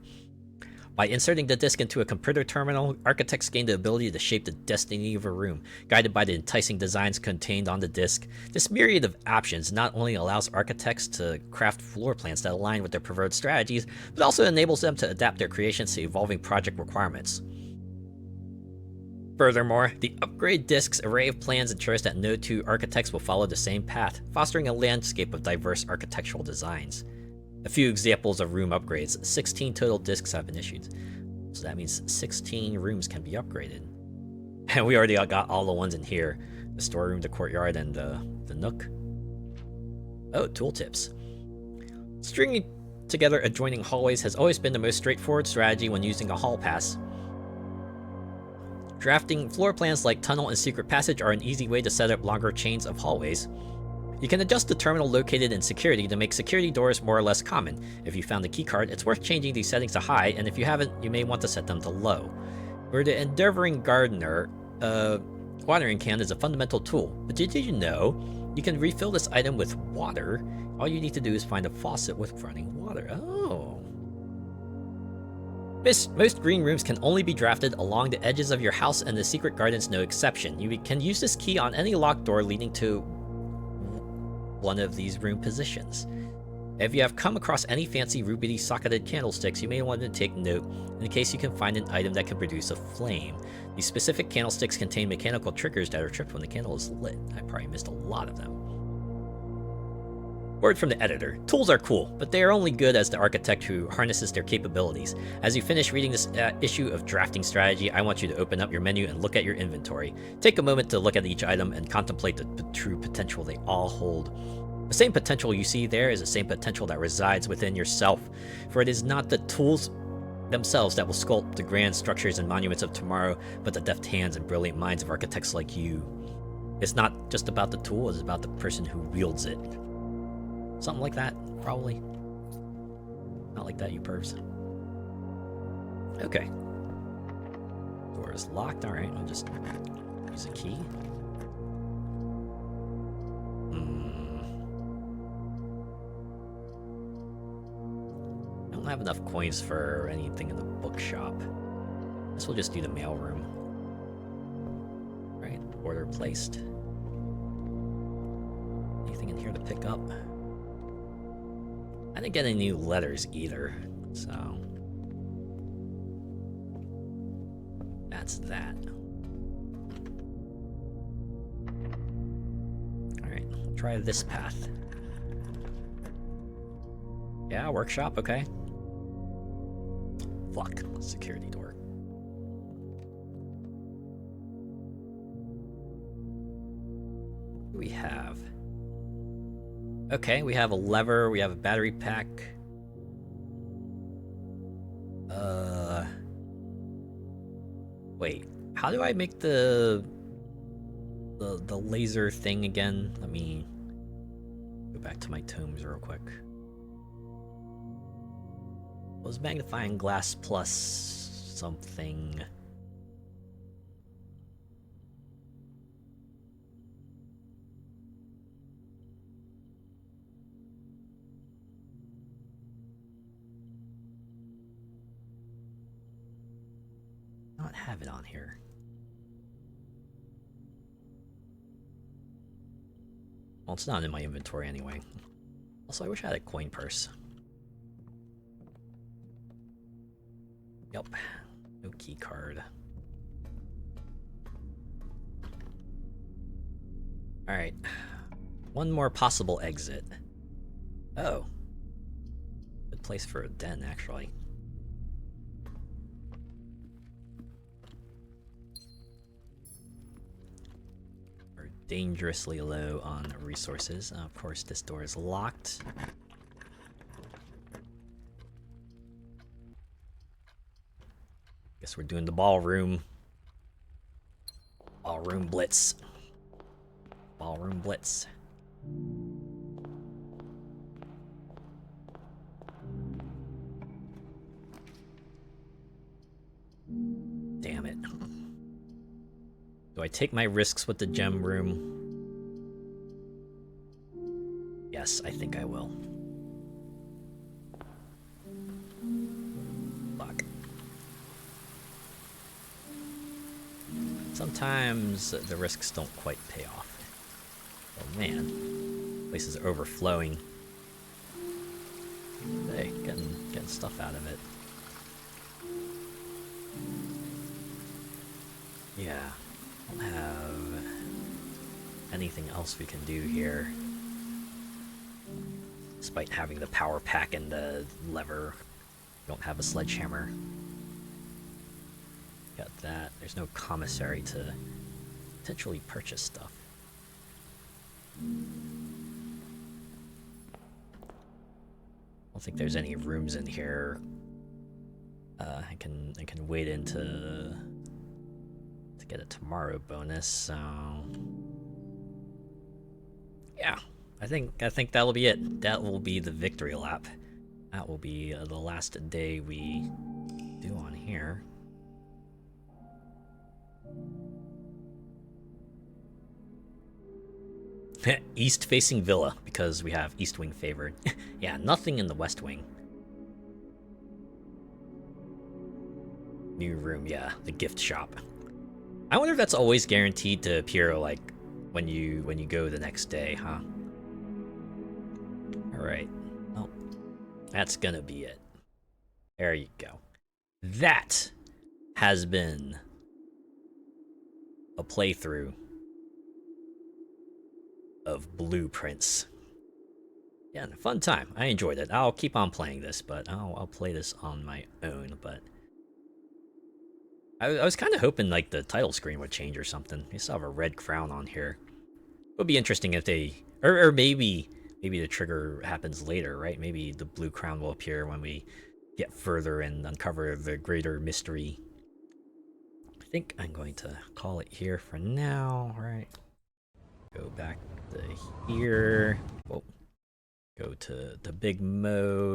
By inserting the disk into a computer terminal, architects gain the ability to shape the destiny of a room, guided by the enticing designs contained on the disk. This myriad of options not only allows architects to craft floor plans that align with their preferred strategies, but also enables them to adapt their creations to evolving project requirements. Furthermore, the upgrade disk's array of plans ensures that no two architects will follow the same path, fostering a landscape of diverse architectural designs. A few examples of room upgrades. 16 total disks have been issued. So that means 16 rooms can be upgraded. And we already got all the ones in here. The storeroom, the courtyard, and the nook. Oh, tooltips. Stringing together adjoining hallways has always been the most straightforward strategy when using a hall pass. Drafting floor plans like tunnel and secret passage are an easy way to set up longer chains of hallways. You can adjust the terminal located in security to make security doors more or less common. If you found the keycard, it's worth changing these settings to high, and if you haven't, you may want to set them to low. For the endeavoring gardener, watering can is a fundamental tool, but did you know you can refill this item with water? All you need to do is find a faucet with running water. Oh. Most green rooms can only be drafted along the edges of your house, and the secret garden's no exception. You can use this key on any locked door leading to one of these room positions. If you have come across any fancy ruby socketed candlesticks, you may want to take note in case you can find an item that can produce a flame. These specific candlesticks contain mechanical triggers that are tripped when the candle is lit. I probably missed a lot of them. Word from the editor. Tools are cool, but they are only good as the architect who harnesses their capabilities. As you finish reading this issue of Drafting Strategy, I want you to open up your menu and look at your inventory. Take a moment to look at each item and contemplate the true potential they all hold. The same potential you see there is the same potential that resides within yourself, for it is not the tools themselves that will sculpt the grand structures and monuments of tomorrow, but the deft hands and brilliant minds of architects like you. It's not just about the tool, it's about the person who wields it. Something like that, probably. Not like that, you pervs. Okay. Door is locked. Alright, I'll just use a key. I don't have enough coins for anything in the bookshop. Guess we'll just do the mailroom. Alright, order placed. Anything in here to pick up? I didn't get any new letters either, so that's that. Alright, we'll try this path. Yeah, workshop, okay. Fuck, security door. What do we have? Okay, we have a lever, we have a battery pack. Wait, how do I make the laser thing again? Let me go back to my tomes real quick. Was magnifying glass plus something? Not have it on here. Well, it's not in my inventory anyway. Also, I wish I had a coin purse. Yep. No key card. Alright. One more possible exit. Oh. Good place for a den, actually. We're dangerously low on resources. Of course, this door is locked. Guess we're doing the ballroom. Ballroom blitz. Ballroom blitz. Damn it. Do I take my risks with the gem room? Yes, I think I will. Fuck. Sometimes the risks don't quite pay off. Oh man, place is overflowing. Hey, getting stuff out of it. Yeah, I don't have anything else we can do here. Despite having the power pack and the lever, don't have a sledgehammer. Got that. There's no commissary to potentially purchase stuff. I don't think there's any rooms in here. I can wait into to get a tomorrow bonus. So yeah, I think that'll be it. That will be the victory lap. That will be the last day we do on here. East facing villa, because we have East Wing favored. Yeah, nothing in the West Wing. New room, yeah, the gift shop. I wonder if that's always guaranteed to appear like when you go the next day, huh? Alright. Oh. That's gonna be it. There you go. That has been a playthrough of Blueprints. Yeah, fun time. I enjoyed it. I'll keep on playing this, but I'll play this on my own. But I was kind of hoping like the title screen would change or something. You still have a red crown on here. It would be interesting if they, or maybe the trigger happens later, right? Maybe the blue crown will appear when we get further and uncover the greater mystery. I think I'm going to call it here for now, right? Go back to here. Whoa. Go to the big mode.